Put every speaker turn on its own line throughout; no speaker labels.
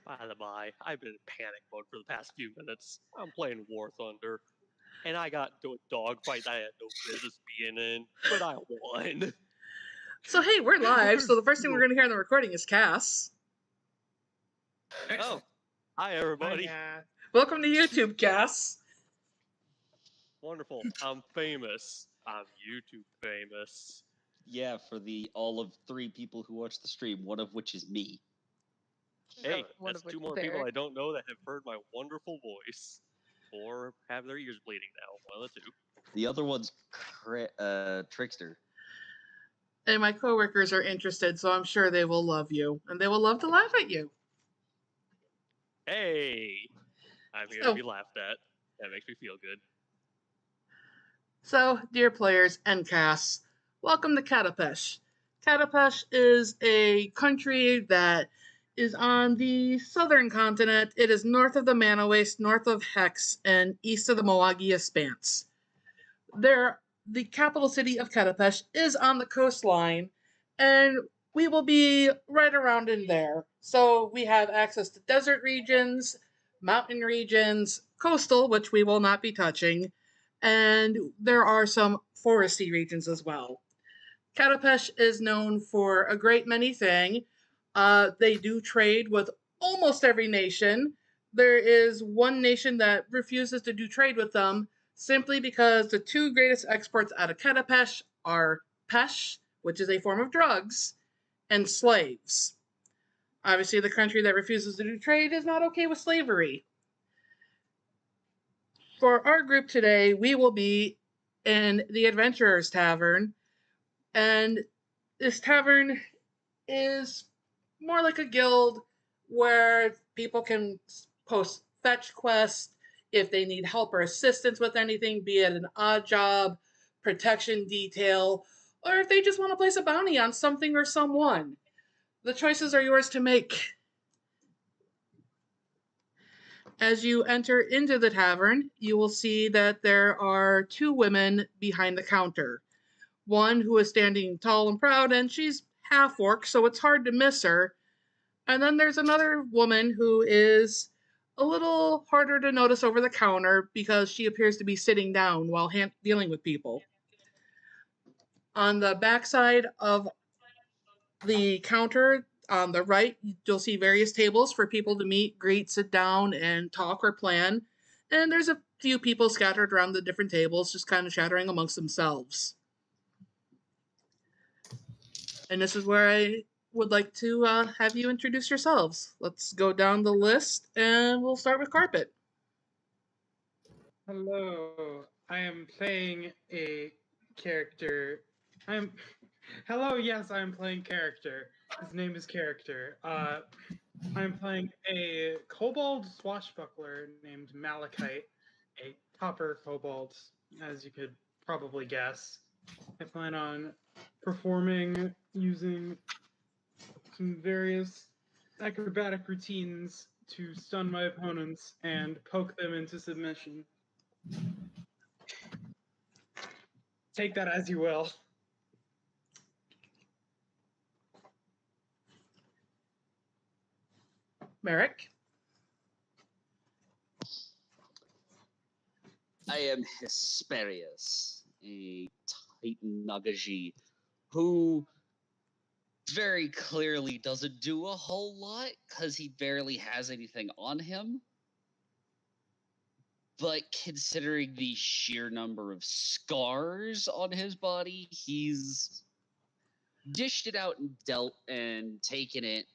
By the by, I've been in panic mode for the past few minutes. I'm playing War Thunder, and I got into a dogfight that I had no business being in, but I won.
So hey, we're live, so the first thing we're going to hear in the recording is Cass.
Oh, hi everybody.
Welcome to YouTube, Cass.
Wonderful. I'm famous. I'm YouTube famous.
Yeah, for the all of 3 people who watch the stream, one of which is me.
Hey, that's 2 more people I don't know that have heard my wonderful voice. Or have their ears bleeding now. One of the 2.
The other one's Trickster.
And my coworkers are interested, so I'm sure they will love you. And they will love to laugh at you.
Hey! I'm here to be laughed at. That makes me feel good.
So, dear players and Cass, welcome to Katapesh. Katapesh is a country that is on the southern continent. It is north of the Mana Waste, north of Hex, and east of the Moagi Expanse. The capital city of Katapesh is on the coastline, and we will be right around in there. So we have access to desert regions, mountain regions, coastal, which we will not be touching, and there are some foresty regions as well. Katapesh is known for a great many things. They do trade with almost every nation. There is one nation that refuses to do trade with them simply because the 2 greatest exports out of Katapesh are pesh, which is a form of drugs, and slaves. Obviously, the country that refuses to do trade is not okay with slavery. For our group today, we will be in the Adventurers Tavern, and this tavern is more like a guild where people can post fetch quests if they need help or assistance with anything, be it an odd job, protection detail, or if they just want to place a bounty on something or someone. The choices are yours to make. As you enter into the tavern, you will see that there are 2 women behind the counter. One who is standing tall and proud, and she's half-orc, so it's hard to miss her. And then there's another woman who is a little harder to notice over the counter because she appears to be sitting down while dealing with people. On the backside of the counter, on the right, you'll see various tables for people to meet, greet, sit down, and talk or plan. And there's a few people scattered around the different tables, just kind of chattering amongst themselves. And this is where I would like to have you introduce yourselves. Let's go down the list, and we'll start with Carpet.
Hello, I am playing a character. Hello, yes, I am playing character. His name is Character. I'm playing a kobold swashbuckler named Malachite, a copper kobold, as you could probably guess. I plan on performing using some various acrobatic routines to stun my opponents and poke them into submission. Take that as you will.
Merrick?
I am Hesperius, a Titan Nagaji, who very clearly doesn't do a whole lot because he barely has anything on him. But considering the sheer number of scars on his body, he's dished it out and dealt and taken it.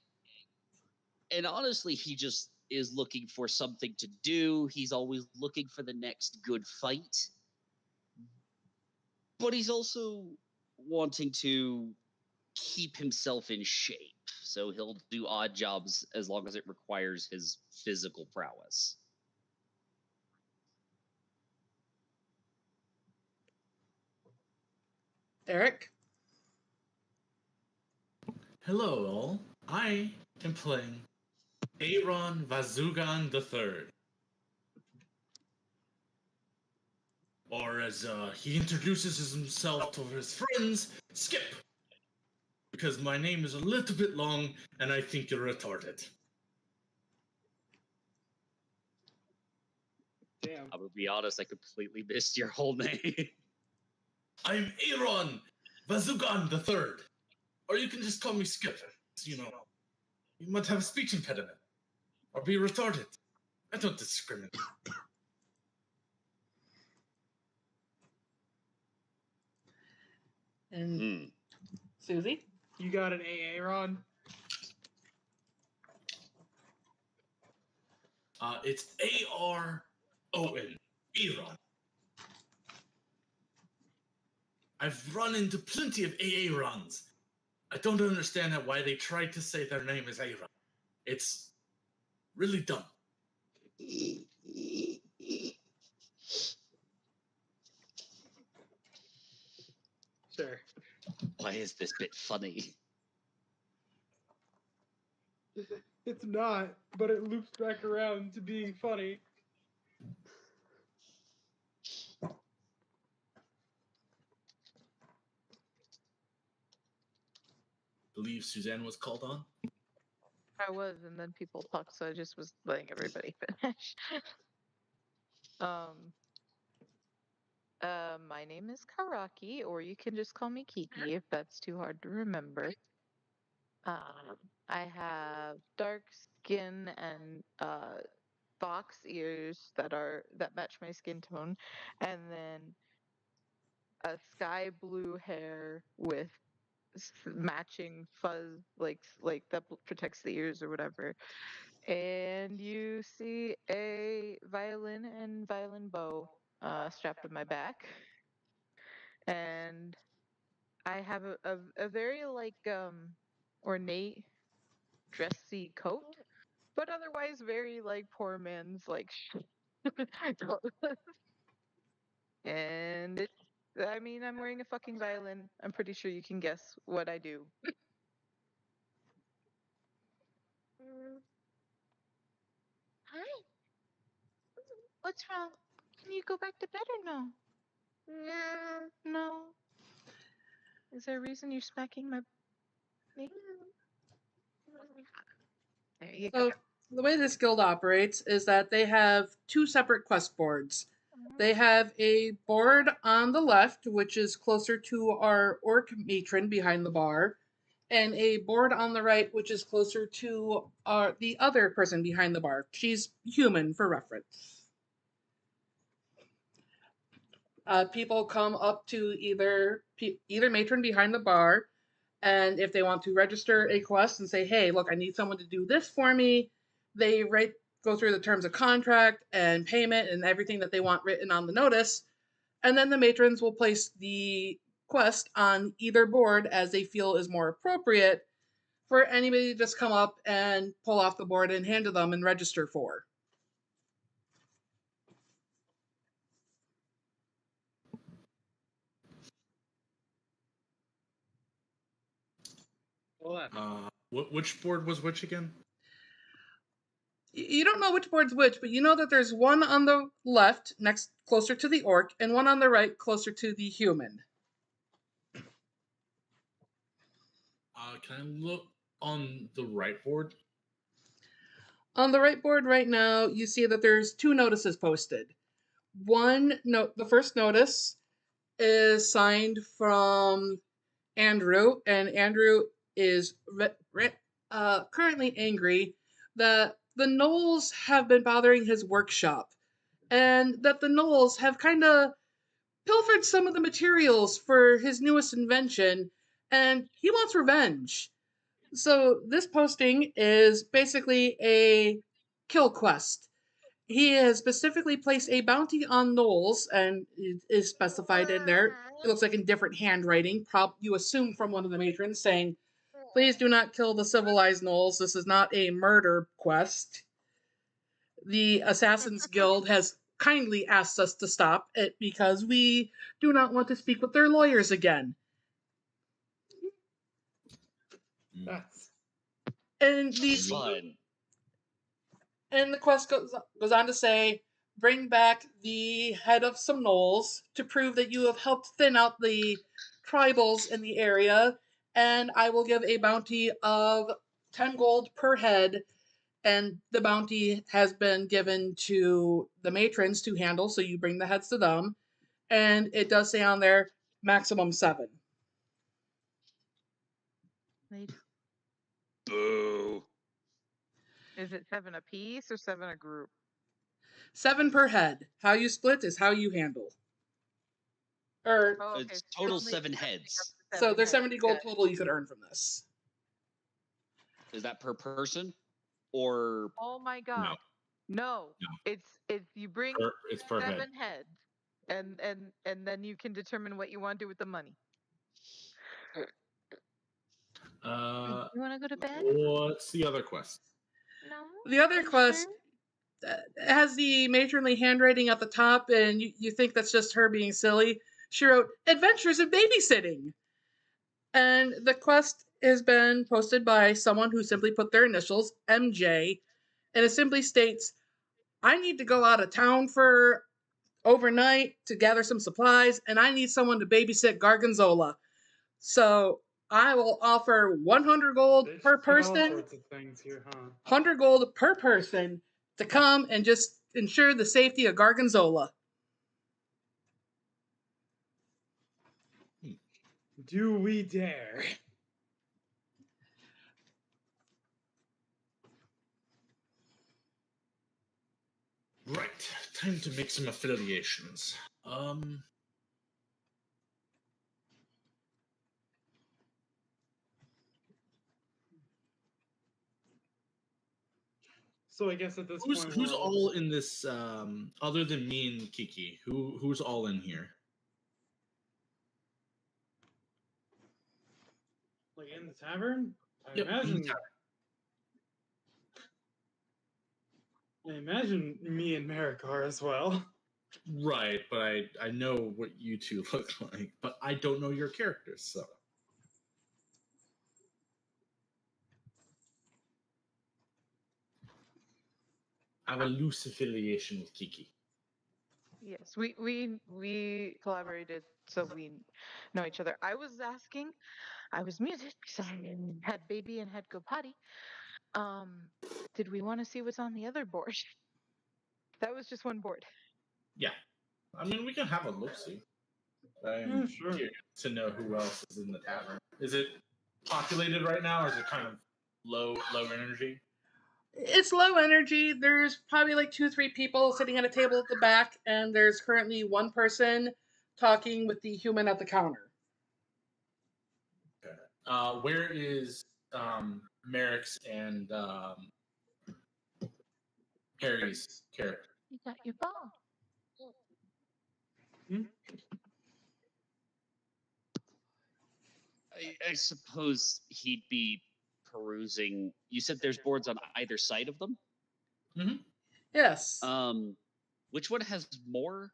And honestly, he just is looking for something to do. He's always looking for the next good fight. But he's also wanting to keep himself in shape. So he'll do odd jobs as long as it requires his physical prowess.
Eric?
Hello all, I am playing Aaron Vazugan III. Or as he introduces himself to his friends, Skip. Because my name is a little bit long and I think you're retarded.
Damn.
I'm gonna be honest, I completely missed your whole name.
I'm Aaron Vazugan the Third, or you can just call me Skip. You know, you might have a speech impediment or be retarded. I don't discriminate.
And Susie?
You got an AA, Ron?
It's Aron. Aaron. I've run into plenty of AA runs. I don't understand why they tried to say their name is Aaron. It's really dumb.
Sure.
Why is this bit funny?
It's not, but it loops back around to being funny.
Believe Suzanne was called on.
I was, and then people talked, so I just was letting everybody finish. My name is Karaki, or you can just call me Kiki if that's too hard to remember. I have dark skin and fox ears that match my skin tone, and then a sky blue hair with matching fuzz, like that protects the ears or whatever. And you see a violin and violin bow strapped to my back, and I have a very ornate dressy coat, but otherwise very like poor man's clothes. And I mean, I'm wearing a fucking violin. I'm pretty sure you can guess what I do. Hi. What's wrong? Can you go back to bed or no? No. No. Is there a reason you're smacking my knee? There you go.
So the way this guild operates is that they have two separate quest boards. They have a board on the left, which is closer to our orc matron behind the bar, and a board on the right, which is closer to the other person behind the bar. She's human for reference. People come up to either matron behind the bar, and if they want to register a quest and say, "Hey, look, I need someone to do this for me," they go through the terms of contract and payment and everything that they want written on the notice, and then the matrons will place the quest on either board as they feel is more appropriate for anybody to just come up and pull off the board and hand to them and register for.
Which board was which again?
You don't know which board's which, but you know that there's one on the left, next closer to the orc, and one on the right, closer to the human.
Can I look on the right board?
On the right board right now, you see that there's two notices posted. The first notice is signed from Andrew, and Andrew is currently angry that the gnolls have been bothering his workshop, and that the gnolls have kind of pilfered some of the materials for his newest invention, and he wants revenge. So this posting is basically a kill quest. He has specifically placed a bounty on gnolls, and it is specified in there. It looks like in different handwriting, you assume from one of the matrons, saying, "Please do not kill the civilized gnolls. This is not a murder quest." The Assassin's Guild has kindly asked us to stop it because we do not want to speak with their lawyers again.
That's
And
Fun.
the quest goes on to say, bring back the head of some gnolls to prove that you have helped thin out the tribals in the area, and I will give a bounty of 10 gold per head and the bounty has been given to the matrons to handle, so you bring the heads to them. And it does say on there, maximum 7.
Wait,
Boo.
is it 7 a piece or 7 a group?
7 per head. How you split is how you handle. Or,
Oh, okay.
It's
so you're
total
only
7
accepting up
heads.
to
so
7
there's
heads.
70 gold
Got it.
total you could earn from this.
Is that per person? Or
Oh my god. No.
No.
It's you bring
It's per head.
7 heads and then you can determine what you want to do with the money. You want to go to bed?
What's the other quest?
No.
The other
Are you
quest
sure?
has the matronly handwriting at the top, and you think that's just her being silly. She wrote, Adventures in Babysitting. And the quest has been posted by someone who simply put their initials, MJ, and it simply states, I need to go out of town for overnight to gather some supplies, and I need someone to babysit Gargonzola. So I will offer 100 gold
They
per
just have all
person,
sorts of things here, huh?
100 gold per person to come and just ensure the safety of Gargonzola.
Do we dare?
Right. Time to make some affiliations.
So I guess at this
Who's
point,
who's
we're
all in this? Other than me and Kiki, who's all in here?
like in the tavern? I
Yep, in the
imagine.
tavern.
I imagine me and Merrick are as well.
Right, but I know what you two look like, but I don't know your characters, so. I have a loose affiliation with Kiki.
Yes, we collaborated so we know each other. I was asking, I was muted because I had baby and had go potty. Did we want to see what's on the other board? That was just one board.
Yeah, I mean we can have a look see. I'm
Sure.
curious to know who else is in the tavern. Is it populated right now, or is it kind of low energy?
It's low energy. There's probably like 2-3 people sitting at a table at the back, and there's currently one person talking with the human at the counter.
Okay. Where is Merrick's and Harry's character?
You got your ball.
I suppose he'd be perusing. You said there's boards on either side of them?
Yes.
Which one has more?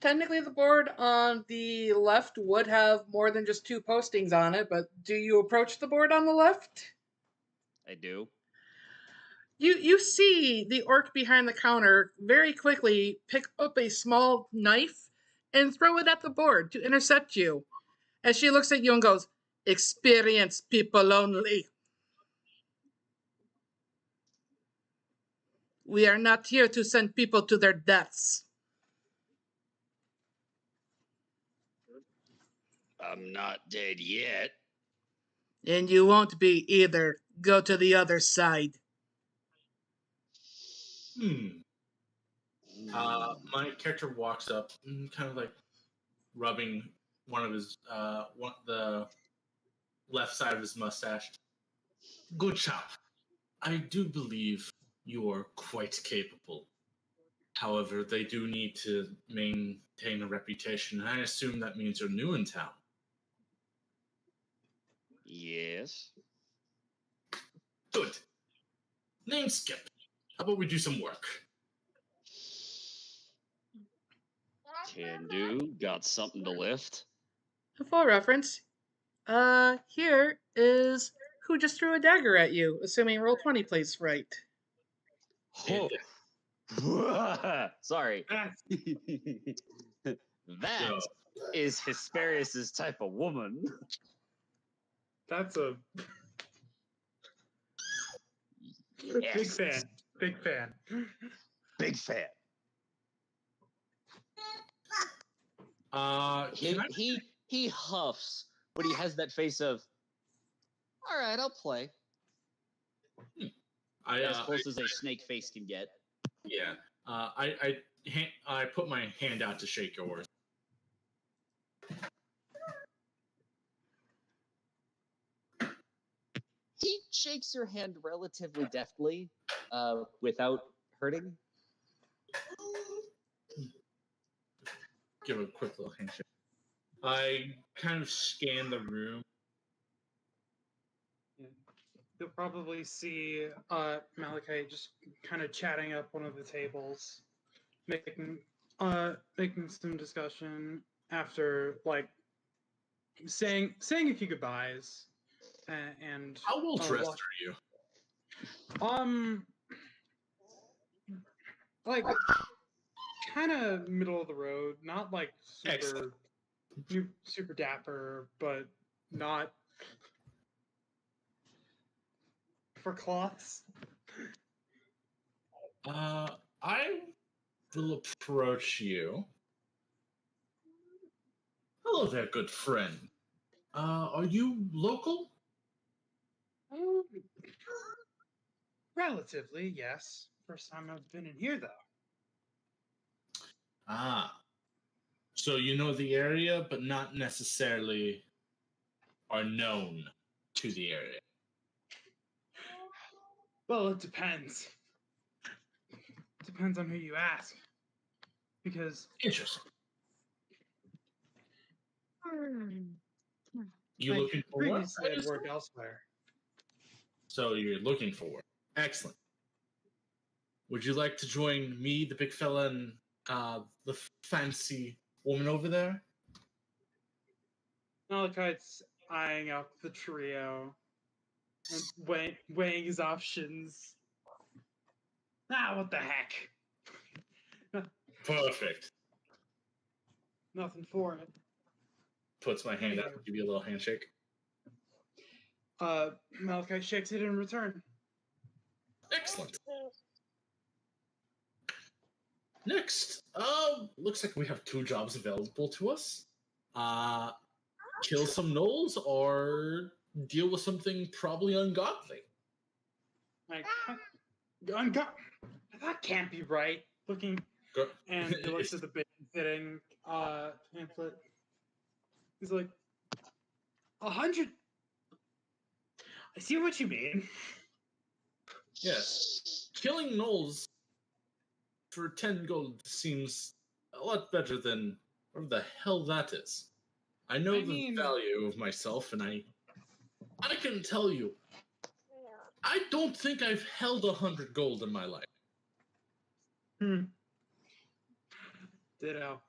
Technically, the board on the left would have more than just 2 postings on it, but do you approach the board on the left?
I do.
You see the orc behind the counter very quickly pick up a small knife and throw it at the board to intercept you. As she looks at you and goes, Experienced people only. We are not here to send people to their deaths.
I'm not dead yet.
And you won't be either. Go to the other side.
My character walks up and kind of like rubbing one of his the left side of his mustache. Good chap. I do believe you are quite capable. However, they do need to maintain a reputation. I assume that means you're new in town.
Yes.
Good. Name skip. How about we do some work?
Can do. Got something to lift.
For reference, here is who just threw a dagger at you, assuming roll 20 plays right.
Oh. Sorry. That is Hesperius's type of woman.
That's a. Big fan. Big fan.
Big fan. He huffs, but he has that face of, all right, I'll play. As close as a snake face can get.
Yeah. I put my hand out to shake yours.
He shakes your hand relatively deftly, without hurting.
Give a quick little handshake. I kind of scan the room.
You'll probably see Malachi just kind of chatting up one of the tables, making some discussion after like saying a few goodbyes, and
How well dressed are you?
Like kind of middle of the road, not like super dapper, but not for cloths.
I will approach you. Hello there, good friend. Are you local?
Relatively, yes. First time I've been in here, though.
Ah. So you know the area, but not necessarily are known to the area.
Well, it depends. Depends on who you ask. Because...
Interesting. You looking for work?
Previously, I'd worked elsewhere.
So you're looking for work. Excellent. Would you like to join me, the big fella, and the fancy woman over there?
Malachite's eyeing up the trio and weighing his options. What the heck?
Perfect.
Nothing for it.
Puts my hand out and give you a little handshake.
Malachite shakes it in return.
Excellent. Next, looks like we have 2 jobs available to us. Kill some gnolls or deal with something probably ungodly.
Like, that can't be right. Looking, and he looks at the babysitting pamphlet. He's like, 100. I see what you mean.
Yes, killing gnolls for 10 gold seems a lot better than whatever the hell that is. I know the value of myself, and I can tell you, I don't think I've held 100 gold in my life.
Ditto.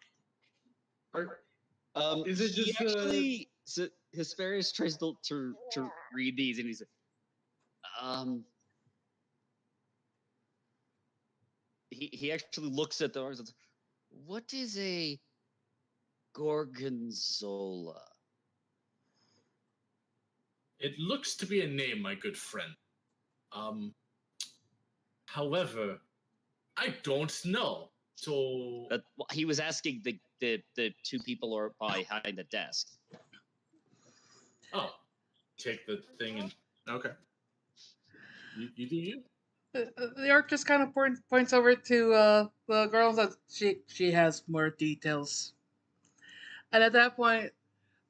Is it just actually? So Hesperius tries to read these, and he's he actually looks at the arms and says, "What is a gorgonzola?"
It looks to be a name, my good friend. However, I don't know. So
he was asking the 2 people are behind the desk.
Oh, take the thing and okay. You do you.
The orc just kind of points over to the girl and says, she has more details. And at that point,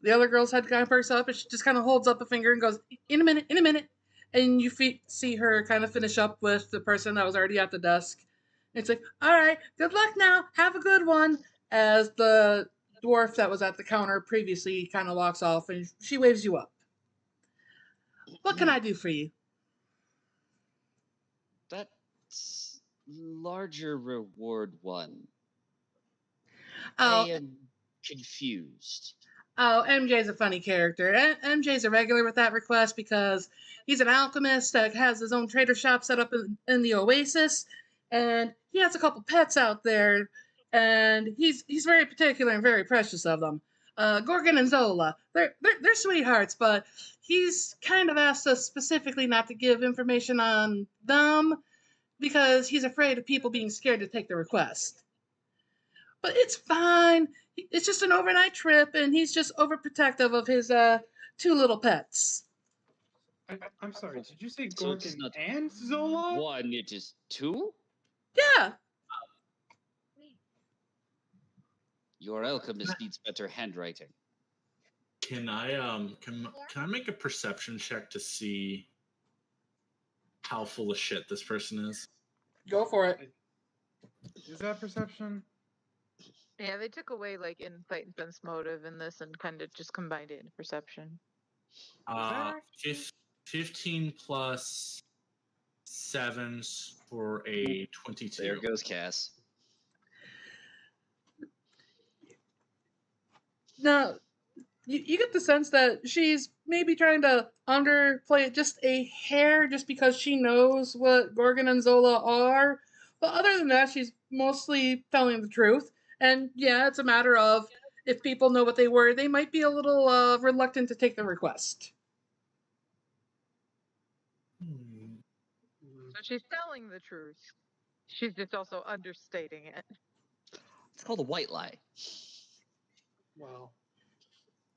the other girl's head kind of perks up, and she just kind of holds up a finger and goes, in a minute. And you see her kind of finish up with the person that was already at the desk. And it's like, all right, good luck now. Have a good one. As the dwarf that was at the counter previously kind of walks off, and she waves you up. What can I do for you?
That's larger reward one.
Oh,
I am confused.
Oh, MJ's a funny character. MJ's a regular with that request because he's an alchemist that has his own trader shop set up in the Oasis, and he has a couple pets out there, and he's very particular and very precious of them. Gorgon and Zola. They're sweethearts, but he's kind of asked us specifically not to give information on them because he's afraid of people being scared to take the request. But it's fine. It's just an overnight trip, and he's just overprotective of his two little pets.
I'm sorry, did you say
So it's
Gorgon
not
and Zola?
One, it is two?
Yeah.
Your alchemist needs better handwriting.
Can I can I make a perception check to see how full of shit this person is?
Go for it.
Is that perception?
Yeah, they took away like insight and sense motive in this and kind of just combined it into perception.
Uh, 15 plus 7s for a 22.
There goes Cass.
Now, you get the sense that she's maybe trying to underplay it just a hair just because she knows what Gorgon and Zola are. But other than that, she's mostly telling the truth. And yeah, it's a matter of if people know what they were, they might be a little reluctant to take the request.
So she's telling the truth. She's just also understating it.
It's called a white lie.
Well,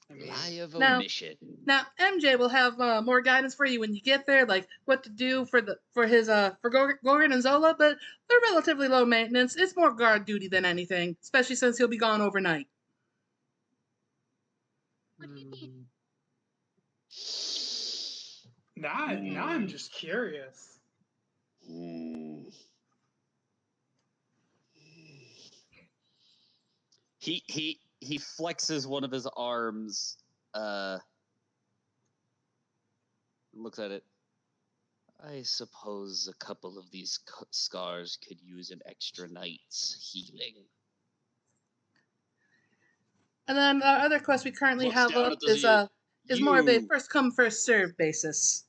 I mean,
Lie of
Now-
omission.
Now, MJ will have more guidance for you when you get there, like what to do for Gorgon and Zola. But they're relatively low maintenance. It's more guard duty than anything, especially since he'll be gone overnight.
now I'm just curious.
Mm. He flexes one of his arms, looks at it. I suppose a couple of these scars could use an extra night's healing.
And then the other quest we currently
Looks
have
down
up
at
is more of a
You-
first come first serve basis.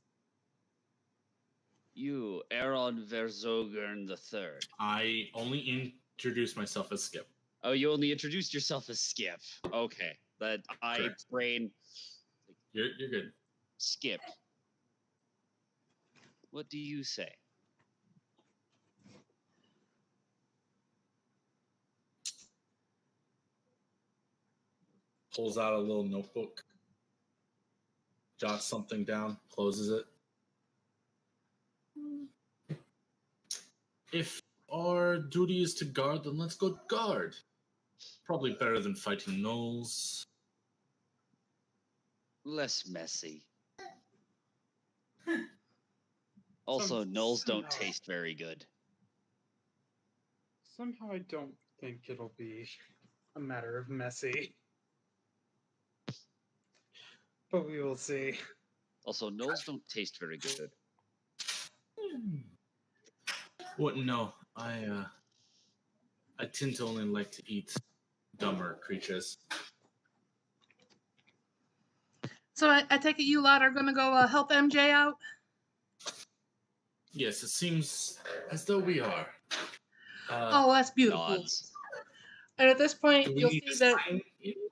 You, Aaron Verzogern III.
I only introduced myself as Skip.
Oh, you only introduced yourself as Skip. Okay. That
Correct.
brain
You're good.
Skip. What do you say?
Pulls out a little notebook, jots something down, closes it. If our duty is to guard, then let's go guard. Probably better than fighting gnolls.
Less messy. Also, gnolls don't
somehow-
taste very good.
Somehow I don't think it'll be a matter of messy. But we will see.
Also, gnolls don't taste very good.
Wouldn't know. I tend to only like to eat dumber creatures.
So I take it you lot are going to go help MJ out?
Yes, it seems as though we are.
Oh, that's beautiful.
Nods.
And at this point,
do we
you'll
need
see
to
that
sign anywhere?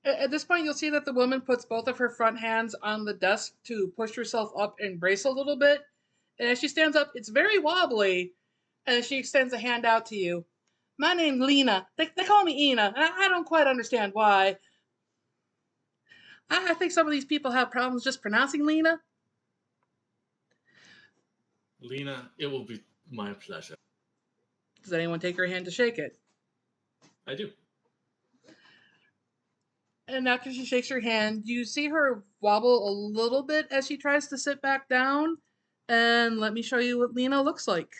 at this point you'll see that the woman puts both of her front hands on the desk to push herself up and brace a little bit. And as she stands up, it's very wobbly, and she extends a hand out to you. My name's Lena. They call me Ina, and I don't quite understand why. I think some of these people have problems just pronouncing Lena.
Lena, it will be my pleasure.
Does anyone take her hand to shake it?
I do.
And after she shakes her hand, you see her wobble a little bit as she tries to sit back down. And let me show you what Lena looks like.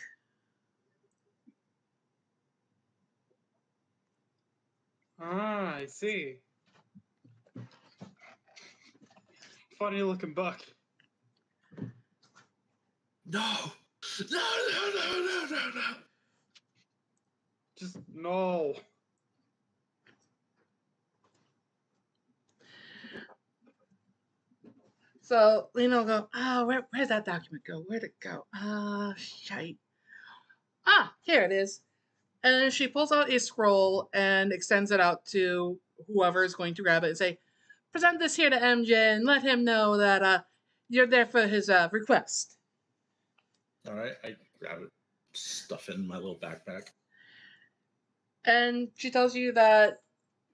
Ah, I see. Funny looking buck.
No! No!
Just no.
So Lena will go, where'd that document go? Where'd it go? Shite. Here it is. And she pulls out a scroll and extends it out to whoever is going to grab it and say, present this here to MJ and let him know that you're there for his request.
All right, I grab it, stuff it in my little backpack.
And she tells you that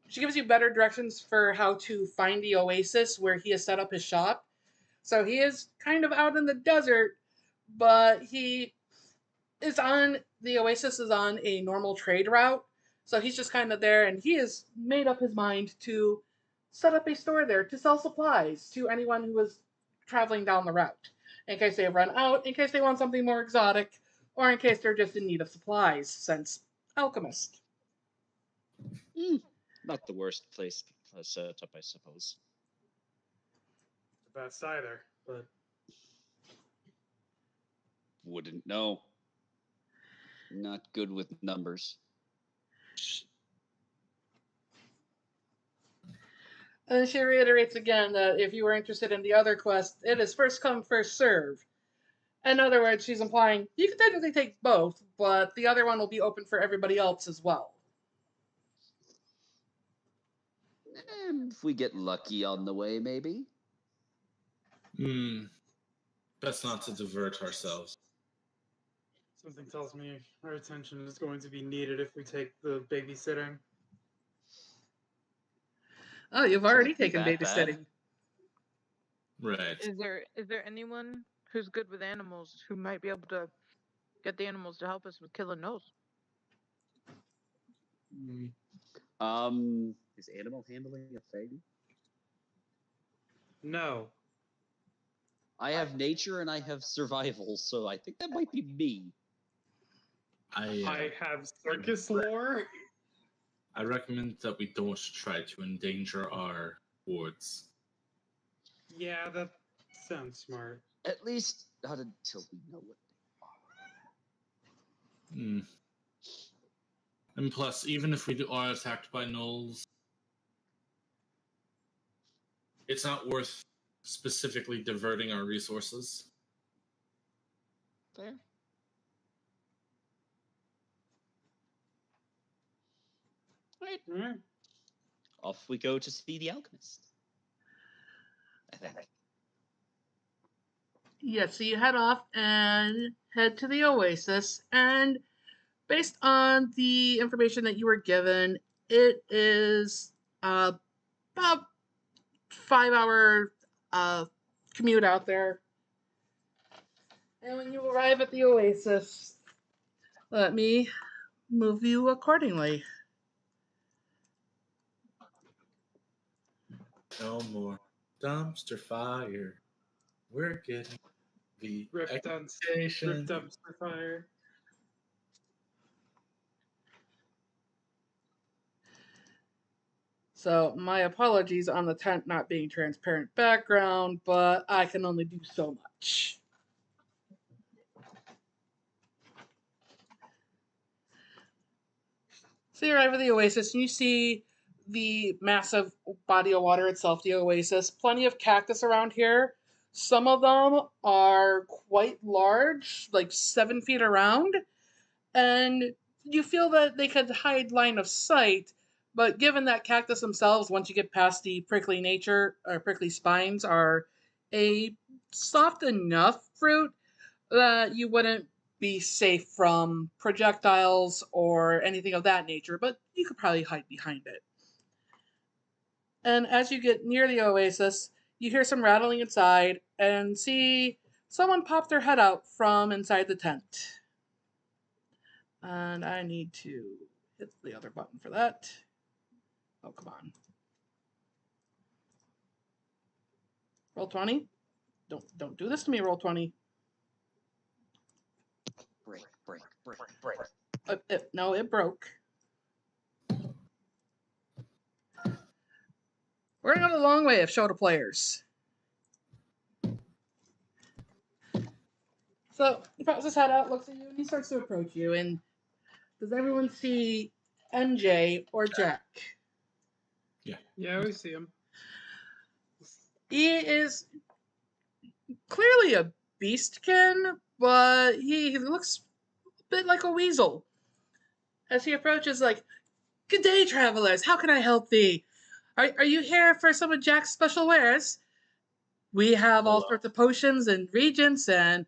she gives you better directions for how to find the oasis where he has set up his shop. So he is kind of out in the desert, but the oasis is on a normal trade route. So he's just kind of there, and he has made up his mind to set up a store there to sell supplies to anyone who is traveling down the route, in case they run out, in case they want something more exotic, or in case they're just in need of supplies, since alchemist.
Not the worst place set up, I suppose.
The best either, but
Wouldn't know. Not good with numbers.
And she reiterates again that if you were interested in the other quest, it is first come, first serve. In other words, she's implying you can technically take both, but the other one will be open for everybody else as well.
And if we get lucky on the way, maybe.
Best not to divert ourselves.
something tells me our attention is going to be needed if we take the babysitting.
Oh, you've already
Can't be
taken
that bad.
babysitting.
Right.
Is there anyone who's good with animals who might be able to get the animals to help us with killing those?
Is animal handling a thing?
No.
I have nature and I have survival, so I think that might be me.
I have circus lore.
I recommend that we don't try to endanger our wards.
Yeah, that sounds smart.
At least not until we know what they are.
And plus, even if we are attacked by gnolls, it's not worth specifically diverting our resources.
Fair. Right.
Alright.
Off we go to see the alchemist.
Yeah, so you head off and head to the oasis, and based on the information that you were given, it is about 5-hour commute out there. And when you arrive at the oasis, let me move you accordingly.
No more dumpster fire. We're getting the
Rift
expectation.
dumpster fire.
So my apologies on the tent not being transparent background, but I can only do so much. So you arrive at the oasis and you see the massive body of water itself, the oasis. Plenty of cactus around here. Some of them are quite large, like 7 feet around. And you feel that they could hide line of sight, but given that cactus themselves, once you get past the prickly nature, or prickly spines, are a soft enough fruit that you wouldn't be safe from projectiles or anything of that nature, but you could probably hide behind it. And as you get near the oasis, you hear some rattling inside and see someone pop their head out from inside the tent. And I need to hit the other button for that. Oh, come on. Roll 20. Don't do this to me, roll 20.
Break.
No, it broke. We're gonna go the long way of show to players. So he pops his head out, looks at you, and he starts to approach you. And does everyone see NJ or Jack?
Yeah, we see him.
He is clearly a beastkin, but he looks a bit like a weasel. As he approaches, like, "Good day, travelers. How can I help thee? Are you here for some of Jack's special wares? We have all
Hello.
sorts of potions and reagents, and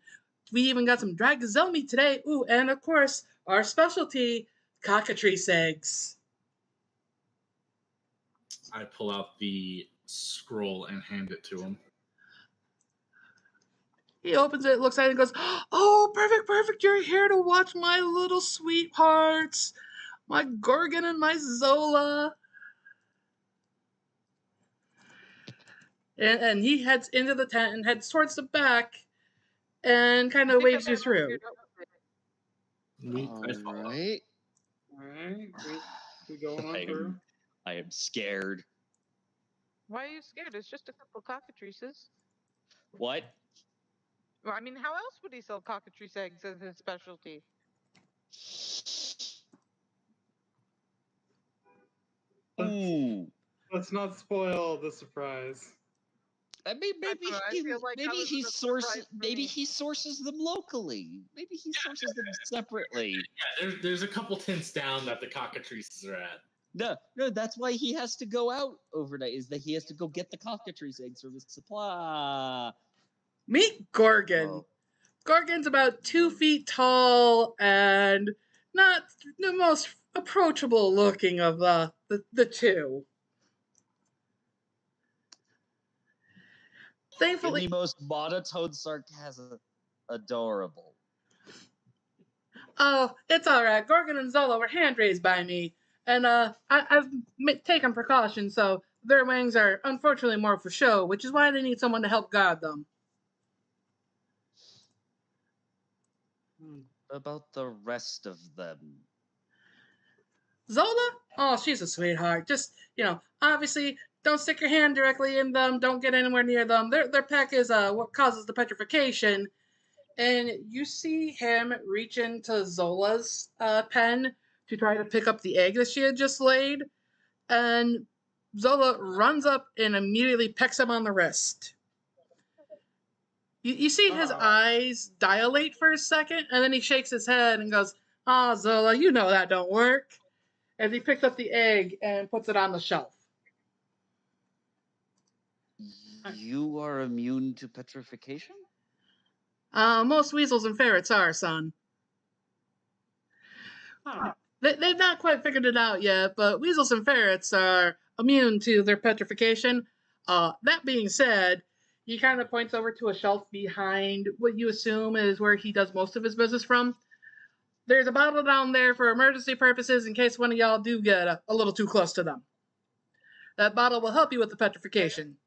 we even got some dried gazelle meat today. Ooh, and of course, our specialty, cockatrice eggs.
I pull out the scroll and hand it to him.
He opens it, looks at it, and goes, "Oh, perfect, perfect. You're here to watch my little sweethearts, my Gorgon and my Zola." And he heads into the tent and heads towards the back and kind of waves you through.
I follow.
Alright.
Alright, we going on through.
I am scared.
Why are you scared? It's just a couple cockatrices.
What?
Well, I mean, how else would he sell cockatrice eggs as his specialty?
Ooh.
Let's not spoil the surprise.
I mean,
I don't know, I feel like that was a surprise for
maybe
me.
he sources them locally. Maybe he sources them separately.
Yeah, there's a couple tents down that the cockatrices are at.
No, that's why he has to go out overnight. Is that he has to go get the cockatrice eggs from his supply.
Meet Gorgon.
Oh.
Gorgon's about 2 feet tall and not the most approachable looking of the two.
In
Thankfully,
the most monotone sarcasm, adorable.
oh, it's all right. Gorgon and Zola were hand raised by me, and I've taken precautions, so their wings are unfortunately more for show, which is why they need someone to help guard them.
About the rest of them.
Zola? Oh, she's a sweetheart. Just, obviously, don't stick your hand directly in them. Don't get anywhere near them. Their peck is what causes the petrification. And you see him reach into Zola's pen to try to pick up the egg that she had just laid. And Zola runs up and immediately pecks him on the wrist. You see his eyes dilate for a second, and then he shakes his head and goes, "Ah, Zola, you know that don't work." As he picks up the egg and puts it on the shelf.
You are immune to petrification?
Most weasels and ferrets are, son. They've not quite figured it out yet, but weasels and ferrets are immune to their petrification. That being said, he kind of points over to a shelf behind what you assume is where he does most of his business from. There's a bottle down there for emergency purposes in case one of y'all do get a little too close to them. That bottle will help you with the petrification.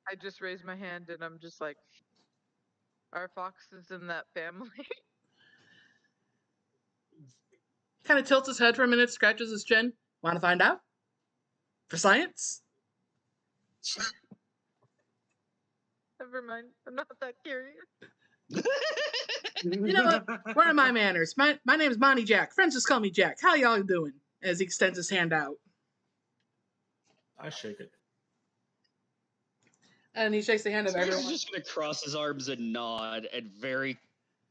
I just raised my hand and I'm just like, are foxes in that family?
Kind of tilts his head for a minute, scratches his chin. Want to find out? For science?
Never mind. I'm not that curious.
You know what? Where are my manners? My name's Monty Jack. Friends just call me Jack. How y'all doing? As he extends his hand out.
I shake it.
And he shakes the hand of
He's
everyone.
just going to cross his arms and nod and very,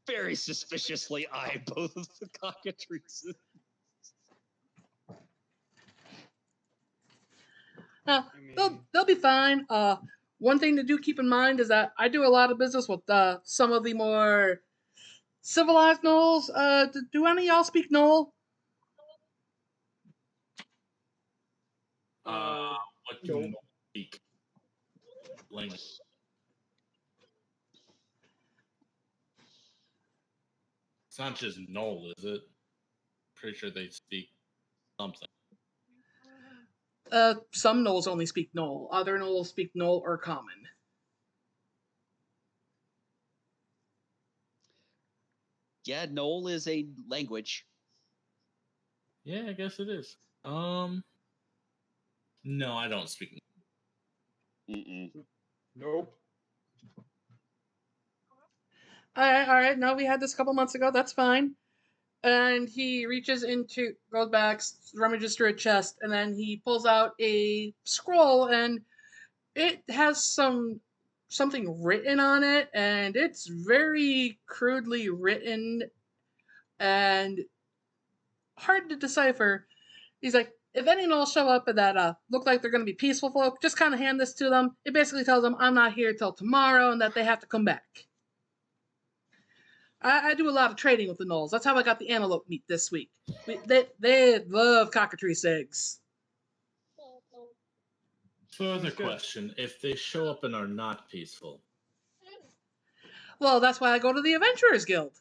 very suspiciously eye both of the cockatrices.
They'll be fine. One thing to do keep in mind is that I do a lot of business with some of the more civilized gnolls. Do any of y'all speak gnoll?
What do you speak? Language. It's not just Knoll, is it? Pretty sure they speak something.
Some gnolls only speak gnoll. Other gnolls speak gnoll or common.
Yeah, Knoll is a language.
Yeah, I guess it is. No, I don't speak.
Mm-mm.
Nope.
All right. No, we had this a couple months ago. That's fine. And he goes back, rummages through a chest, and then he pulls out a scroll, and it has something written on it, and it's very crudely written and hard to decipher. He's like, if any gnolls show up that look like they're going to be peaceful folk, just kind of hand this to them. It basically tells them I'm not here till tomorrow and that they have to come back. I do a lot of trading with the gnolls. That's how I got the antelope meat this week. They love cockatrice eggs.
Further
Sounds good.
question: if they show up and are not peaceful,
Well, that's why I go to the Adventurers Guild.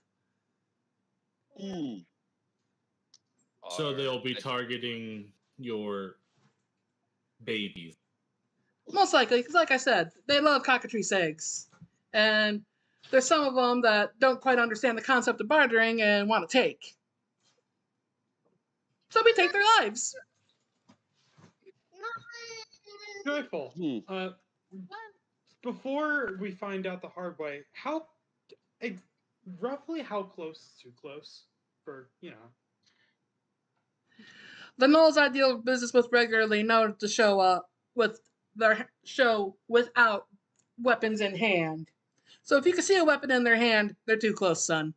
so they'll be
Are-
targeting your babies.
Most likely, because like I said, they love cockatrice eggs. And there's some of them that don't quite understand the concept of bartering and want to take. So we take their lives.
Joyful.
Hmm.
Before we find out the hard way, roughly how close is too close for,
The gnolls I deal business with regularly know to show up with their show without weapons in hand. So if you can see a weapon in their hand, they're too close, son.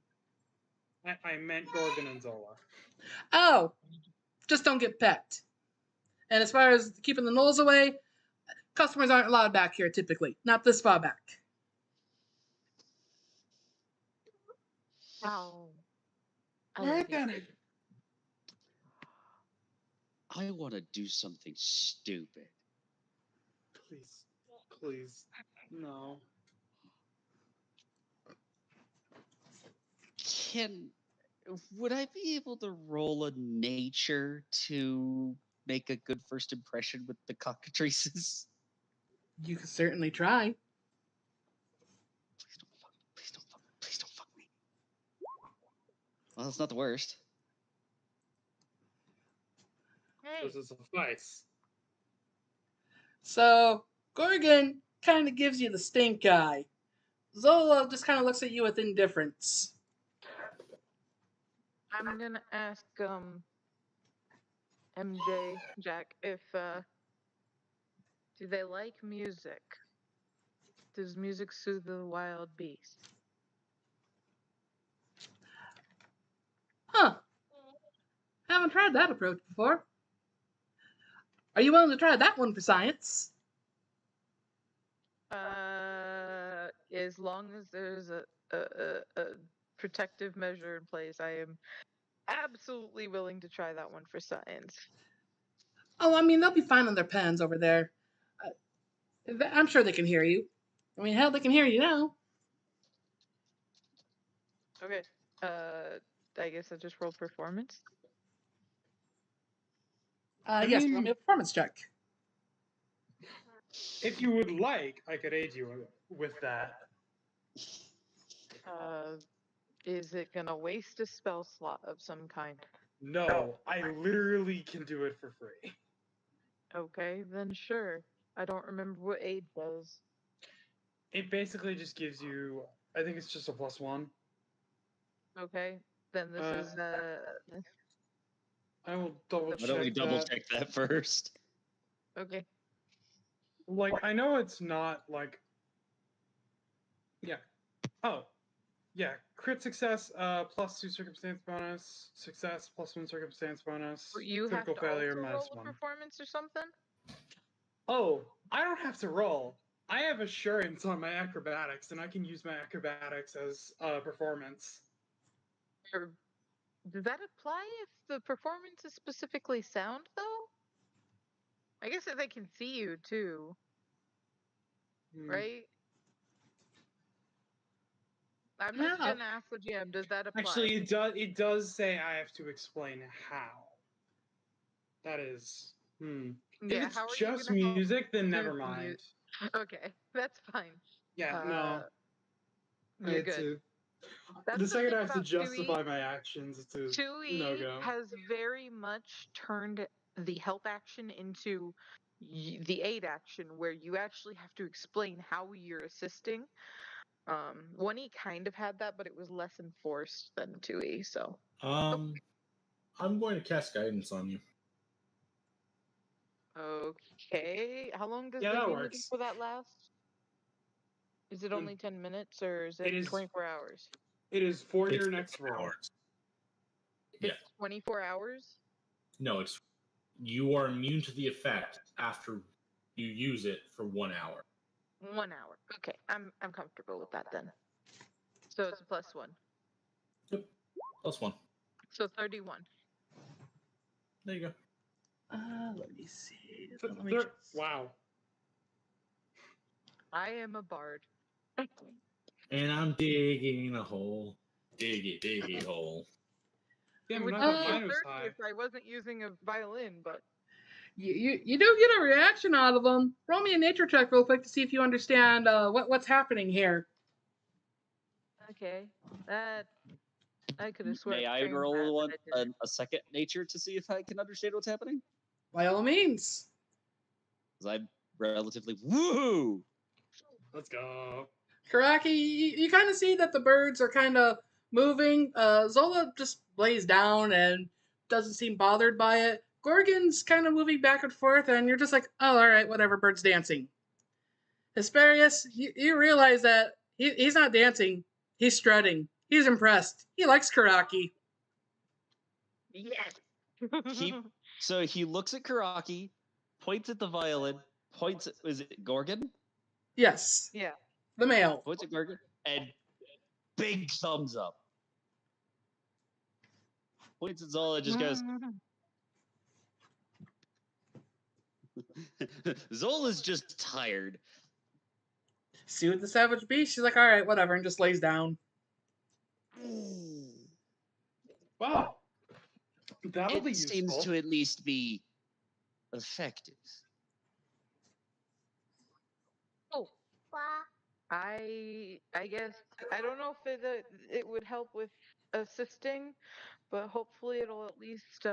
I meant Gorgon and Zola.
Oh, just don't get pecked. And as far as keeping the gnolls away, customers aren't allowed back here typically. Not this far back.
Ow. I
All
love
right
you.
then.
I want to do something stupid.
Please, no.
Would I be able to roll a nature to make a good first impression with the cockatrices?
You can certainly try.
Please don't fuck me. Please don't fuck me. Please don't fuck me. Well, that's not the worst.
Hey,
Does it suffice?
So Gorgon kind of gives you the stink eye. Zola just kind of looks at you with indifference.
I'm gonna ask MJ Jack if do they like music? Does music soothe the wild beast?
Huh. Haven't tried that approach before. Are you willing to try that one for science?
As long as there's a protective measure in place, I am absolutely willing to try that one for science.
Oh, I mean, they'll be fine on their pens over there. I'm sure they can hear you. I mean, hell, they can hear you now.
Okay. I guess I just roll performance.
Yes,
mean-
roll me a performance check.
If you would like, I could aid you with that.
Is it gonna waste a spell slot of some kind?
No, I literally can do it for free.
Okay, then sure. I don't remember what aid does.
It basically just gives you, I think it's just a +1.
Okay, then this is
I will double
Why
check
don't we double
that.
check that first?
okay.
Like, I know it's not like, yeah. Oh, yeah. Crit success, +2 circumstance bonus. Success, +1 circumstance bonus.
You have
Critical
to
failure,
also roll a
-1.
performance or something.
Oh, I don't have to roll. I have assurance on my acrobatics, and I can use my acrobatics as performance.
Or does that apply if the performance is specifically sound, though? I guess if they can see you too, right? I'm just
Yeah.
gonna ask the GM. Does that apply?
Actually, it does say I have to explain how. That is.
yeah.
If
How are
it's
you
just
gonna help
music, then
do
never
the
mind.
Okay, that's fine.
Yeah, no.
You're
It's
good. That's
the second
thing
I have to
about
justify my actions, it's a
Tui
no-go.
has very much turned the help action into the aid action, where you actually have to explain how you're assisting. One E kind of had that, but it was less enforced than 2E. So
I'm going to cast guidance on you.
okay, how long does
Yeah,
the
that
unity
works.
for that last? Is it only 10 minutes or is it
It is-
24 hours?
It is for
It's
your next roll.
hours. Yeah.
It's 24 hours.
No, it's you are immune to the effect after you use it for 1 hour.
1 hour. Okay, I'm comfortable with that then. So it's a +1.
Yep. +1.
So 31.
There you go.
Let me see.
Wow.
I am a bard.
And I'm digging a hole. Diggy hole.
Yeah,
It would
I
be
thought mine was
30
high.
if I wasn't using a violin, but
You do get a reaction out of them. Roll me a nature check real quick to see if you understand what's happening here.
okay. That I could have sworn.
May I roll a second nature to see if I can understand what's happening?
By all means.
Because I'm relatively woohoo.
Let's go.
Karaki, you kind of see that the birds are kind of moving. Zola just lays down and doesn't seem bothered by it. Gorgon's kind of moving back and forth, and you're just like, oh, all right, whatever, bird's dancing. Hesperius, you realize that he's not dancing, he's strutting. He's impressed. He likes Karaki.
Yes.
So he looks at Karaki, points at the violin, points at, is it Gorgon?
Yes,
Yeah.
the male.
Points at Gorgon, and big thumbs up. Points at Zola, just goes. Zola's just tired.
Soothe the savage beast. She's like, all right, whatever, and just lays down.
Wow. That'll be
It
useful.
seems to at least be effective.
Oh. I guess I don't know if it would help with assisting, but hopefully it'll at least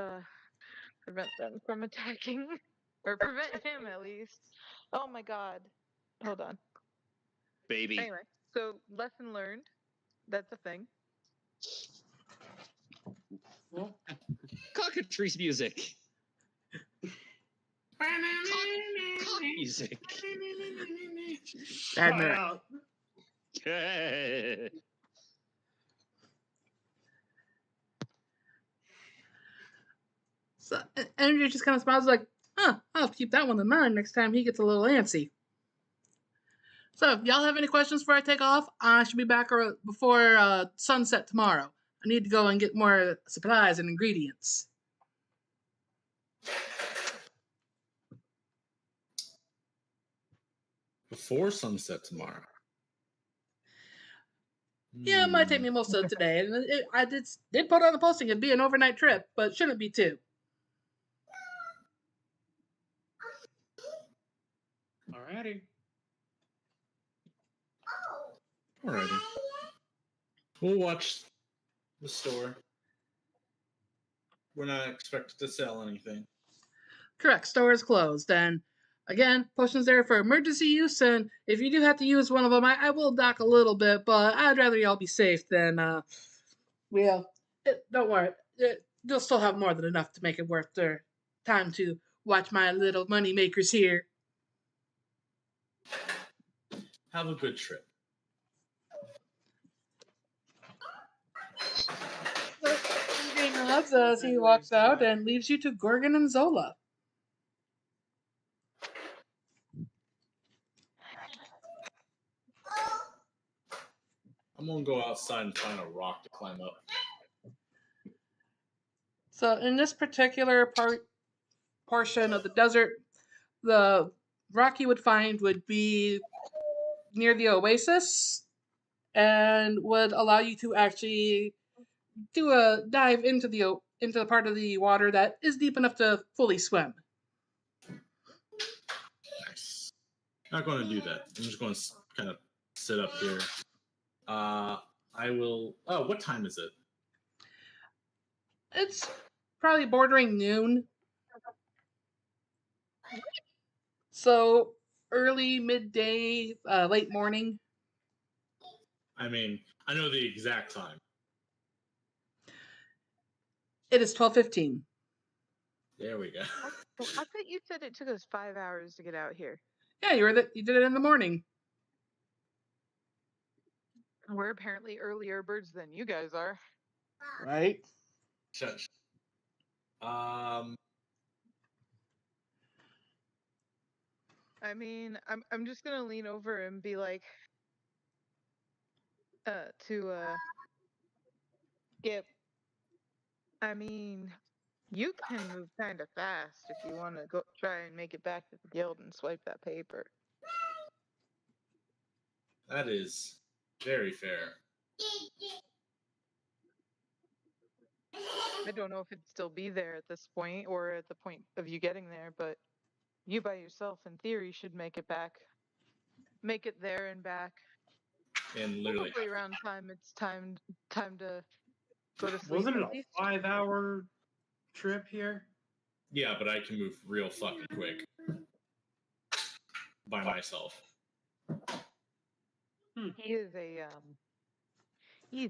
prevent them from attacking, or prevent him at least. Oh my god. Hold on.
Baby.
Anyway, so lesson learned. That's a thing.
Cockatrice music. Cock music.
Bad
Shut
nerd.
up.
So Energy just kind of smiles like, huh, I'll keep that one in mind next time he gets a little antsy. So, if y'all have any questions before I take off, I should be back before sunset tomorrow. I need to go and get more supplies and ingredients.
Before sunset tomorrow.
Yeah, it might take me most of today. And I did put on the posting it'd be an overnight trip, but shouldn't be too.
Alrighty.
Alrighty. We'll watch the store. We're not expected to sell anything.
Correct, store is closed. And again, potions there for emergency use. And if you do have to use one of them, I will dock a little bit, but I'd rather y'all be safe than, don't worry. You'll still have more than enough to make it worth their time to watch my little money makers here.
Have a good trip.
He nods as he walks out and leaves you to Gorgon and Zola.
I'm gonna go outside and find a rock to climb up.
So in this particular portion of the desert, the rock you would find would be near the oasis and would allow you to actually do a dive into the part of the water that is deep enough to fully swim.
Nice. Not going to do that. I'm just going to kind of sit up here. I will. Oh, what time is it?
It's probably bordering noon. So early, midday, late morning.
I mean, I know the exact time.
It is 12:15.
There we go.
I thought you said it took us 5 hours to get out here.
Yeah, you did it in the morning.
We're apparently earlier birds than you guys are.
Right?
Shush.
I mean, I'm just gonna lean over and be like, to Skip. I mean, you can move kind of fast if you want to go try and make it back to the guild and swipe that paper.
That is very fair.
I don't know if it'd still be there at this point or at the point of you getting there, but you by yourself, in theory, should make it back. Make it there and back.
And literally,
Probably around time it's time to go to sleep
Wasn't it
at
a
least.
5-hour trip here?
yeah, but I can move real fucking quick by myself.
He's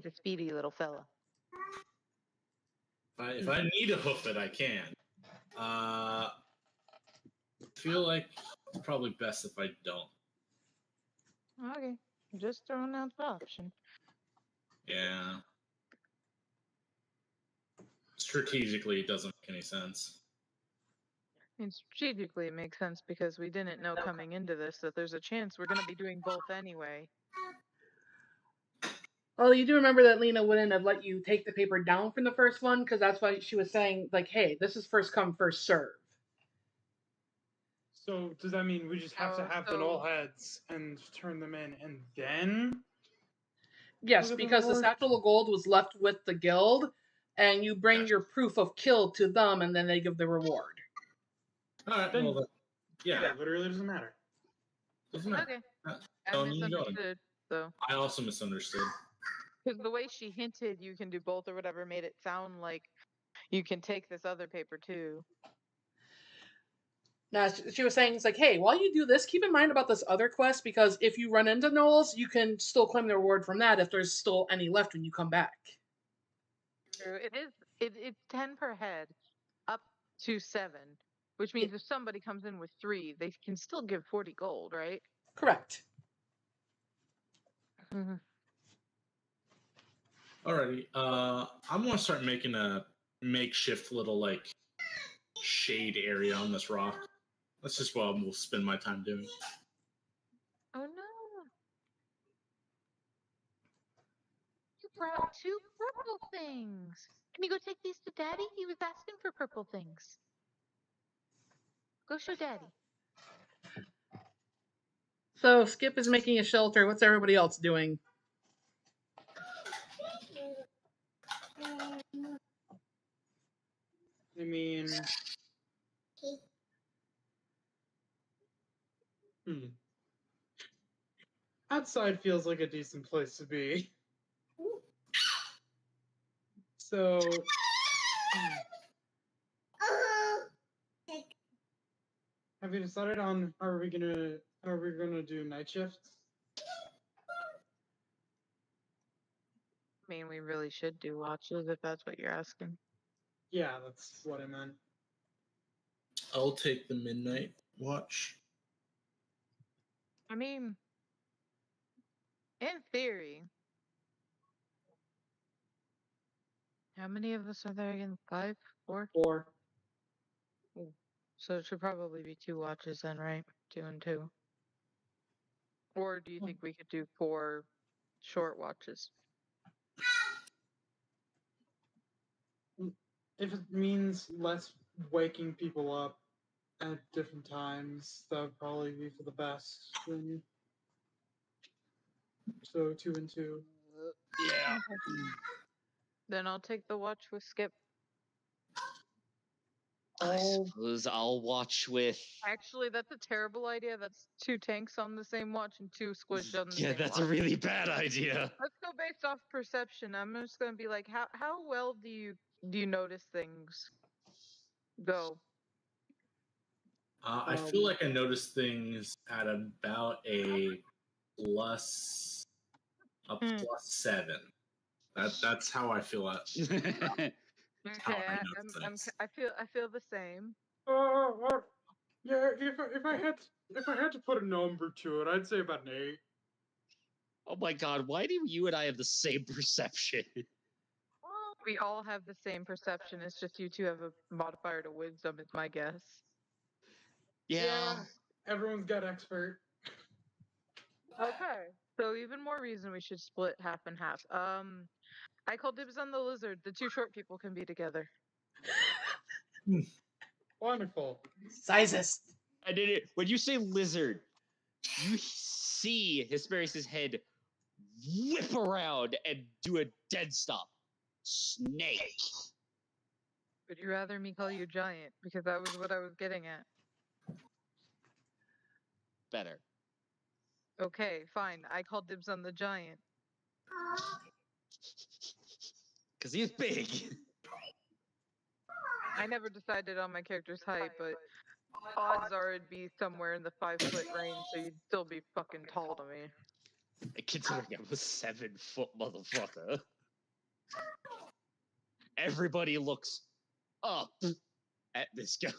a speedy little fella.
If I need to hoof it, I can. Feel like it's probably best if I don't.
Okay, just throwing out the option.
Yeah. Strategically, it doesn't make any sense.
And strategically, it makes sense because we didn't know coming into this that there's a chance we're going to be doing both anyway.
Well, you do remember that Lena wouldn't have let you take the paper down from the first one, because that's why she was saying, like, hey, this is first come, first serve.
So does that mean we just have to
Oh,
have the
so-
null heads and turn them in and then?
Yes,
Look at the
because the
reward.
satchel of gold was left with the guild, and you bring
Gotcha.
your proof of kill to them, and then they give the reward.
All right,
Then-
well, then,
Yeah,
yeah,
it literally doesn't matter.
doesn't matter.
Okay. I
Telling you, going.
misunderstood, though.
I also misunderstood.
Because the way she hinted you can do both or whatever made it sound like you can take this other paper too.
Now, she was saying, it's like, hey, while you do this, keep in mind about this other quest, because if you run into gnolls, you can still claim the reward from that if there's still any left when you come back.
True. It's 10 per head, up to 7, which means if somebody comes in with 3, they can still give 40 gold, right?
Correct.
Mm-hmm.
Alrighty, I'm gonna start making a makeshift little like shade area on this rock. That's just what we'll spend my time doing.
Oh no! You brought 2 purple things. Can you go take these to Daddy? He was asking for purple things. Go show Daddy.
So Skip is making a shelter. What's everybody else doing?
I mean, outside feels like a decent place to be. So, have you decided on how are we gonna do night shifts?
I mean, we really should do watches if that's what you're asking.
Yeah, that's what I meant.
I'll take the midnight watch.
I mean, in theory, how many of us are there again? 5? 4?
Or
So it should probably be 2 watches then, right? 2 and 2. Or do you think we could do 4 short watches?
if it means less waking people up at different times, that would probably be for the best. Then. So 2 and 2.
Yeah.
Then I'll take the watch with Skip.
I
All
suppose I'll watch with.
Actually, that's a terrible idea. That's 2 tanks on the same watch and 2 squished on the
Yeah,
same
that's
watch.
a really bad idea.
Let's go based off perception. I'm just gonna be like, how well do you notice things go?
I feel like I noticed things at about a plus 7. That's how I feel. How
Okay,
I notice things.
I feel the same.
yeah. If I had to put a number to it, I'd say about an 8.
Oh my god, why do you and I have the same perception?
We all have the same perception. It's just you 2 have a modifier to wisdom. Is my guess.
Yeah.
Everyone's got expert.
Okay. So even more reason we should split half and half. I call dibs on the lizard. The two short people can be together.
Wonderful.
Sizes.
I did it. When you say lizard, you see Hesperius' head whip around and do a dead stop. Snake.
Would you rather me call you giant? Because that was what I was getting at.
Better.
Okay, fine. I call dibs on the giant.
Because he's big.
I never decided on my character's height, but odds are it'd be somewhere in the 5-foot range, so you'd still be fucking tall to me.
Considering I'm a 7-foot motherfucker. Everybody looks up at this guy.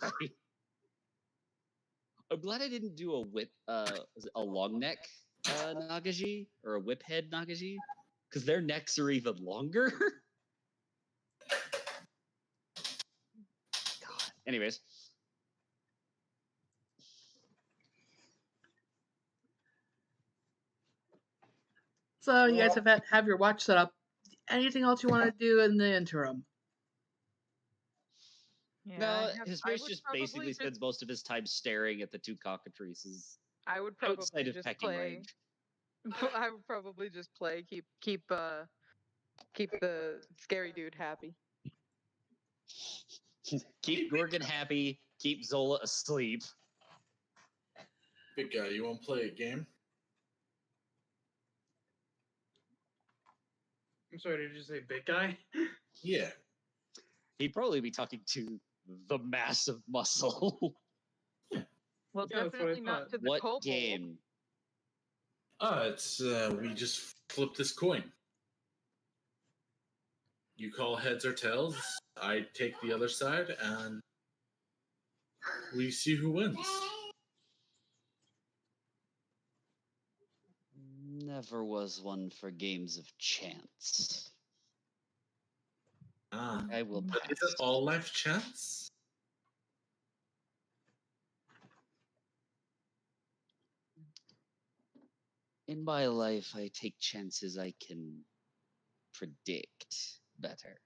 I'm glad I didn't do a whip, was it a long neck Nagaji or a whip head Nagaji, because their necks are even longer. God. Anyways,
So you guys have your watch set up. Anything else you want to do in the interim?
Yeah,
no,
I
Hesperius
would
just
probably
basically spends most of his time staring at the two cockatrices
I would
outside
probably
of
just
pecking
play.
range.
I would probably just play. Keep the scary dude happy.
Keep Gorgon happy. Keep Zola asleep.
Big guy, you want to play a game?
I'm sorry, did you say big guy?
Yeah.
He'd probably be talking to the massive muscle.
Well,
Yeah, that's what I
definitely not
thought.
to the
What
kobold.
game?
It's we just flip this coin. You call heads or tails. I take the other side, and we see who wins.
Never was one for games of chance.
Ah,
I will
but
pass.
is it all life chance?
In my life, I take chances I can predict better.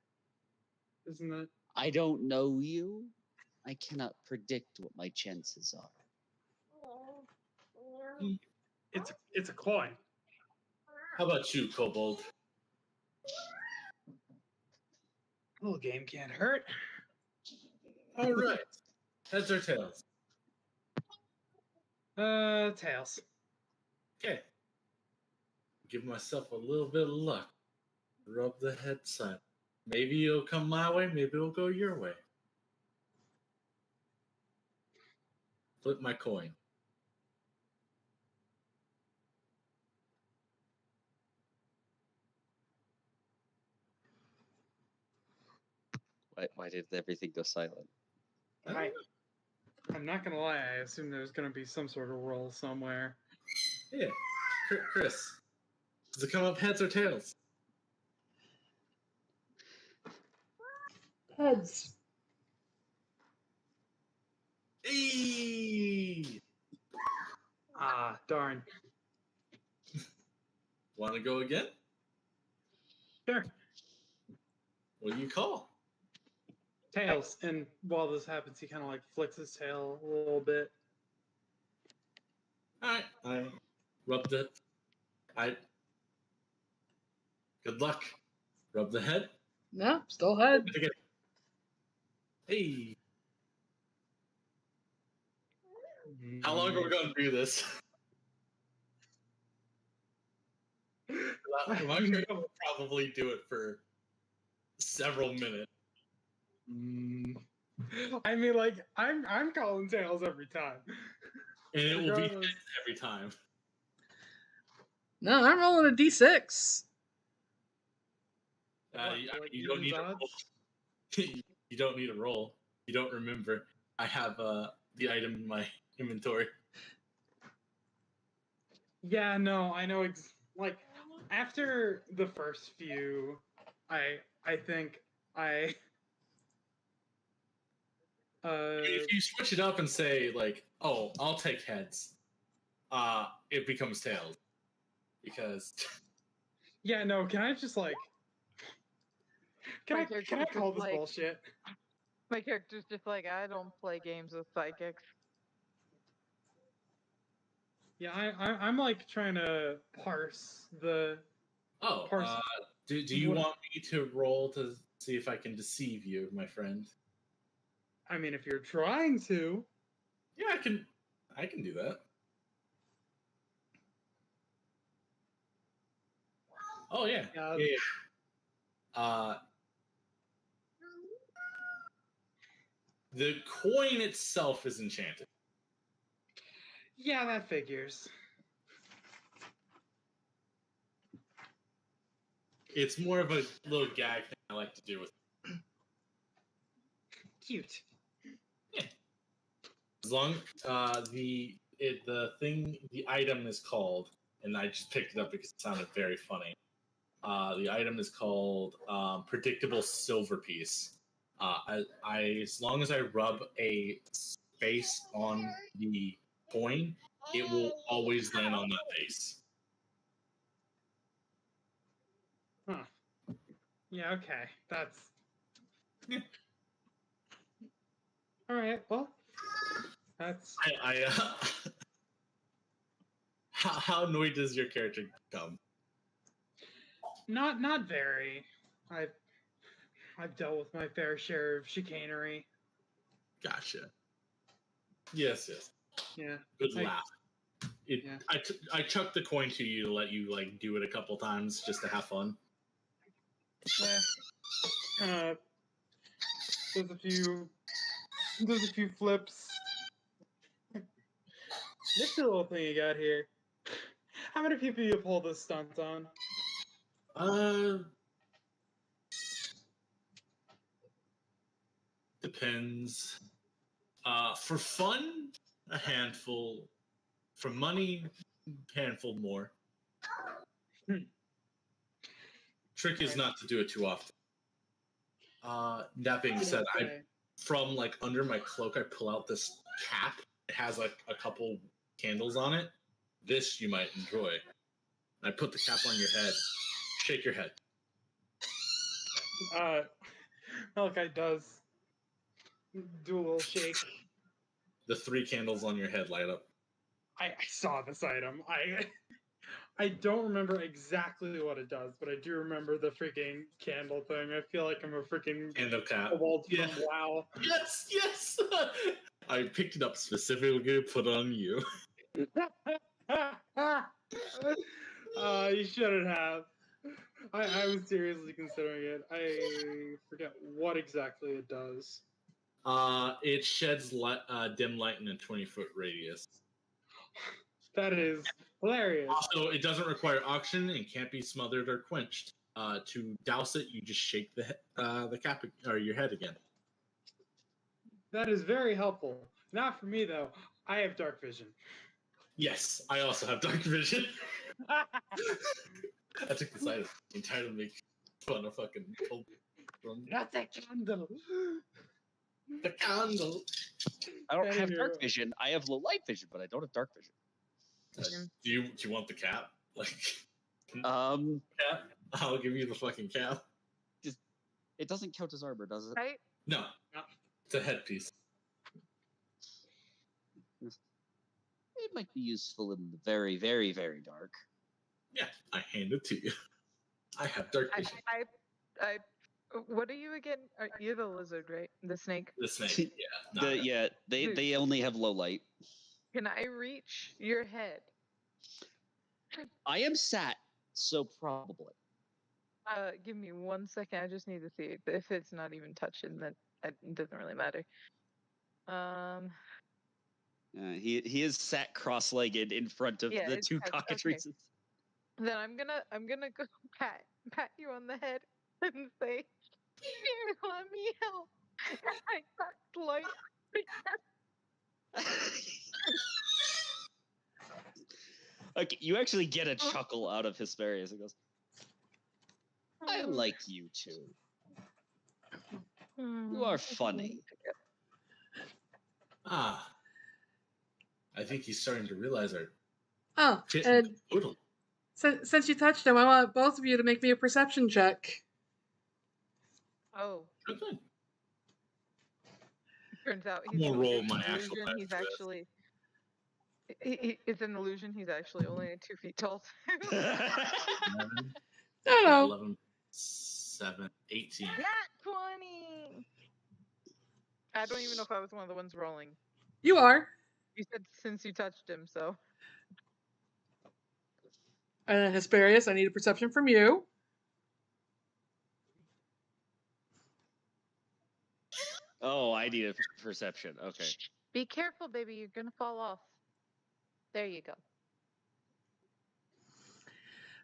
Isn't it?
I don't know you. I cannot predict what my chances are.
It's a coin.
How about you, Kobold?
A little game can't hurt.
All right. Heads or tails?
Tails.
Okay. Give myself a little bit of luck. Rub the head side. Maybe it'll come my way, maybe it'll go your way. Flip my coin.
Why did everything go silent?
I'm not gonna lie. I assume there's gonna be some sort of roll somewhere.
Yeah. Chris, does it come up heads or tails?
Heads.
Eee!
Ah, darn.
Want to go again?
Sure.
What do you call?
Tails. And while this happens, he kind of like flicks his tail a little bit.
Alright, I rubbed it. Good luck. Rub the head.
No, still head.
Again. Hey. How long are we going to do this? My character will probably do it for several minutes.
I mean, like I'm calling tails every time.
And it will be
Regardless.
heads every time.
No, I'm rolling a d6.
What,
You don't need a roll. You don't need a roll. You don't remember. I have the item in my inventory.
Yeah, no, I know. Like after the first few, I think I
If you switch it up and say like, "Oh, I'll take heads," it becomes tails because
yeah, no. Can I just like? Can
My
I
character's
call
just
this
like-
bullshit?
My character's just like, I don't play games with psychics.
Yeah, I'm like trying to parse the.
oh, do you
What-
want me to roll to see if I can deceive you, my friend?
I mean, if you're trying to.
Yeah, I can do that. Oh yeah.
Yeah.
The coin itself is enchanted.
Yeah, that figures.
It's more of a little gag thing I like to do with.
Cute.
As long the item is called, and I just picked it up because it sounded very funny. The item is called predictable silver piece. As long as I rub a face on the coin, it will always land on that face.
Huh. Yeah. Okay. That's. All right. Well, that's.
How annoyed does your character become?
Not very. I've dealt with my fair share of chicanery.
Gotcha. Yes.
Yeah.
Good
Like-
laugh.
Yeah.
I chucked the coin to you to let you like do it a couple times just to have fun.
Yeah. There's a few flips. This little thing you got here. How many people you pull this stunt on?
Depends. For fun, a handful. For money, handful more. Trick is not to do it too often. That being said,
Okay.
from like under my cloak, I pull out this cap. It has like a couple candles on it. This you might enjoy. I put the cap on your head. Shake your head.
Malachi does do a little shake.
The 3 candles on your head light up.
I saw this item. I don't remember exactly what it does, but I do remember the freaking candle thing. I feel like I'm a freaking
Candle cap.
kobold
Yeah.
from WoW.
Yes. I picked it up specifically to put it on you.
You shouldn't have. I was seriously considering it. I forget what exactly it does.
It sheds dim light in a 20-foot radius.
That is hilarious.
Also, it doesn't require oxygen and can't be smothered or quenched. To douse it, you just shake the cap or your head again.
That is very helpful. Not for me though. I have dark vision.
Yes, I also have dark vision. I took this item entirely to make fun of fucking cold.
Not that candle.
The candle.
I don't have
Anywho.
dark vision. I have low light vision, but I don't have dark vision.
Do you want the cap? Like
Um,
cap? I'll give you the fucking cap.
it doesn't count as armor, does it?
Right?
No, it's a headpiece.
It might be useful in the very, very, very dark.
Yeah, I hand it to you. I have dark vision.
I what are you again? You're the lizard, right? The snake.
The snake. Yeah.
They only have low light.
Can I reach your head?
I am sat, so probably.
Give me 1 second. I just need to see if it's not even touching. Then it doesn't really matter.
He is sat cross-legged in front of
Yeah,
the
it's
2
touched,
cockatrices.
Then I'm gonna go pat you on the head and say, "Here, let me help." And I cast light.
Okay, you actually get a chuckle out of Hesperius. It goes, I like you too. You are funny.
Ah, I think he's starting to realize our
Oh,
tit
and
poodle.
since you touched him, I want both of you to make me a perception check.
Oh,
Good thing.
turns out
I'm
he's
gonna
an
roll my actual
illusion.
best
He's
for this.
actually. It's an illusion. He's actually only 2 feet tall.
11,
No,
yeah,
no.
11, 7, 18.
Not 20. I don't even know if I was one of the ones rolling.
You are.
You said since you touched him, so.
And Hesperius, I need a perception from you.
Oh, I need a perception. Okay.
Shh. Be careful, baby. You're gonna fall off. There you go.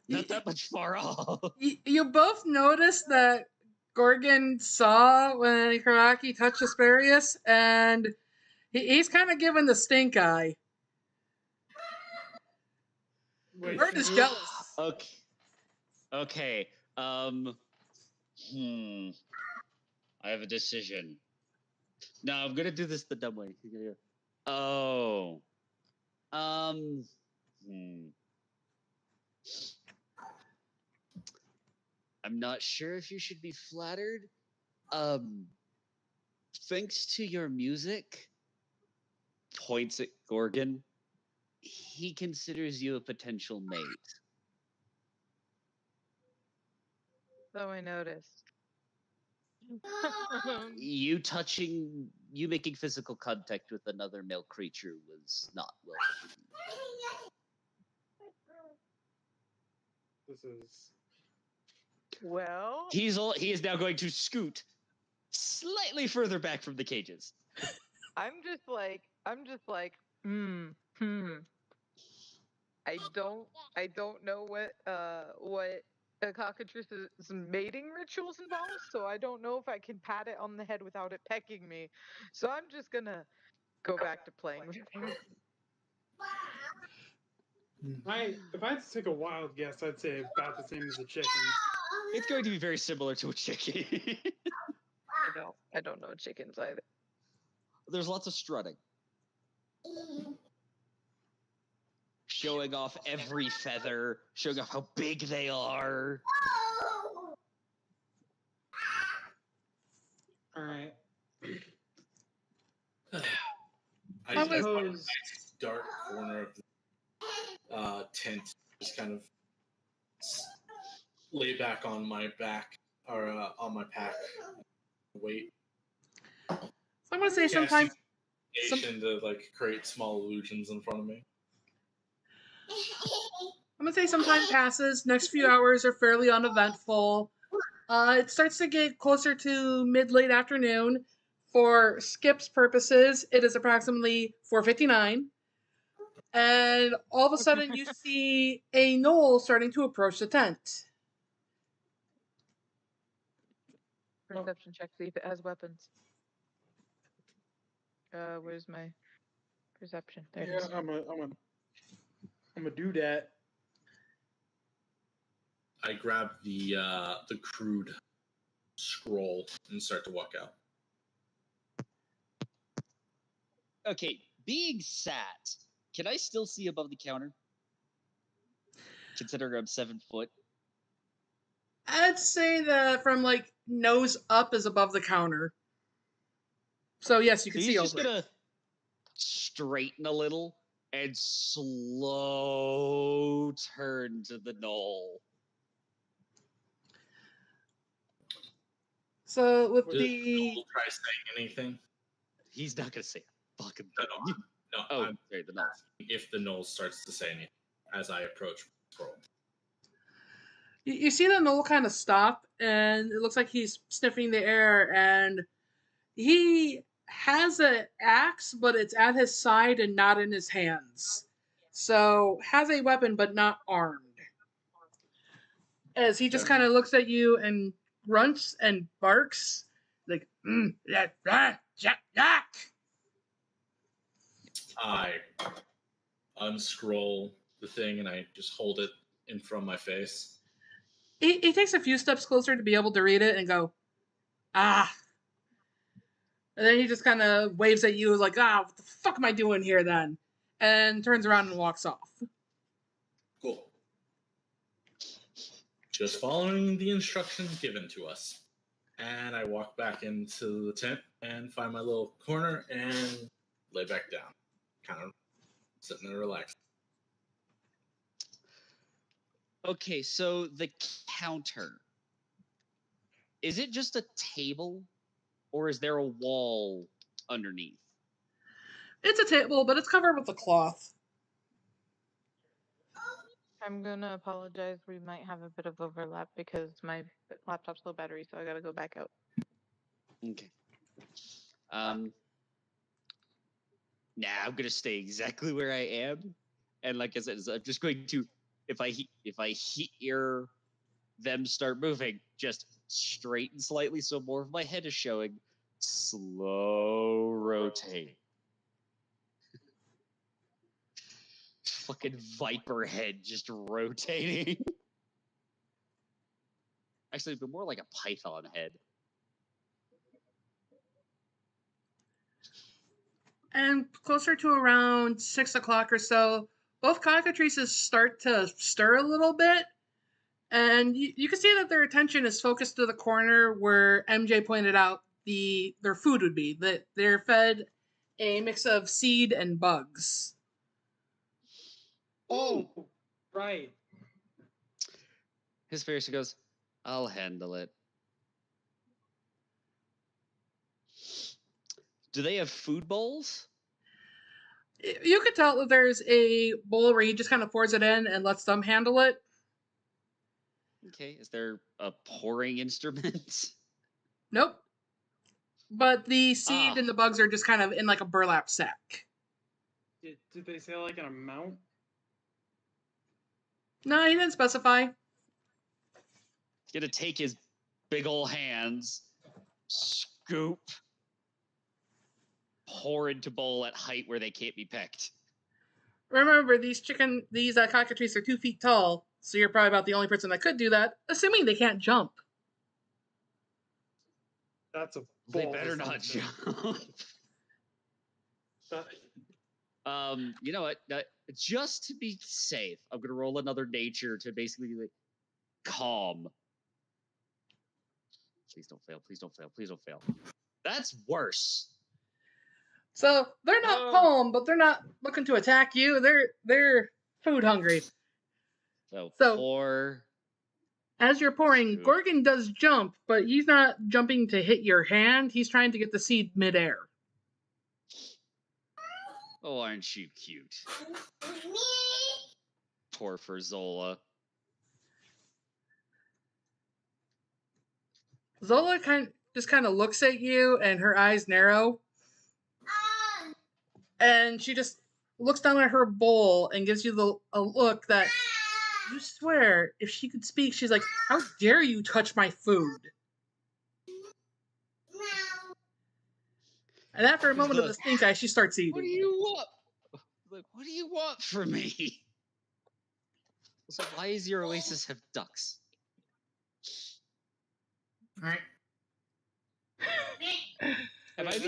Not that much far off.
You both noticed that Gorgon saw when Hiraki touched Hesperius, and he's kind of giving the stink eye.
Wait,
Bird is jealous.
Okay. Okay. I have a decision. No, I'm gonna do this the dumb way. Oh. I'm not sure if you should be flattered. Thanks to your music, points at Gorgon, he considers you a potential mate.
So I noticed.
You making physical contact with another male creature was not welcome.
This is.
Well,
He is now going to scoot slightly further back from the cages.
I'm just like, I don't know what a cockatrice's mating rituals involve, so I don't know if I can pat it on the head without it pecking me. So I'm just gonna go back to playing with him.
If I had to take a wild guess, I'd say about the same as a chicken.
It's going to be very similar to a chicken.
I don't know chickens either.
There's lots of strutting. Showing off every feather, showing off how big they are.
All right.
I find a nice dark corner of the tent, just kind of lay back on my back or on my pack. Wait.
So I'm gonna say sometime.
To like create small illusions in front of me.
I'm gonna say some time passes. Next few hours are fairly uneventful. It starts to get closer to mid-late afternoon. For Skip's purposes, it is approximately 4:59, and all of a sudden you see a gnoll starting to approach the tent.
Perception check, see if it has weapons. Where's my perception? There it is.
I'm gonna do that.
I grab the crude scroll and start to walk out.
Okay, being sat, can I still see above the counter? Considering I'm 7 foot.
I'd say that from like nose up is above the counter. So yes, you can see
He's
over
just gonna straighten a little and slow turn to the knoll.
So with
Does
the
Noel try saying anything?
He's not gonna say a fucking
No,
thing.
no.
Oh,
I'm
sorry, the knoll.
if the Noel starts to say anything as I approach the scroll.
you see the gnoll kind of stop, and it looks like he's sniffing the air, and he has an axe, but it's at his side and not in his hands. So has a weapon, but not armed. As he just kind of looks at you and grunts and barks, like Jack.
I unscroll the thing and I just hold it in front of my face.
He takes a few steps closer to be able to read it and go, ah. And then he just kind of waves at you like, what the fuck am I doing here then? And turns around and walks off.
Cool. Just following the instructions given to us. And I walk back into the tent and find my little corner and lay back down. Kind of sitting there relaxed.
Okay, so the counter. Is it just a table? Or is there a wall underneath?
It's a table, but it's covered with a cloth.
I'm gonna apologize. We might have a bit of overlap because my laptop's low battery, so I gotta go back out.
Okay. Nah, I'm gonna stay exactly where I am, and like I said, I'm just going to if I hear them start moving, just straighten slightly so more of my head is showing. Slow rotate. Fucking viper head just rotating. Actually, but more like a python head.
And closer to around 6 o'clock or so, both cockatrices start to stir a little bit. And you can see that their attention is focused to the corner where MJ pointed out their food would be. That they're fed a mix of seed and bugs.
Oh, right.
His face goes, I'll handle it. Do they have food bowls?
You could tell that there's a bowl where he just kind of pours it in and lets them handle it.
Okay, is there a pouring instrument?
Nope. But the seed and the bugs are just kind of in like a burlap sack.
Did they say like an amount?
No, he didn't specify.
He's gonna take his big ol' hands, scoop, pour into bowl at height where they can't be picked.
Remember, these cockatrices are 2 feet tall, so you're probably about the only person that could do that, assuming they can't jump.
That's a
They
bold
better not
assumption.
jump. You know what? Just to be safe, I'm gonna roll another nature to basically like calm. Please don't fail. Please don't fail. Please don't fail. That's worse.
So they're not calm, but they're not looking to attack you. They're food hungry.
So
pour. As you're pouring,
Shoot.
Gorgon does jump, but he's not jumping to hit your hand. He's trying to get the seed midair.
Oh, aren't you cute? Poor for Zola.
Zola just kind of looks at you, and her eyes narrow. And she just looks down at her bowl and gives you a look that you swear, if she could speak, she's like, "How dare you touch my food?" And after a moment of the stink eye, she starts eating.
What do you want? Like, what do you want from me? So why does your oasis have ducks?
All right.
I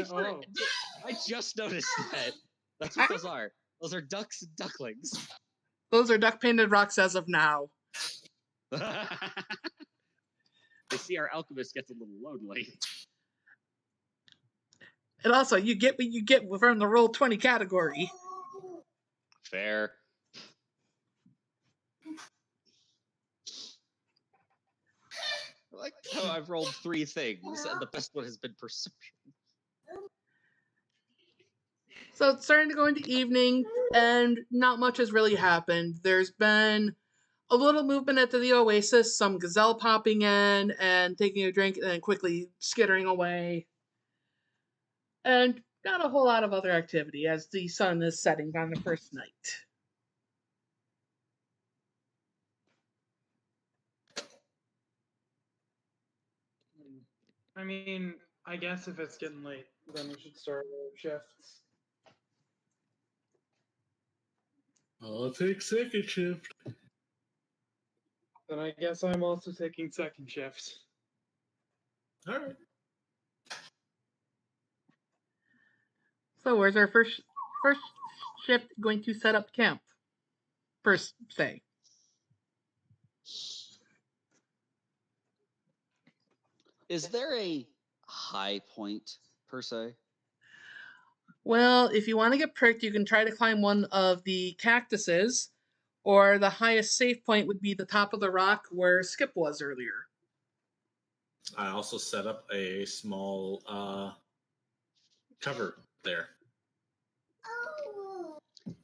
just noticed that. That's what those are. Those are ducks and ducklings.
Those are duck-painted rocks as of now.
They see our alchemist gets a little lonely.
And also, you get what you get from the Roll20 category.
Fair. I like how I've rolled 3 things, and the best one has been perception.
So it's starting to go into evening, and not much has really happened. There's been a little movement at the Oasis, some gazelle popping in and taking a drink and then quickly skittering away. And not a whole lot of other activity as the sun is setting on the first night.
I mean, I guess if it's getting late, then we should start our shifts.
I'll take second shift.
Then I guess I'm also taking second shift.
All right.
So where's our first shift going to set up camp? First stay.
Is there a high point per se?
Well, if you want to get pricked, you can try to climb one of the cactuses, or the highest safe point would be the top of the rock where Skip was earlier.
I also set up a small cover there.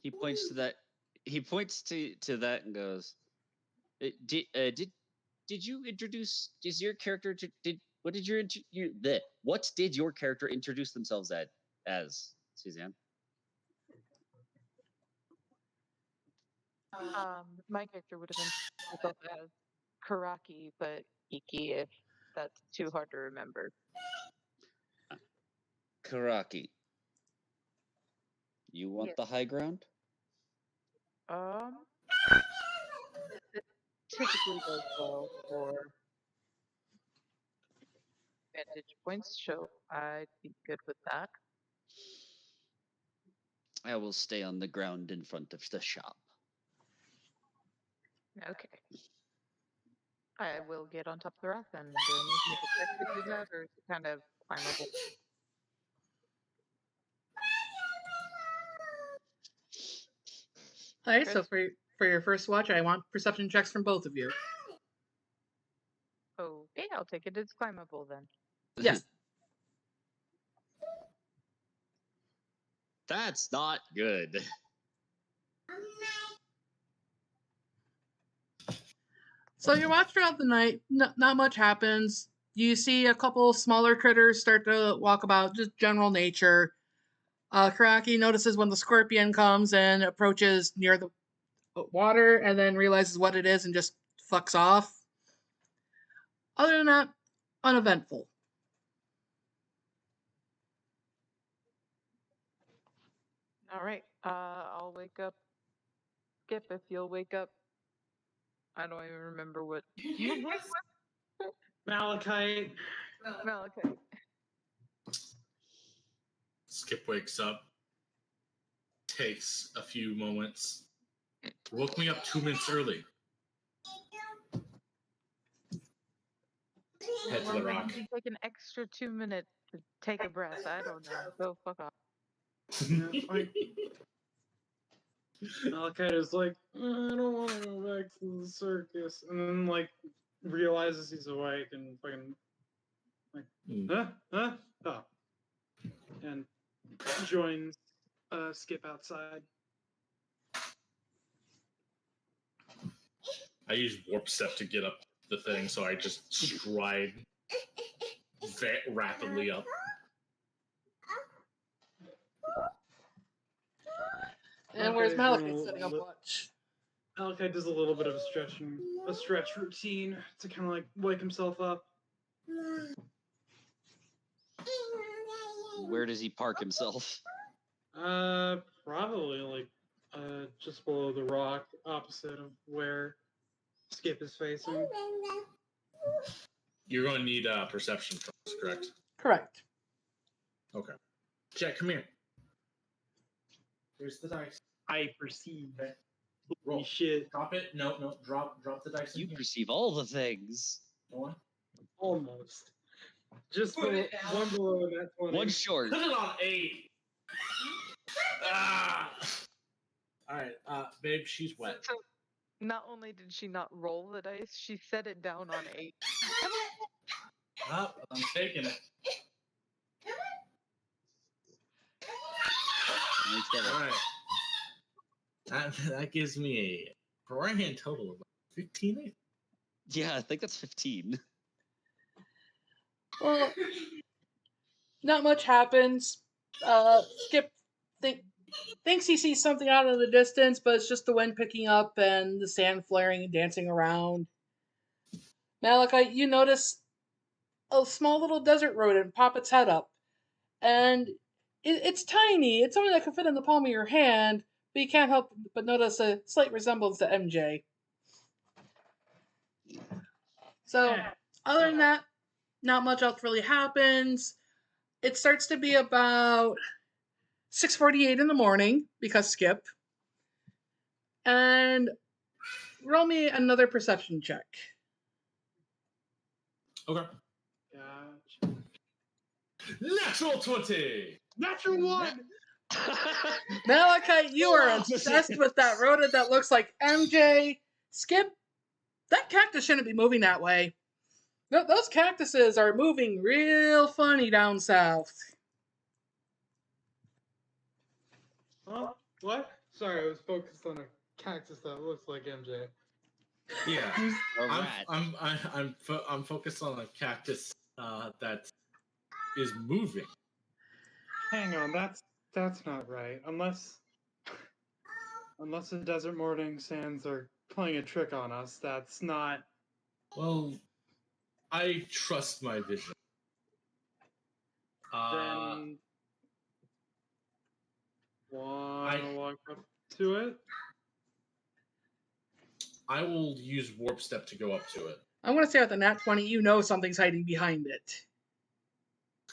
He points to that. He points to that and goes, "Did you introduce? Is your character did what did your what did your character introduce themselves as Suzanne?"
My character would have been myself as Karaki, but Iki, if that's too hard to remember.
Karaki, you want
Yes.
the high ground?
It typically goes well for vantage points, so I'd be good with that.
I will stay on the ground in front of the shop.
Okay. I will get on top of the rock then. Do I need to make a check to do that, or is it kind of climbable?
Alright, so for your first watch, I want perception checks from both of you.
Okay, I'll take it as climbable then.
Yes.
That's not good.
So you watch throughout the night. Not much happens. You see a couple smaller critters start to walk about, just general nature. Karaki notices when the scorpion comes and approaches near the water, and then realizes what it is and just fucks off. Other than that, uneventful.
All right. I'll wake up. Skip, if you'll wake up. I don't even remember what.
Malachite.
Malachite.
Skip wakes up, takes a few moments, woke me up 2 minutes early. Head to the rock.
Take an extra 2 minutes to take a breath. I don't know. Go fuck off.
Malachite is like, I don't want to go back to the circus, and then like realizes he's awake and fucking like, oh, and joins Skip outside.
I use warp step to get up the thing, so I just stride rapidly up.
And where's Malachite setting up watch?
Malachite does a little bit of a stretch routine to kind of like wake himself up.
Where does he park himself?
Probably like just below the rock, opposite of where Skip is facing.
You're going to need perception first, correct?
Correct.
Okay. Jack, come here. Here's the dice.
I perceive that.
Roll.
Shit.
Drop it. No. Drop the dice.
You perceive all the things.
Go on.
Almost. Just one below that 20.
One short.
Put it on 8. All right, babe, she's wet.
So, not only did she not roll the dice, she set it down on 8.
I'm taking it. All right. That gives me a grand total of 15.
Yeah, I think that's 15.
Well, not much happens. Skip thinks he sees something out in the distance, but it's just the wind picking up and the sand flaring and dancing around. Malachite, you notice a small little desert rodent pop its head up. And it's tiny. It's something that can fit in the palm of your hand, but you can't help but notice a slight resemblance to MJ. So, other than that, not much else really happens. It starts to be about 6:48 in the morning because skip. And roll me another perception check.
Okay.
Gotcha.
Natural 20.
Natural 1.
Malachite, you are
Opposite.
obsessed with that rodent that looks like MJ. Skip, that cactus shouldn't be moving that way. Those cactuses are moving real funny down south.
Huh? What? Sorry, I was focused on a cactus that looks like MJ.
Yeah.
A rat.
I'm focused on a cactus that is moving.
Hang on, that's not right. Unless the desert morning sands are playing a trick on us, that's not.
Well, I trust my vision.
Then wanna walk up to it?
I will use warp step to go up to it.
I'm going to say with the nat 20, you know something's hiding behind it.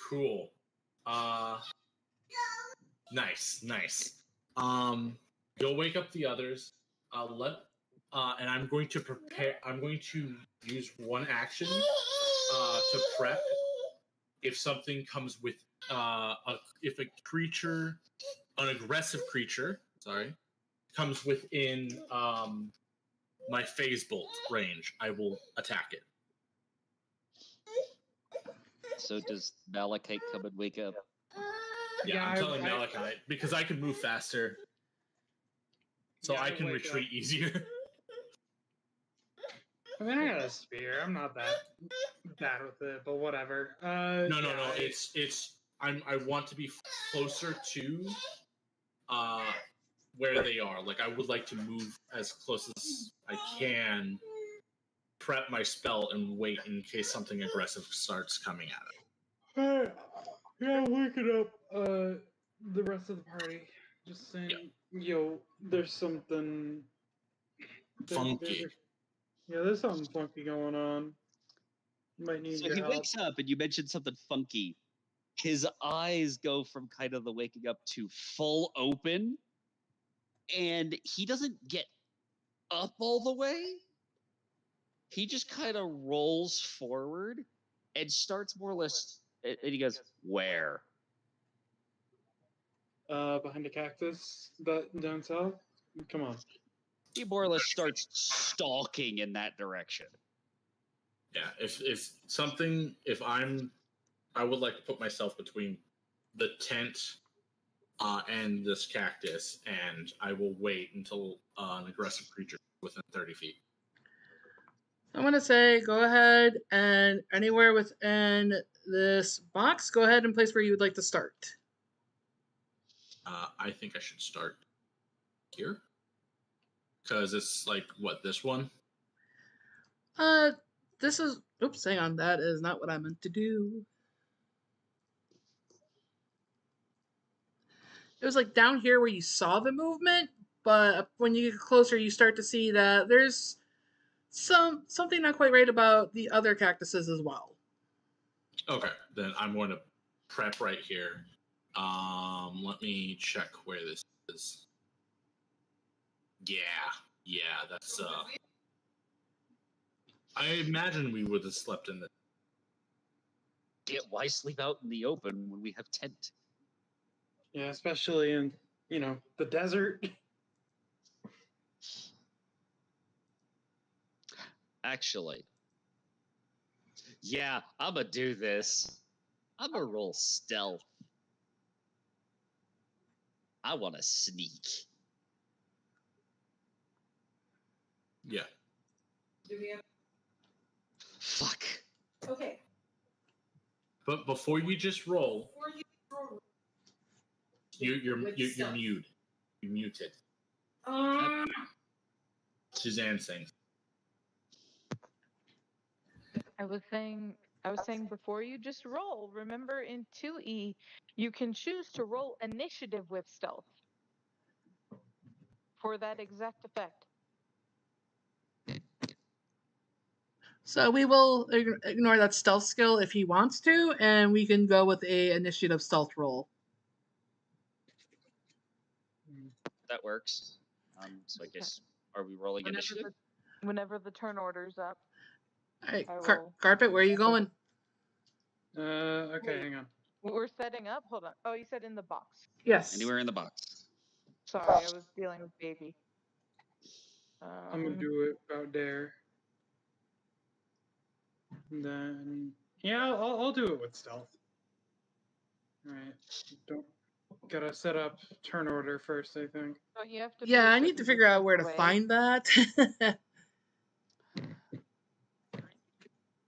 Cool. Nice. Go wake up the others. And I'm going to prepare. I'm going to use one action to prep if something comes with if a creature, an aggressive creature, comes within my phase bolt range, I will attack it.
So does Malachite come and wake up?
Yeah, I'm telling Malachite because I can move faster, so
Yeah,
I can
wake
retreat easier.
I mean, I got a spear. I'm not that bad with it, but whatever.
No. I want to be closer to where they are. Like, I would like to move as close as I can, prep my spell, and wait in case something aggressive starts coming at it.
Yeah, wake it up. The rest of the party. Just saying, yo, there's something
Funky.
there's something funky going on. Might need
So
your
he
help.
wakes up and you mentioned something funky. His eyes go from kind of the waking up to full open, and he doesn't get up all the way. He just kind of rolls forward and starts more or less, and he goes, "Where?"
Behind a cactus down south. Come on.
He more or less starts stalking in that direction.
Yeah, I would like to put myself between the tent and this cactus, and I will wait until an aggressive creature within 30 feet.
I'm going to say go ahead and anywhere within this box, go ahead and place where you would like to start.
I think I should start here. Because it's like, what, this one?
This is, oops, hang on, that is not what I meant to do. It was like down here where you saw the movement, but when you get closer, you start to see that there's something not quite right about the other cactuses as well.
Okay, then I'm going to prep right here. Let me check where this is. Yeah, that's I imagine we would have slept in the.
Why sleep out in the open when we have tent?
Yeah, especially in the desert.
Actually, yeah, I'm gonna do this. I'm gonna roll stealth. I want to sneak.
Yeah.
Do we have?
Fuck.
Okay.
But before you just roll,
Before you roll,
you're
with
mute.
stealth.
You're muted. Suzanne sings.
I was saying before you just roll. Remember in 2E, you can choose to roll initiative with stealth for that exact effect.
So we will ignore that stealth skill if he wants to, and we can go with a initiative stealth roll.
that works. So I guess, are we rolling initiative?
Whenever the turn order's up,
All right,
I will.
Carpet, where are you going?
Okay,
Wait.
hang on.
We're setting up. Hold on. Oh, you said in the box.
Yes.
Anywhere in the box.
Sorry, I was dealing with baby.
I'm gonna do it about there. And then, yeah, I'll do it with stealth. All right, don't gotta set up turn order first, I think.
Don't you have to?
Yeah,
be a
I need to
certain
figure out
distance
where to
away,
find that.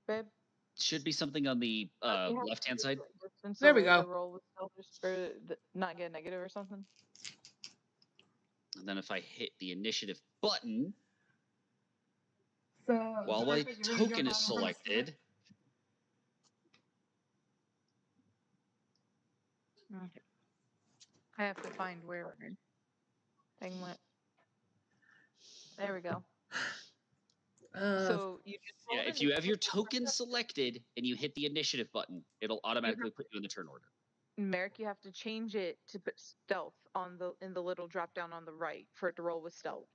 babe?
Should be something on the
You have to
left-hand
be a
side.
certain distance
There we
away
go.
to roll with stealth or not get a negative or something.
And then if I hit the initiative button,
So,
while my token is selected,
Okay. I have to find where my thing went. There we go. So you just
yeah,
rolled
if you have your
initiative.
token selected and you hit the initiative button, it'll automatically put you in the turn order.
Merrick, you have to change it to put stealth on in the little drop down on the right for it to roll with stealth.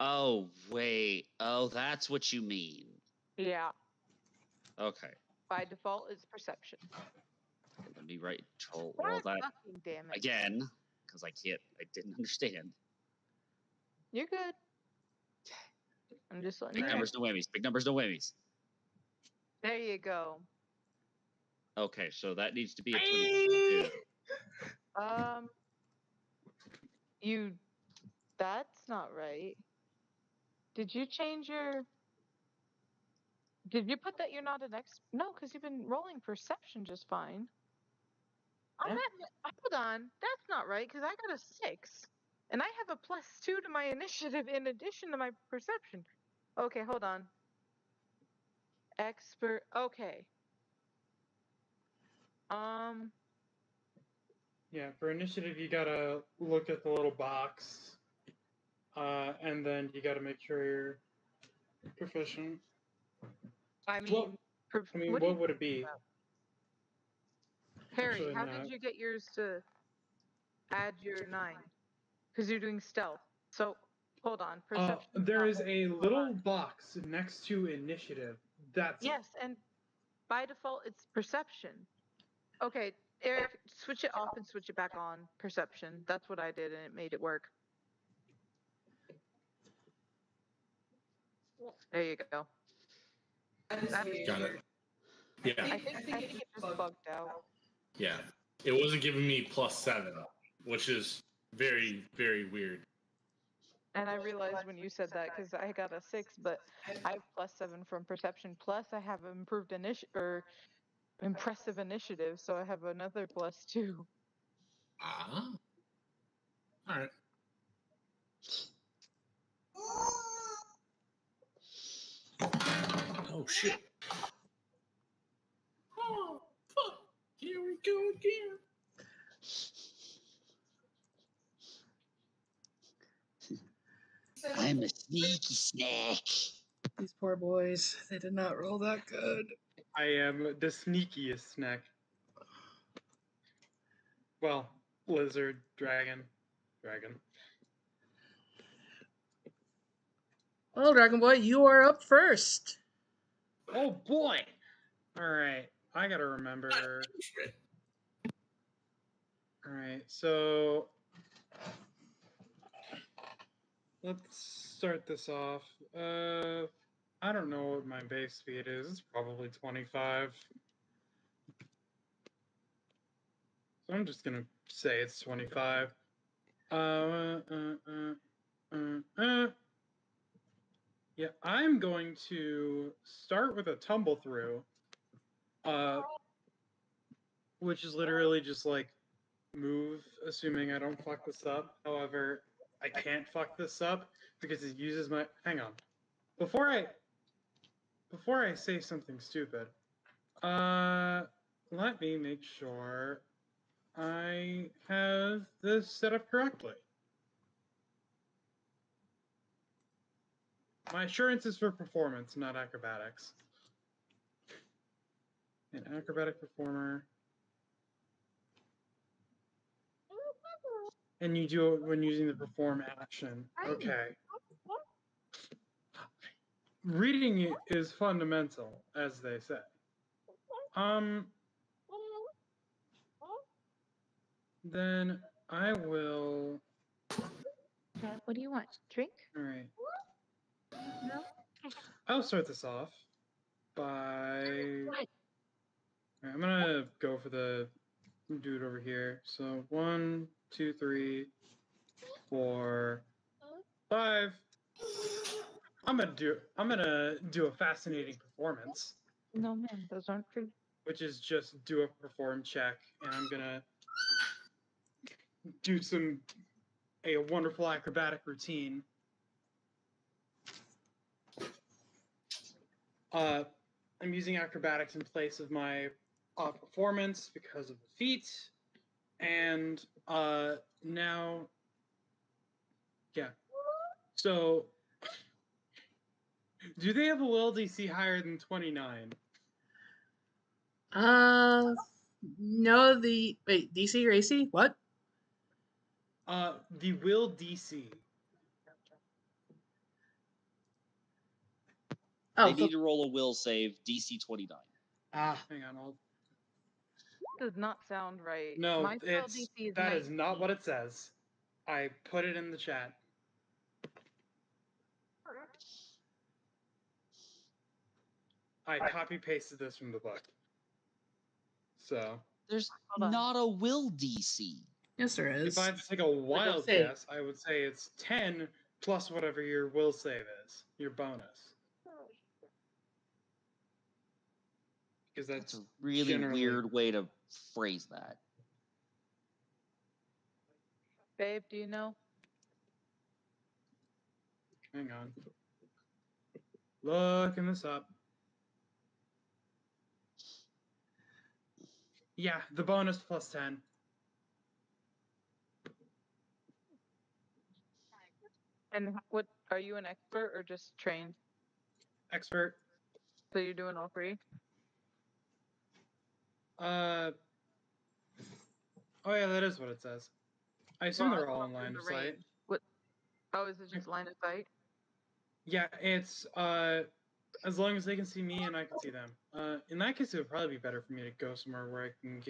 Oh, wait. Oh, that's what you mean.
Yeah.
Okay.
By default, it's perception.
Let me roll
God
that
fucking damn it.
again, because I didn't understand.
You're good. I'm just letting
Big
you know.
numbers, no whammies. Big numbers, no whammies.
There you go.
Okay, so that needs to be a 22.
That's not right. Did you change your? Did you put that you're not an X? No, because you've been rolling perception just fine.
Huh?
Hold on, that's not right because I got a 6, and I have a +2 to my initiative in addition to my perception. Okay, hold on. Expert. Okay.
Yeah, for initiative, you gotta look at the little box, and then you gotta make sure you're proficient.
I mean,
Well, I mean,
what do you
what would it be?
Harry,
Actually,
how
not.
did you get yours to add your 9? Because you're doing stealth. So hold on, perception.
There is a
Hold
little
on.
box next to initiative. That's
Yes, and by default, it's perception. Okay, Eric, switch it off and switch it back on. Perception. That's what I did, and it made it work. There you go.
That's
weird.
Got it. Yeah.
I think it just bugged out.
Yeah. It wasn't giving me +7, which is very, very weird.
And I realized when you said that because I got a 6, but I have +7 from perception. Plus, I have improved impressive initiative, so I have another +2.
Ah. All right. Oh shit. Oh fuck. Here we go again.
I'm a sneaky snack.
These poor boys, they did not roll that good.
I am the sneakiest snack. Well, lizard, dragon.
Well, Dragon Boy, you are up first.
Oh boy! Alright, I gotta remember. Alright, so let's start this off. I don't know what my base speed is. It's probably 25. So I'm just gonna say it's 25. Yeah, I'm going to start with a tumble through, which is literally just like move, assuming I don't fuck this up. However, I can't fuck this up because it uses my. Hang on, before I say something stupid, let me make sure I have this set up correctly. My assurance is for performance, not acrobatics. An acrobatic performer. And you do it when using the perform action. Okay. Reading is fundamental, as they say. Then I will.
What do you want? Drink?
All right. I'll start this off by. Alright, I'm gonna go for the dude over here. So 1, 2, 3, 4, 5. I'm gonna do a fascinating performance,
No, man, those aren't free.
which is just do a perform check, and I'm gonna do a wonderful acrobatic routine. I'm using acrobatics in place of my performance because of the feat, and now, yeah. So, do they have a will DC higher than 29?
No, wait, DC or AC? What?
The will DC.
Oh,
They need to roll a will save, DC 29.
ah,
Hang on,
Does not sound right.
no,
My spell
it's
DC is
that is not
19.
what it says. I put it in the chat. I copy pasted this from the book. So
There's
Hold on.
not a will DC.
yes, there is.
if I had to take a wild
save.
guess, I would say it's 10 plus whatever your will save is, your bonus. Because
That's
that's
a really
generally...
weird way to phrase that.
Babe, do you know?
Hang on. Looking this up. Yeah, the bonus plus 10.
And what are you an expert or just trained?
Expert.
So you're doing all three?
Oh yeah, that is what it says. I assume they're all in line of sight.
What? Oh, is it just line of sight?
Yeah, it's as long as they can see me and I can see them. In that case, it would probably be better for me to go somewhere where I can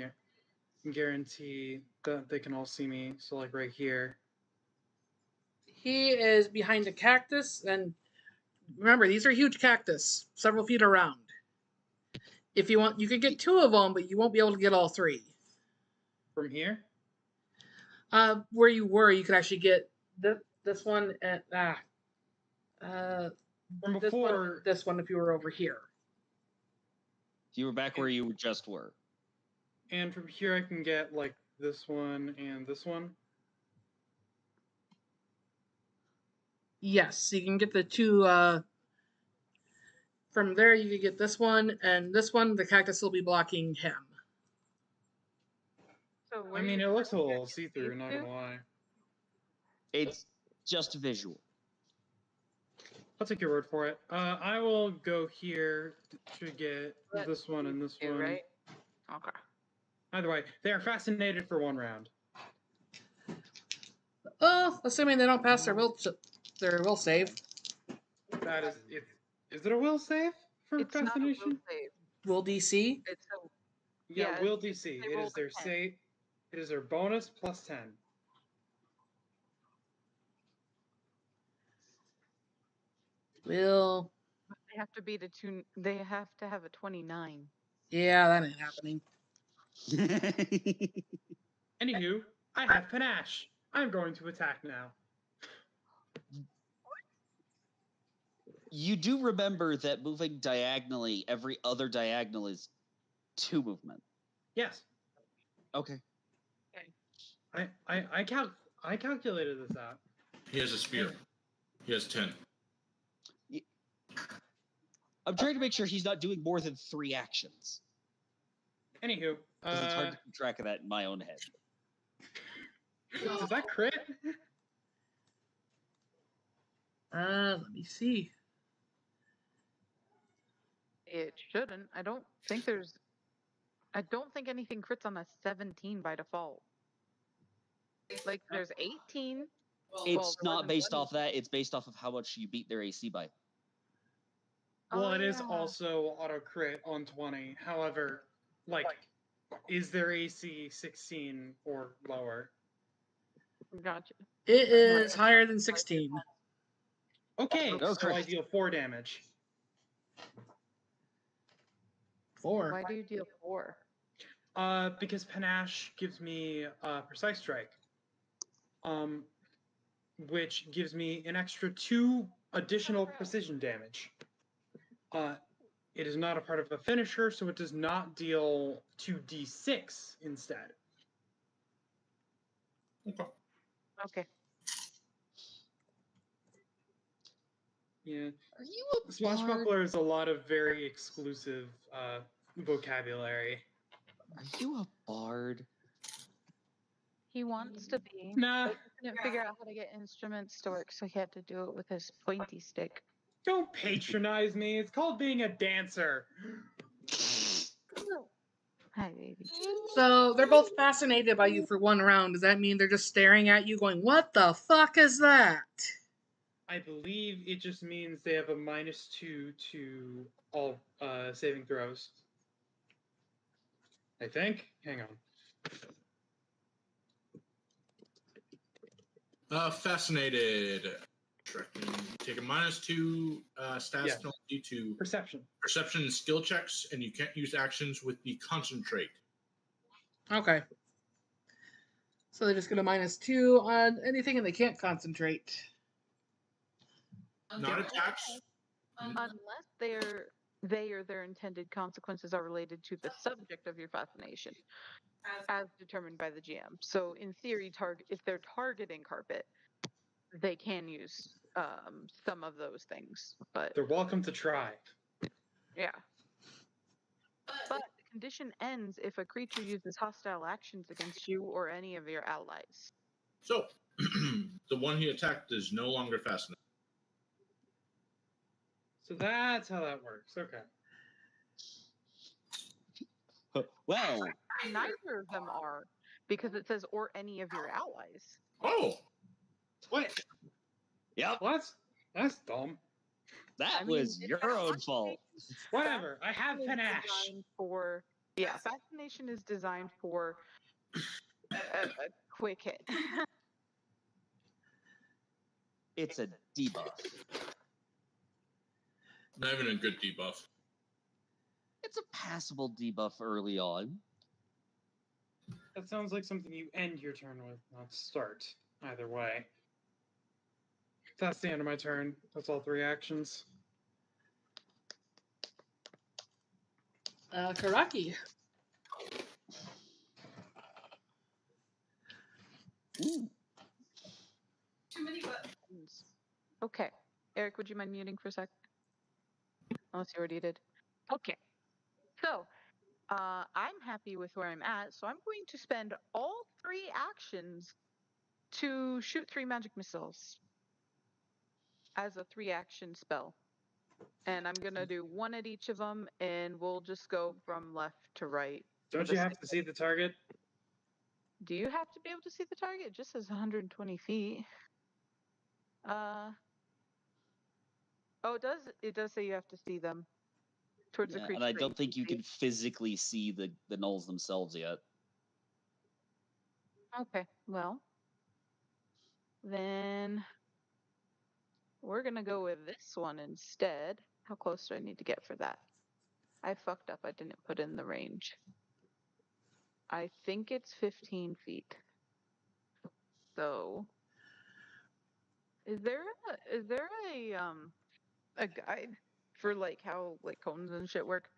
guarantee that they can all see me. So like right here.
He is behind a cactus, and remember, these are huge cactus, several feet around. If you want, you could get 2 of them, but you won't be able to get all 3.
From here?
Where you were, you could actually get this one and
From before.
this one if you were over here.
You were back where you just were.
And from here, I can get like this one and this one.
Yes, you can get the 2. From there, you could get this one and this one. The cactus will be blocking him.
So
I mean, it looks a little see-through, not gonna lie.
It's just visual.
I'll take your word for it. I will go here to get this one and this one.
Right? Okay.
Either way, they are fascinated for 1 round.
Assuming they don't pass their will save.
That is it. Is it a will save for
It's
fascination?
not a will save.
Will DC?
It's a
Yeah,
yeah,
will DC.
they
It
roll
is their
a 10.
save. It is their bonus plus 10.
Will.
They have to beat a 2. They have to have a 29.
Yeah, that ain't happening.
Anywho, I have panache. I'm going to attack now.
You do remember that moving diagonally, every other diagonal is 2 movement.
Yes.
Okay.
I calculated this out.
He has a spear. He has 10.
I'm trying to make sure he's not doing more than 3 actions.
Anywho,
It's hard to keep track of that in my own head.
Does that crit?
Let me see.
It shouldn't. I don't think anything crits on a 17 by default. Like there's 18.
It's
Well, there
not
wasn't
based
one
off that. It's based off of how much you beat their AC by.
Well,
Oh,
it is
yeah.
also auto crit on 20. However, like, is their AC 16 or lower?
Gotcha.
It is higher than 16.
Okay,
Oh,
so I
Chris.
deal 4 damage.
4.
Why do you deal 4?
Because Panache gives me Precise Strike, which gives me an extra 2 additional precision damage. It is not a part of a finisher, so it does not deal 2d6 instead.
Okay.
Yeah.
Are you a
Swashbuckler is a lot of very exclusive vocabulary.
Are you a bard?
He wants to be.
Nah,
But he couldn't figure out how to get instruments to work, so he had to do it with his pointy stick.
don't patronize me. It's called being a dancer.
Hi, baby.
So they're both fascinated by you for one round. Does that mean they're just staring at you going, what the fuck is that?
I believe it just means they have a -2 to all saving throws. I think. Hang on.
Fascinated. Take a -2 stats
Yeah.
penalty to
Perception.
perception and skill checks, and you can't use actions with the concentrate.
Okay. So they just get a -2 on anything and they can't concentrate.
Not attacks.
Unless they or their intended consequences are related to the subject of your fascination, as determined by the GM. So in theory, if they're targeting carpet, they can use some of those things. But
They're welcome to try.
yeah. But the condition ends if a creature uses hostile actions against you or any of your allies.
So, the one he attacked is no longer fascinated.
So that's how that works. Okay.
Well,
Neither of them are, because it says or any of your allies.
Oh,
What?
yep,
Well, that's dumb.
that
I mean,
was your own fault.
Whatever. I have
Fascination is
panache.
designed for fascination is designed for a quick hit.
It's a debuff.
not even a good debuff.
It's a passable debuff early on.
That sounds like something you end your turn with, not start. Either way. That's the end of my turn. That's all 3 actions.
Karaki.
Ooh.
Too many buttons.
Okay. Eric, would you mind muting for a sec? Unless you already did. Okay. So, I'm happy with where I'm at, so I'm going to spend all 3 actions to shoot 3 magic missiles as a 3-action spell. And I'm going to do 1 at each of them, and we'll just go from left to right.
Don't you have to see the target?
Do you have to be able to see the target? It just says 120 feet. Oh, it does say you have to see them towards the
Yeah,
creature.
and I don't
that
think you
see.
can physically see the gnolls themselves yet.
Okay, well, then we're gonna go with this one instead. How close do I need to get for that? I fucked up. I didn't put in the range. I think it's 15 feet. So, is there a guide for like how like cones and shit work?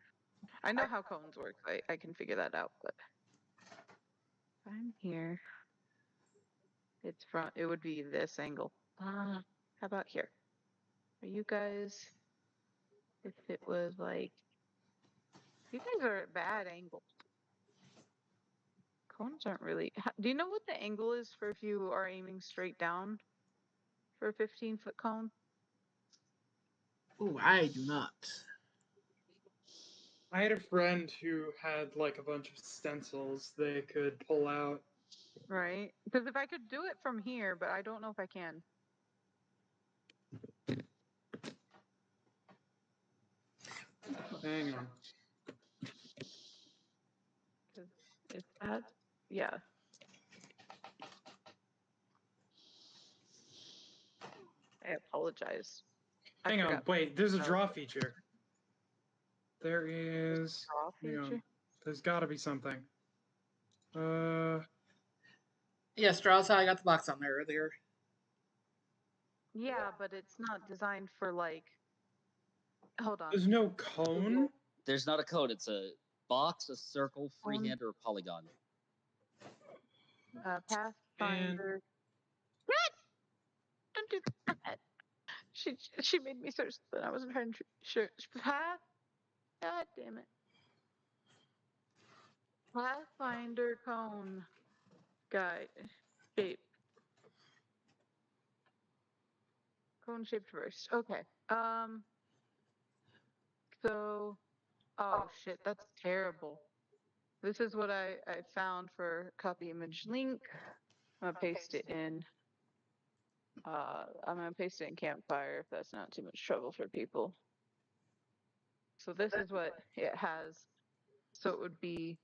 I know how cones work. I can figure that out, but I'm here. It would be this angle. How about here? Are you guys, if it was like, you guys are at bad angles. Cones aren't really, do you know what the angle is for if you are aiming straight down for a 15-foot cone?
Ooh, I do not.
I had a friend who had like a bunch of stencils they could pull out
Right? Because if I could do it from here, but I don't know if I can.
Hang on.
Because is that? Yeah. I apologize.
Hang
I
on,
forgot.
wait, there's a
Oh.
draw feature. There is.
Draw
Hang on.
feature?
There's gotta be something.
Yes, Strauss, I got the box on there earlier.
Yeah, but it's not designed for like. Hold on.
There's no cone?
There's not a code. It's a box, a circle, freehand, or a polygon.
Pathfinder. What? Don't do that. She made me search something. I wasn't trying to search. Path. God damn it. Pathfinder cone. Guide. Shape. Cone shaped burst. Okay. So. Oh shit, that's terrible. This is what I found for copy image link. I'm gonna paste it in. I'm gonna paste it in Campfire if that's not too much trouble for people. So this is what it has. So it would be.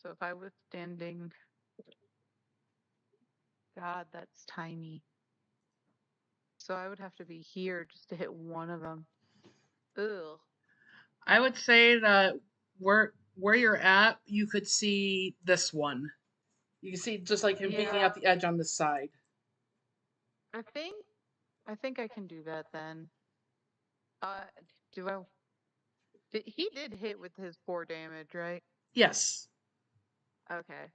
So if I was standing. God, that's tiny. So I would have to be here just to hit one of them. Ugh.
I would say that where you're at, you could see this one. You can see just like him picking out the edge on this side.
I think I can do that then. Do I? He did hit with his 4 damage, right?
Yes.
Okay.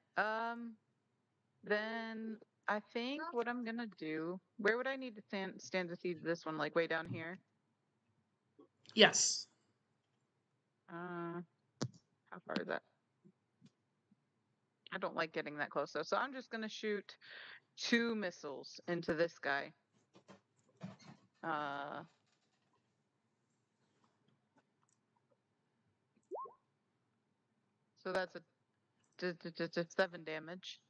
Then I think what I'm gonna do. Where would I need to stand to see this one? Like way down here.
Yes.
How far is that? I don't like getting that close though, so I'm just gonna shoot 2 missiles into this guy. So that's a 7 damage,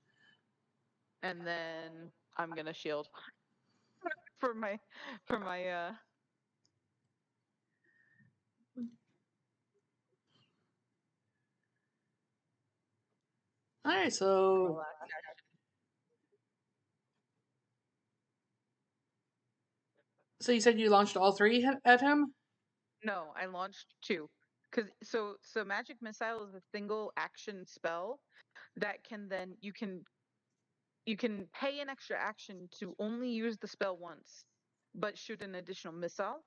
and then I'm gonna shield for my.
All right, so you said you launched all 3 at him?
No, I launched 2. So magic missile is a single action spell that can then you can pay an extra action to only use the spell once, but shoot an additional missile.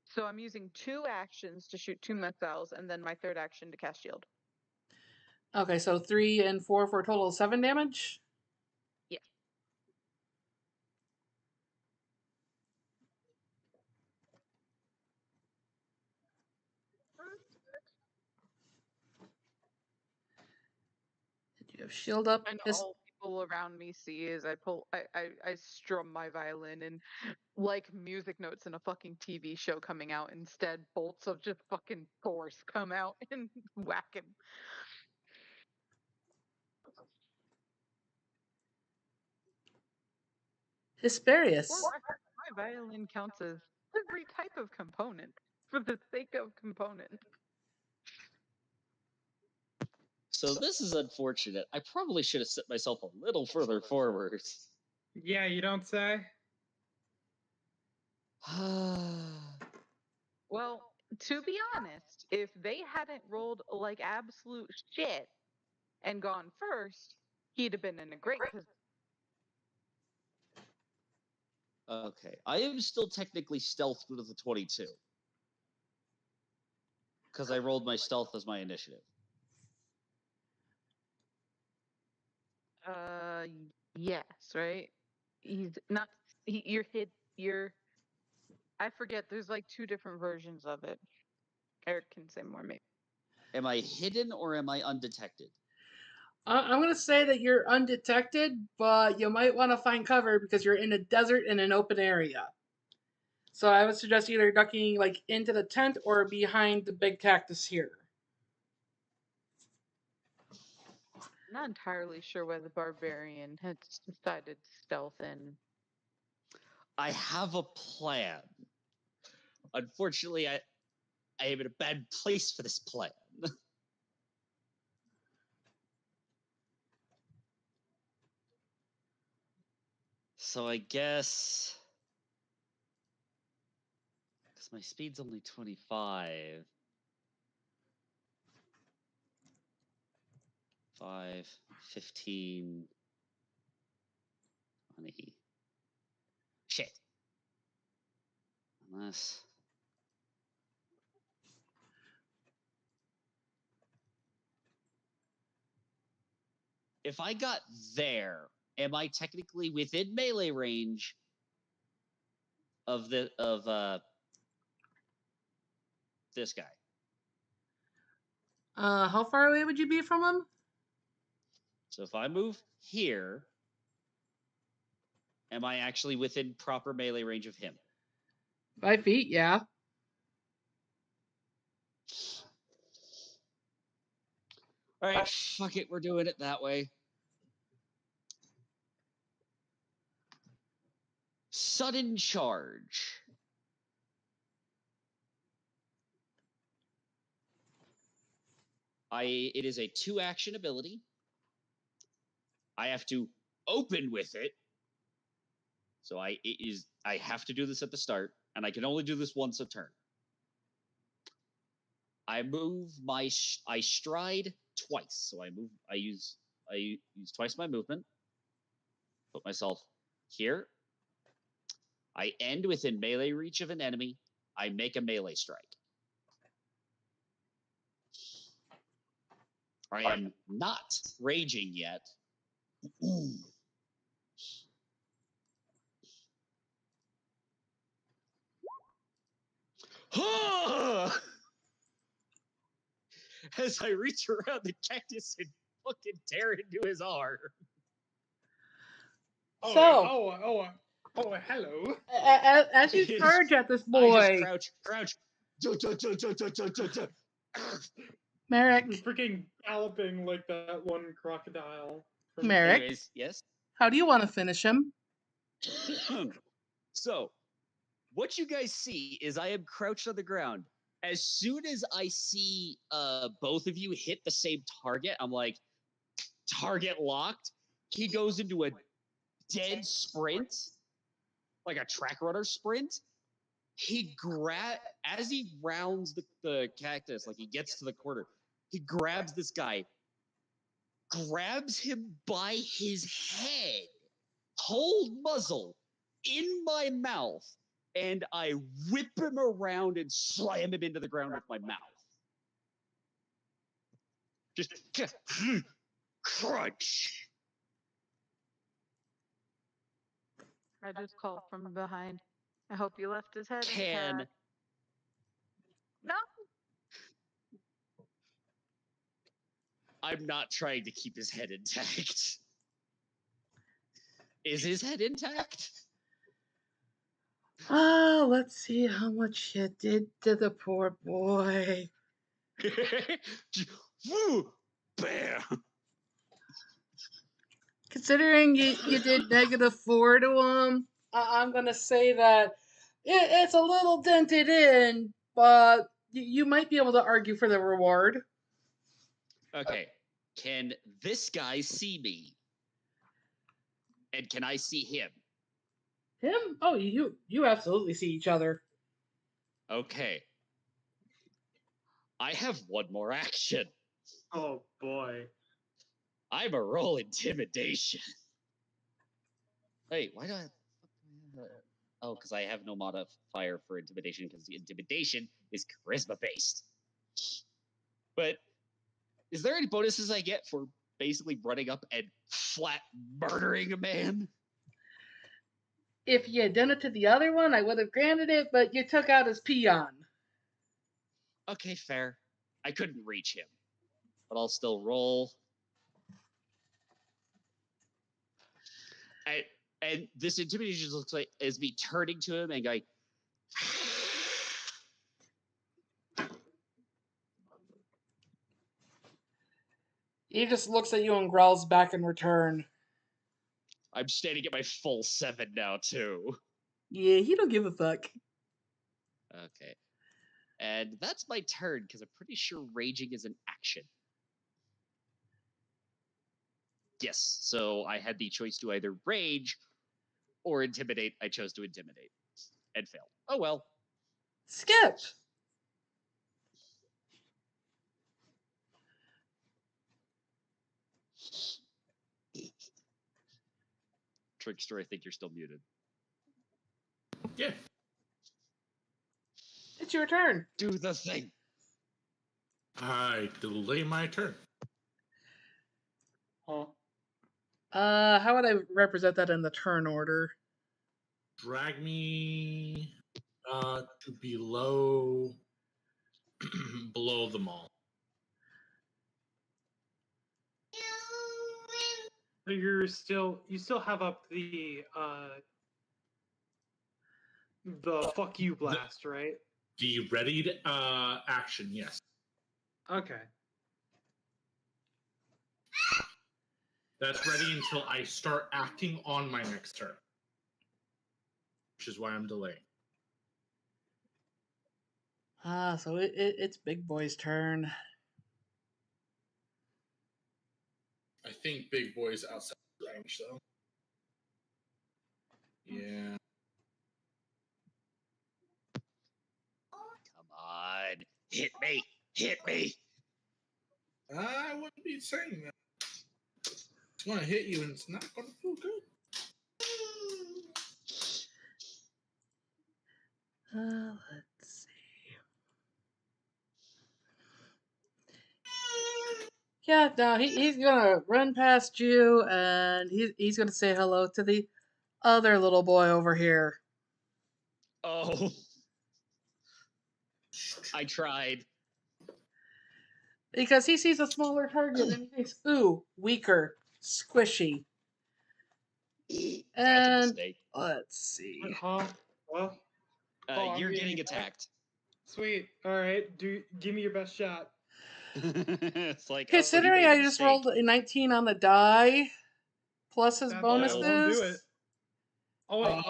So I'm using 2 actions to shoot 2 missiles, and then my 3rd action to cast shield.
Okay, so 3 and 4 for a total of 7 damage?
Yeah.
Did you have shield up?
And all people around me see is I strum my violin, and like music notes in a fucking TV show coming out, instead bolts of just fucking force come out and whack him.
Hesperious.
Well, my violin counts as every type of component for the sake of component.
So this is unfortunate. I probably should have set myself a little further forward.
Yeah, you don't say?
Well, to be honest, if they hadn't rolled like absolute shit and gone first, he'd have been in a great position.
Okay, I am still technically stealth with the 22. Because I rolled my stealth as my initiative.
Yes, right? He's not, you're, I forget, there's like 2 different versions of it. Eric can say more, maybe.
Am I hidden or am I undetected?
I'm going to say that you're undetected, but you might want to find cover because you're in a desert in an open area. So I would suggest either ducking like into the tent or behind the big cactus here.
not entirely sure why the barbarian had decided to stealth in.
I have a plan. Unfortunately, I am in a bad place for this plan. So I guess, because my speed's only 25. 5, 15, 20. Shit. Unless. If I got there, am I technically within melee range of this guy?
How far away would you be from him?
So if I move here, am I actually within proper melee range of him?
5 feet, yeah.
All right, fuck it, we're doing it that way. Sudden charge. It is a 2-action ability. I have to open with it. So I have to do this at the start, and I can only do this once a turn. I stride twice. So I use twice my movement. Put myself here. I end within melee reach of an enemy. I make a melee strike. I am not raging yet. As I reach around the cactus and fucking tear into his arm.
Oh, hello.
As you charge at this boy,
I just crouch.
Merrick,
Freaking galloping like that one crocodile.
Merrick,
Anyways, yes.
how do you want to finish him?
So, what you guys see is I am crouched on the ground. As soon as I see both of you hit the same target, I'm like, target locked. He goes into a dead sprint, like a track runner sprint. As he rounds the cactus, like he gets to the corner, he grabs this guy, grabs him by his head, whole muzzle, in my mouth, and I whip him around and slam him into the ground with my mouth. Just crunch.
I just called from behind. I hope you left his head
Can
intact. No.
I'm not trying to keep his head intact. Is his head intact?
Oh, let's see how much you did to the poor boy.
Woo! Bam!
Considering you did -4 to him, I'm gonna say that it's a little dented in, but you might be able to argue for the reward.
Okay. Can this guy see me? And can I see him?
Him? Oh, you absolutely see each other.
Okay. I have one more action.
Oh boy.
I'm a roll intimidation. Wait, why do I? Oh, because I have no modifier for intimidation, because the intimidation is charisma based. But is there any bonuses I get for basically running up and flat murdering a man?
If you had done it to the other one, I would have granted it, but you took out his peon.
Okay, fair. I couldn't reach him, but I'll still roll. And this intimidation looks like is me turning to him and going,
He just looks at you and growls back in return.
I'm standing at my full 7 now, too.
Yeah, he don't give a fuck.
Okay. And that's my turn, because I'm pretty sure raging is an action. Yes, so I had the choice to either rage or intimidate. I chose to intimidate and failed. Oh well.
Skip!
Trickster, I think you're still muted.
Yeah.
It's your turn.
Do the thing.
I delay my turn.
Huh?
How would I represent that in the turn order?
Drag me to below below the mall.
So you still have up the fuck you blast, right?
The readied action, yes.
Okay.
That's ready until I start acting on my next turn. Which is why I'm delaying.
So it's Big Boy's turn.
I think Big Boy's outside range, though. Yeah.
Come on. Hit me. Hit me.
I wouldn't be saying that. It's going to hit you and it's not going to feel good.
Let's see. Yeah, no, he's gonna run past you and he's gonna say hello to the other little boy over here.
Oh. I tried.
Because he sees a smaller target and he thinks, ooh, weaker, squishy.
That's a
And
mistake.
let's see.
Huh? Well, I'm
You're getting
getting
attacked.
sweet. All right, give me your best shot.
It's like,
Considering
oh,
I just rolled a 19 on the die, plus his
That
bonuses.
won't do it. Oh wait.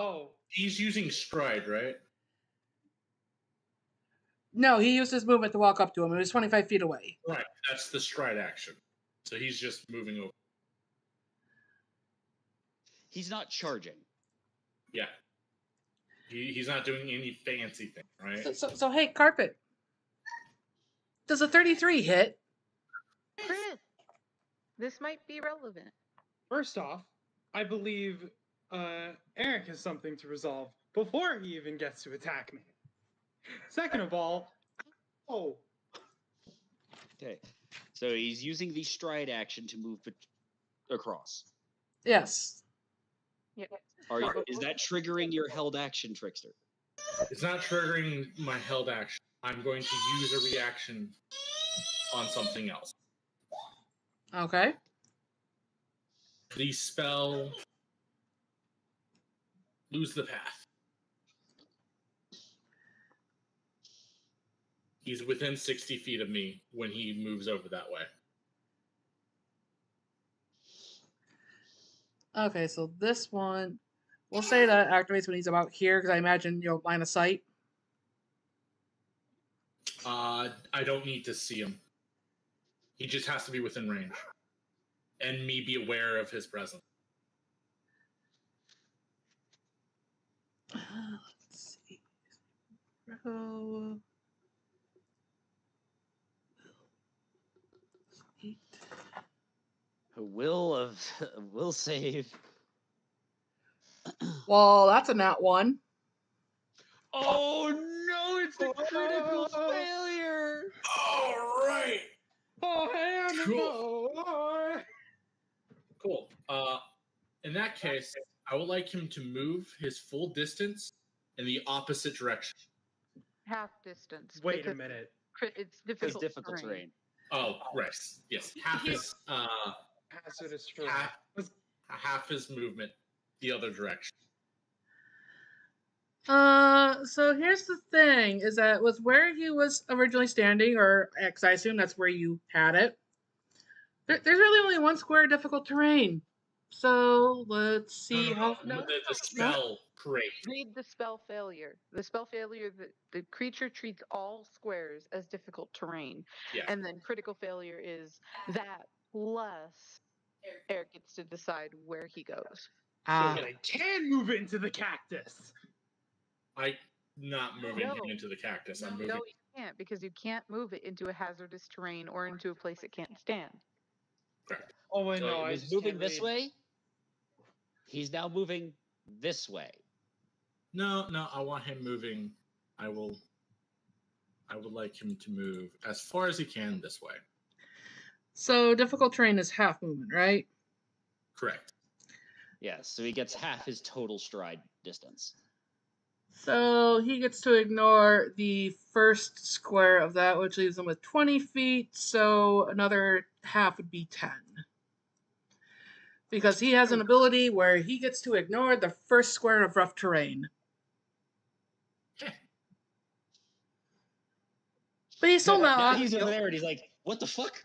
He's using stride, right?
No, he used his movement to walk up to him. It was 25 feet away.
Right, that's the stride action. So he's just moving over.
He's not charging.
Yeah. He's not doing any fancy thing, right?
So hey, Carpet. Does a 33 hit?
Crit. This might be relevant.
First off, I believe Eric has something to resolve before he even gets to attack me. Second of all,
Okay. So he's using the stride action to move across.
Yes.
Yep.
Is that triggering your held action, Trickster?
It's not triggering my held action. I'm going to use a reaction on something else.
Okay.
The spell Lose the Path. He's within 60 feet of me when he moves over that way.
Okay, so this one, we'll say that activates when he's about here, because I imagine, line of sight.
I don't need to see him. He just has to be within range. And me be aware of his presence.
Let's see. Row. 8.
A will save.
Well, that's a nat 1.
Oh no, it's a critical failure.
All right.
Oh, hey,
Cool. Cool. In that case, I would like him to move his full distance in the opposite direction.
Half distance.
Wait a
because
minute.
It's
Because
difficult,
difficult terrain.
Oh, right. Yes. Half his
Hazardous terrain.
half his movement the other direction.
So here's the thing, is that with where he was originally standing, or X, I assume that's where you had it, There's really only one square difficult terrain. So let's see how.
No,
The spell parade.
read the spell failure. The spell failure, the creature treats all squares as difficult terrain.
Yeah.
And then critical failure is that plus Eric gets to decide where he goes.
But I can move it into the cactus.
I'm not moving
No.
him into the cactus. I'm moving.
No, you can't, because you can't move it into a hazardous terrain or into a place it can't stand.
Correct.
Oh wait,
So
no,
it
I
was
just
moving
can't
this
read.
way. He's now moving this way.
No, I want him moving. I would like him to move as far as he can this way.
So difficult terrain is half movement, right?
Correct.
Yes, so he gets half his total stride distance.
So he gets to ignore the first square of that, which leaves him with 20 feet. So another half would be 10. Because he has an ability where he gets to ignore the first square of rough terrain. But he's still
Now
not.
he's over there and he's like, what the fuck?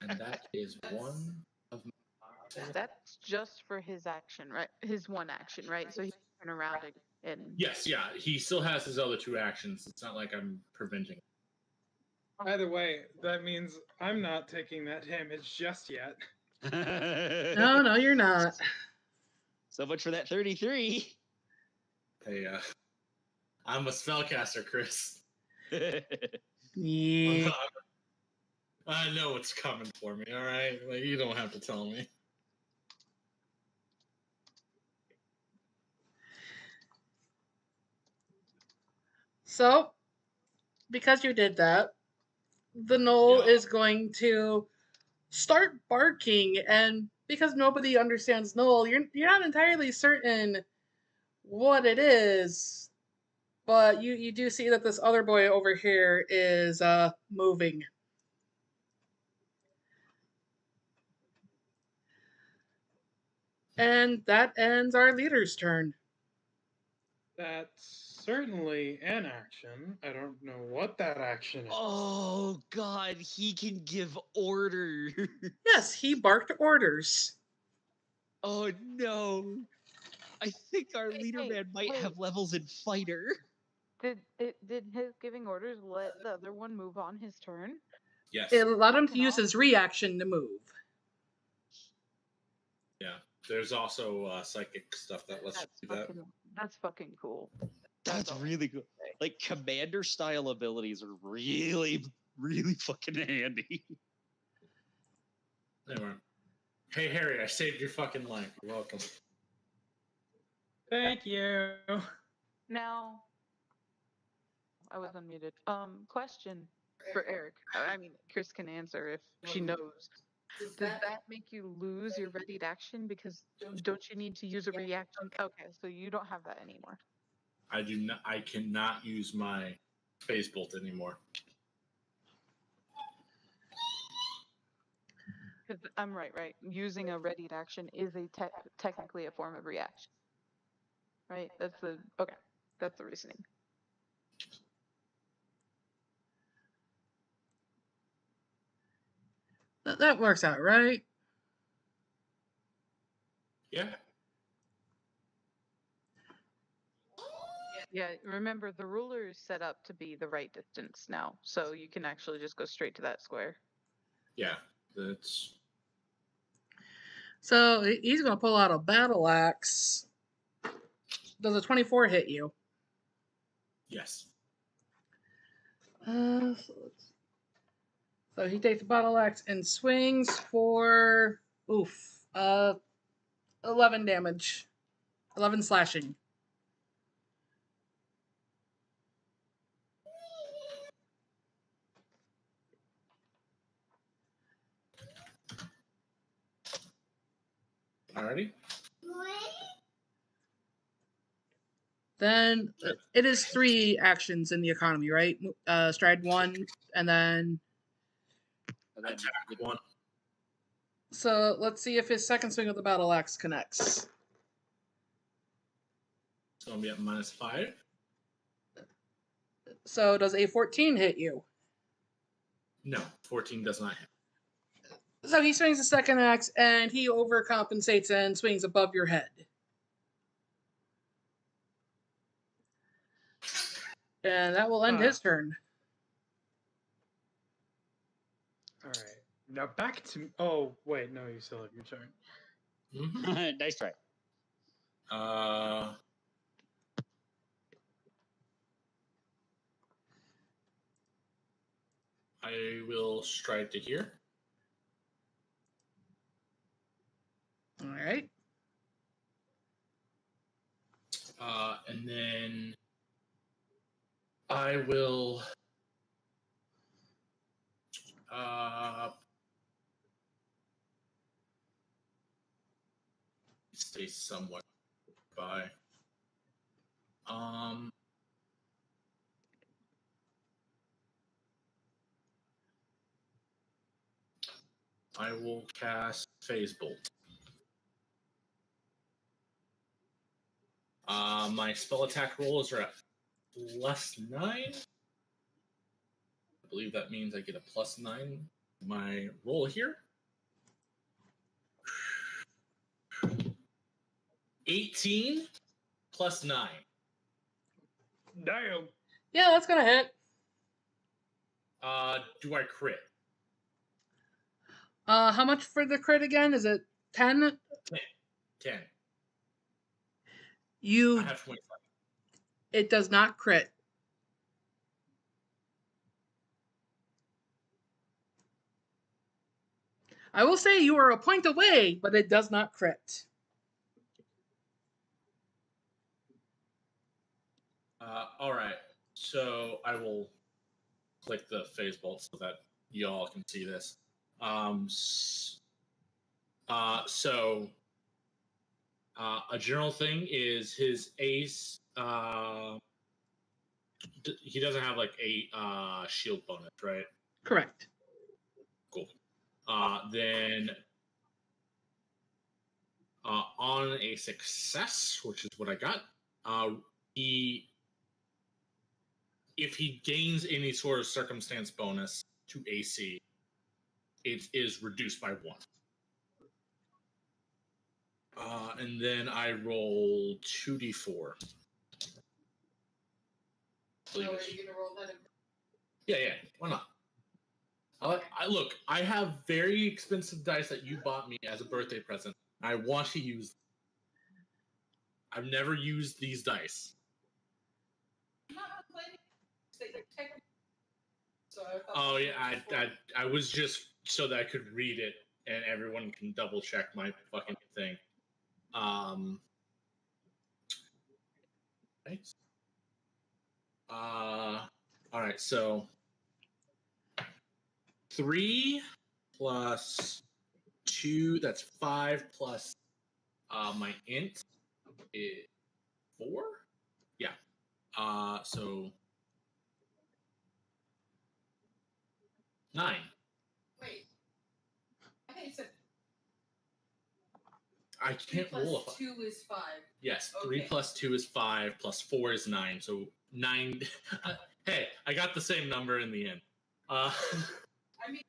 And that is one of my.
That's just for his action, right? His one action, right? So he can turn around and
Yes, yeah. He still has his other two actions. It's not like I'm preventing it.
Either way, that means I'm not taking that damage just yet.
No, you're not.
So much for that 33.
Hey, I'm a spellcaster, Chris.
Yeah.
I know what's coming for me, alright? Like, you don't have to tell me.
So, because you did that, the gnoll is going to start barking, and because nobody understands gnoll, you're not entirely certain what it is, but you do see that this other boy over here is moving. And that ends our leader's turn.
That's certainly an action. I don't know what that action is.
Oh god, he can give orders.
Yes, he barked orders.
Oh no. I think our leader man might have levels in fighter.
Did his giving orders let the other one move on his turn?
Yes.
It allowed him to use his reaction to move.
Yeah. There's also psychic stuff that lets you do that.
That's fucking cool.
That's really good. Like, commander style abilities are really, really fucking handy.
Anyway. Hey, Harry, I saved your fucking life. You're welcome.
Thank you.
Now, I was unmuted. Question for Eric. I mean, Chris can answer if she knows. Does that make you lose your readied action? Because don't you need to use a reaction? Okay, so you don't have that anymore.
I do not. I cannot use my phase bolt anymore.
Because I'm right. Using a readied action is technically a form of reaction. Right? That's the reasoning.
That works out, right?
Yeah.
Yeah, remember the ruler is set up to be the right distance now, so you can actually just go straight to that square.
Yeah, that's.
So he's going to pull out a battle axe. Does a 24 hit you?
Yes.
So he takes a battle axe and swings for 11 damage, 11 slashing.
Alrighty.
Then it is 3 actions in the economy, right? Stride 1, and then.
Attack 1.
So let's see if his second swing of the battle axe connects.
It's going to be at -5.
So does a 14 hit you?
No, 14 does not hit.
So he swings the second axe, and he overcompensates and swings above your head. And that will end his turn.
All right. Now back to. Oh wait, no, you still have your turn.
Mm-hmm.
Nice try.
I will stride to here.
All right.
And then I will stay somewhat by. I will cast Phase Bolt. My spell attack rolls are at +9. I believe that means I get a +9. My roll here. 18 + 9.
Damn.
Yeah, that's gonna hit.
Do I crit?
How much for the crit again? Is it 10?
10. I
You.
have 25.
It does not crit. I will say you are a point away, but it does not crit.
All right. So I will click the phase bolt so that y'all can see this. So a general thing is his ace. He doesn't have like a shield bonus, right?
Correct.
Cool. Then on a success, which is what I got, if he gains any sort of circumstance bonus to AC, it is reduced by 1. And then I roll 2d4.
Oh, are you gonna roll that in?
Yeah, why not? Look, I have very expensive dice that you bought me as a birthday present. I want to use them. I've never used these dice.
I'm not complaining that you're technically. So I thought
Oh yeah, I was just so that I could read it and everyone can double check my fucking thing. Right. All right, so 3 plus 2, that's 5 plus my int is 4. Yeah. So 9.
Wait. I think it said
I can't
3
roll a
plus
5.
2 is 5.
Yes, 3
Okay.
plus 2 is 5, plus 4 is 9. So 9. Hey, I got the same number in the end.
I mean,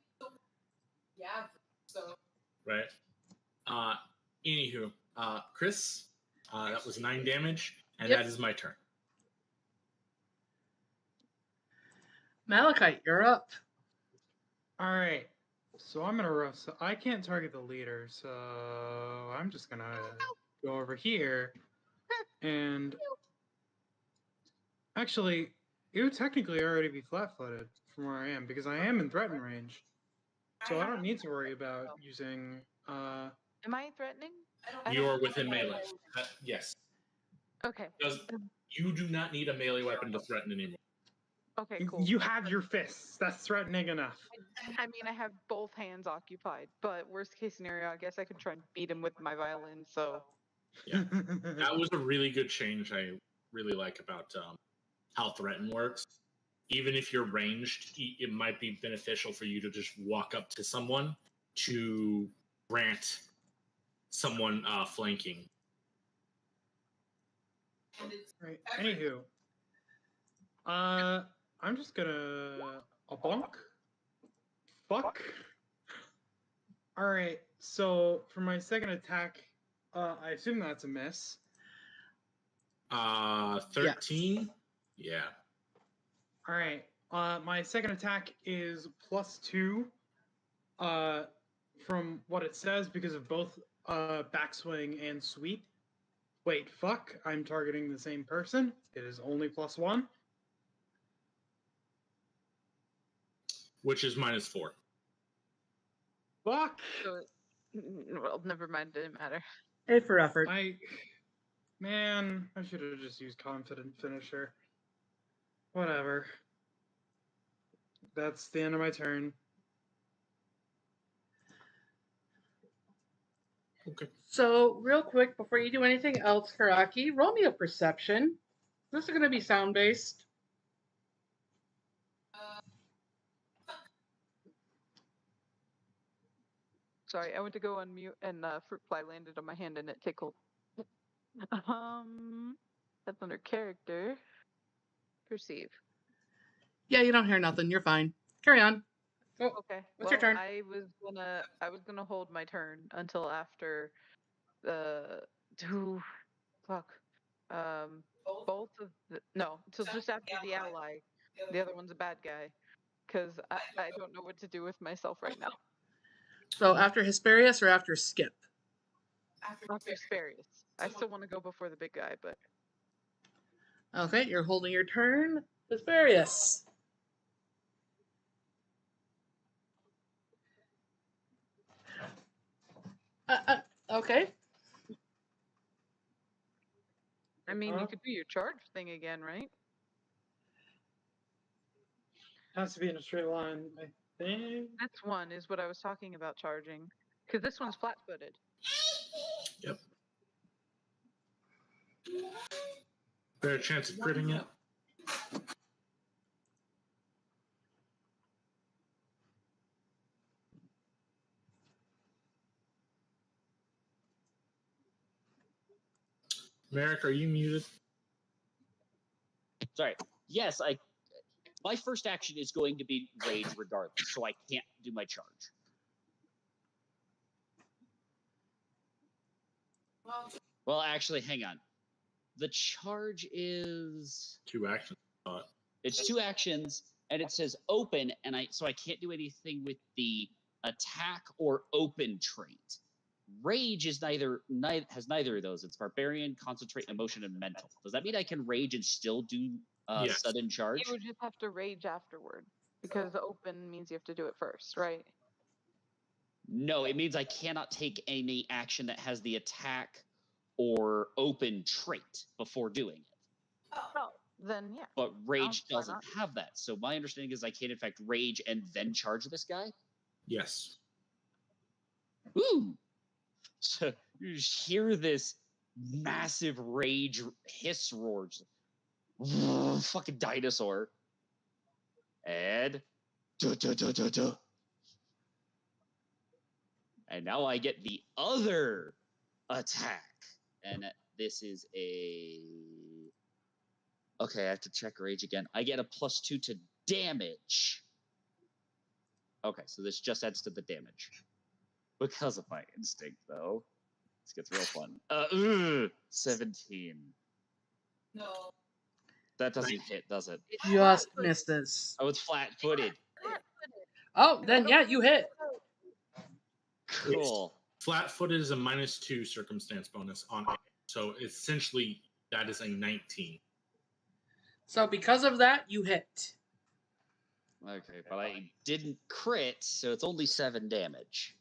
yeah. So.
Right. Anywho, Chris, that was 9 damage, and
Yep.
that is my turn.
Malachite, you're up.
All right. So I'm gonna roast. So I can't target the leader, so I'm just gonna go over here and actually, it would technically already be flat-footed from where I am because I am in threaten range, so I don't need to worry about using.
Am I threatening?
You are within melee. Yes.
Okay.
Because you do not need a melee weapon to threaten anymore.
Okay, cool.
You have your fists. That's threatening enough.
I mean, I have both hands occupied, but worst case scenario, I guess I could try and beat him with my violin. So
Yeah. That was a really good change I really like about how threaten works. Even if you're ranged, it might be beneficial for you to just walk up to someone to grant someone flanking.
Right. Anywho, I'm just gonna a bonk. fuck? Alright, so for my second attack, I assume that's a miss.
13? Yeah.
Alright, my second attack is +2 from what it says because of both backswing and sweep. Wait, fuck, I'm targeting the same person. It is only +1.
Which is -4.
Fuck!
So, well, never mind. Didn't matter.
A for effort.
Man, I should have just used Confident Finisher. Whatever. That's the end of my turn.
Okay.
So, real quick, before you do anything else, Karaki, roll me a perception. This is going to be sound-based.
Sorry, I went to go on mute and fruit fly landed on my hand and it tickled. That's under character. Perceive.
Yeah, you don't hear nothing. You're fine. Carry on. Oh,
Okay.
What's your turn?
I was gonna hold my turn until after two fuck. Both of until just after the ally. The other one's a bad guy. Because I don't know what to do with myself right now.
So, after Hesperius or after Skip?
After Sparius. I still want to go before the big guy, but
Okay, you're holding your turn. Hesperius. Okay.
I mean you could do your charge thing again, right?
Has to be in a straight line, I think.
This one is what I was talking about charging. Because this one's flat-footed.
Yep. Better chance of critting it. Merrick, are you muted?
Sorry. Yes, my first action is going to be rage regardless, so I can't do my charge. Well, actually, hang on. The charge is
2 actions.
It's 2 actions, and it says open, and so I can't do anything with the attack or open trait. Rage is has neither of those. It's barbarian, concentrate, emotion, and mental. Does that mean I can rage and still do
Yes.
sudden charge?
You would just have to rage afterward. Because the open means you have to do it first, right?
No, it means I cannot take any action that has the attack or open trait before doing it.
Oh, then yeah.
But rage
why
doesn't
not?
have that. So my understanding is I can in fact rage and then charge this guy.
Yes.
Ooh. So you just hear this massive rage hiss roars. Fucking dinosaur. And and now I get the other attack. And this is a okay, I have to check rage again. I get a +2 to damage. Okay, so this just adds to the damage. Because of my instinct, though. This gets real fun. 17.
No.
That doesn't hit, does it?
Just misses.
Oh, it's flat-footed.
Oh, then yeah, you hit.
Cool.
Flat-footed is a -2 circumstance bonus on it. So essentially, that is a 19.
So because of that, you hit.
Okay, but I didn't crit, so it's only 7 damage.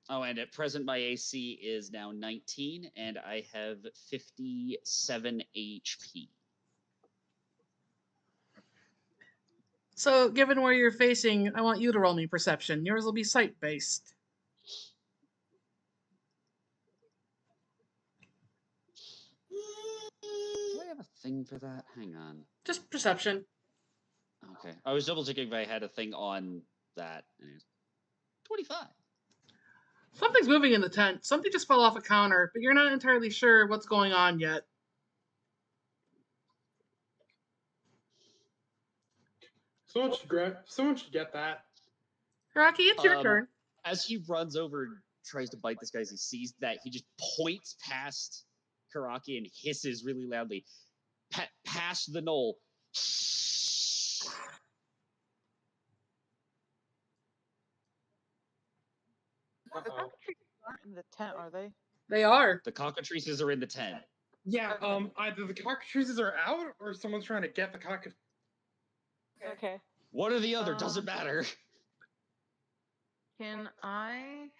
Oh, and at present my AC is now 19, and I have 57 HP.
So given where you're facing, I want you to roll me perception. Yours will be sight-based.
Do I have a thing for that? Hang on.
Just perception.
Okay. I was double checking if I had a thing on that. 25.
Something's moving in the tent. Something just fell off a counter, but you're not entirely sure what's going on yet.
Someone should get that.
Rocky, it's your turn.
As he runs over, tries to bite this guy, as he sees that, he just points past Karaki and hisses really loudly, past the knoll.
The cockatrices aren't in the tent, are they?
They are.
The cockatrices are in the tent.
Yeah,
Okay.
either the cockatrices are out or someone's trying to get the cockatrices.
Okay.
One or the other, doesn't matter.
Can I?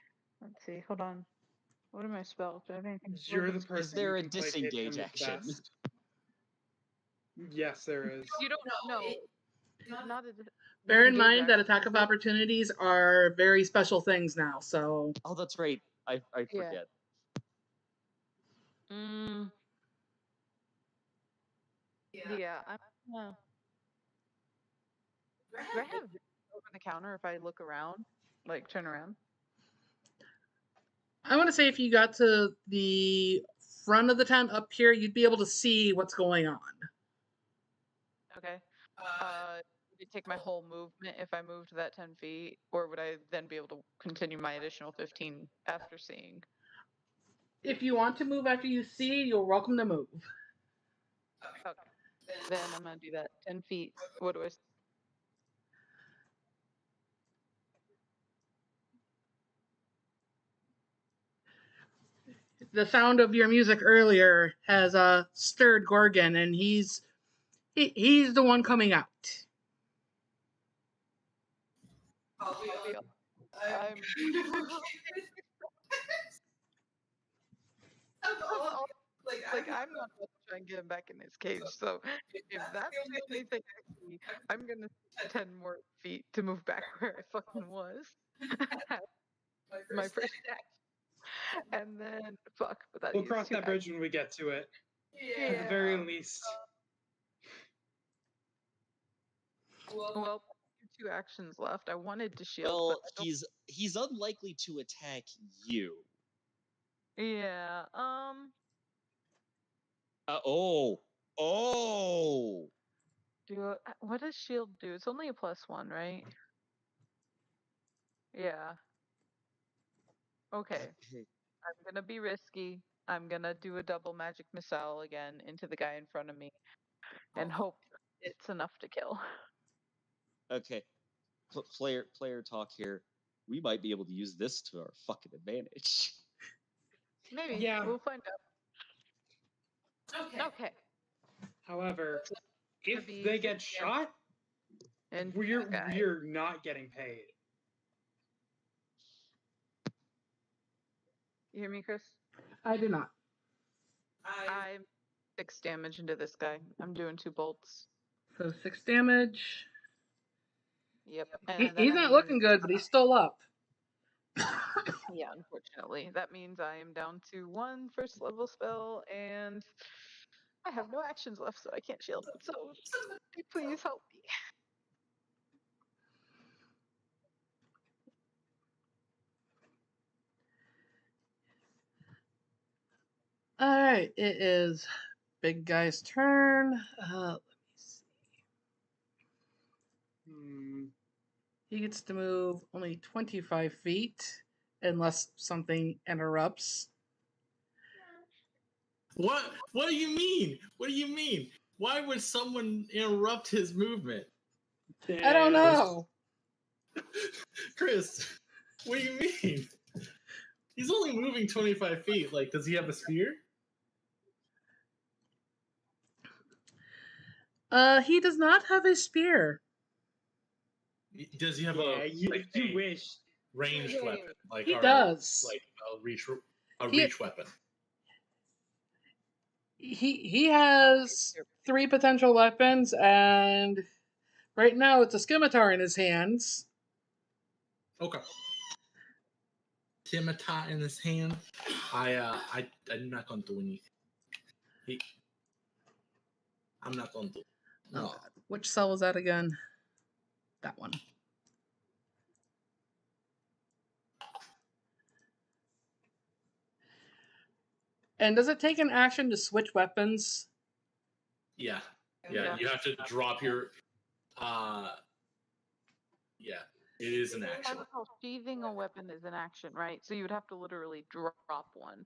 Let's see. Hold on. What are my spells? Do I have anything?
You're the person.
Is there
who
a
can placate them
disengage
the
action?
best. Yes, there is.
You don't know. Not a.
Bear in
disengage
mind that
action.
attack of opportunities are very special things now, so.
Oh, that's right. I forget.
Yeah. I'm. Do I have over the counter if I look around, like turn around?
I want to say if you got to the front of the tent up here, you'd be able to see what's going on.
Okay. Would it take my whole movement if I moved that 10 feet, or would I then be able to continue my additional 15 after seeing?
If you want to move after you see, you're welcome to move.
Okay. Then I'm gonna do that. 10 feet. What do I?
The sound of your music earlier has stirred Gorgon, and he's the one coming out.
I'm. Like I'm not about to try and get him back in his cage. So if that's the only thing I see, I'm gonna 10 more feet to move back where I fucking was. My first act. And then fuck. But
We'll cross that bridge when we get to it.
Yeah.
At the very least.
Well, 2 actions left. I wanted to shield.
Well,
but
he's unlikely to attack you.
Yeah.
Oh.
What does shield do? It's only a +1, right? Yeah. Okay. I'm gonna be risky. I'm gonna do a double magic missile again into the guy in front of me, and hope it's enough to kill.
Okay. Player talk here. We might be able to use this to our fucking advantage.
Maybe.
Yeah.
We'll find out. Okay.
However, if they get shot,
and
we're not getting paid.
You hear me, Chris?
I do not.
I'm 6 damage into this guy. I'm doing 2 bolts.
So 6 damage.
Yep.
He's not looking good, but he's still up.
Yeah, unfortunately. That means I am down to 1 first level spell, and I have no actions left, so I can't shield him. So somebody please help me.
Alright, it is big guy's turn. Let me see. He gets to move only 25 feet unless something interrupts.
What do you mean? What do you mean? Why would someone interrupt his movement?
I don't know.
Chris, what do you mean? He's only moving 25 feet. Like, does he have a spear?
He does not have a spear.
Does he have
you wish.
ranged weapon? Like
he does.
Like a reach weapon.
He has 3 potential weapons, and right now it's a scimitar in his hands.
Okay. Scimitar in his hand. I'm not gonna do anything. I'm not gonna do. No.
Oh, which cell was that again? That one. And does it take an action to switch weapons?
Yeah. You have to drop your Yeah, it is an action.
Sheathing a weapon is an action, right? So you would have to literally drop one,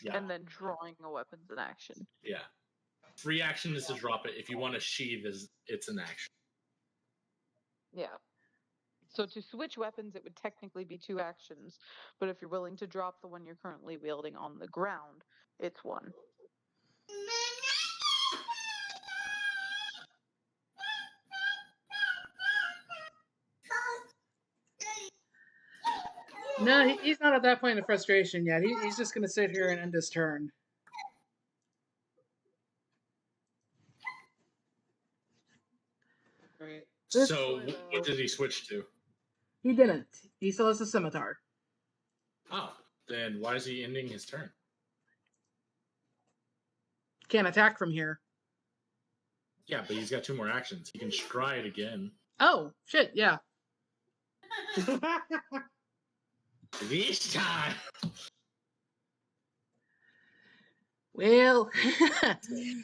Yeah,
and then drawing a weapon's an action.
yeah. Free action is to drop it. If you want to sheath, it's an action.
Yeah. So to switch weapons, it would technically be 2 actions, but if you're willing to drop the one you're currently wielding on the ground, it's 1.
No, he's not at that point of frustration yet. He's just going to sit here and end his turn.
Right.
This
So,
boy,
what did he switch to?
He didn't. He still has a scimitar.
Oh, then why is he ending his turn?
Can't attack from here.
Yeah, but he's got 2 more actions. He can stride again.
Oh, shit, yeah.
This time!
Well,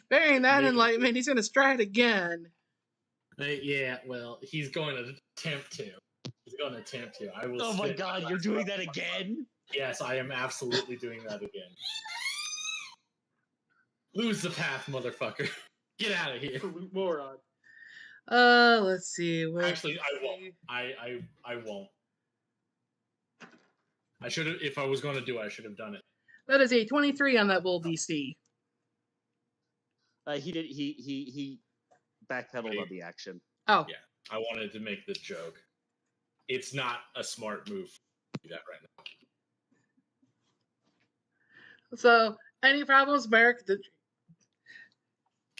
bearing that
Maybe.
enlightenment, he's going to stride again.
Yeah, well, he's going to attempt to. He's going to attempt to. I will.
Oh my
spend
god,
last
you're doing
round.
that again?
Yes, I am absolutely doing that again. Lose the path, motherfucker. Get out of here.
Moron.
Let's see.
Actually, I won't. I won't. I should have. If I was going to do it, I should have done it.
That is a 23 on that bull beastie.
He did. He backpedaled on the action.
Oh,
Yeah. I wanted to make the joke. It's not a smart move to do that right now.
so any problems, Merrick?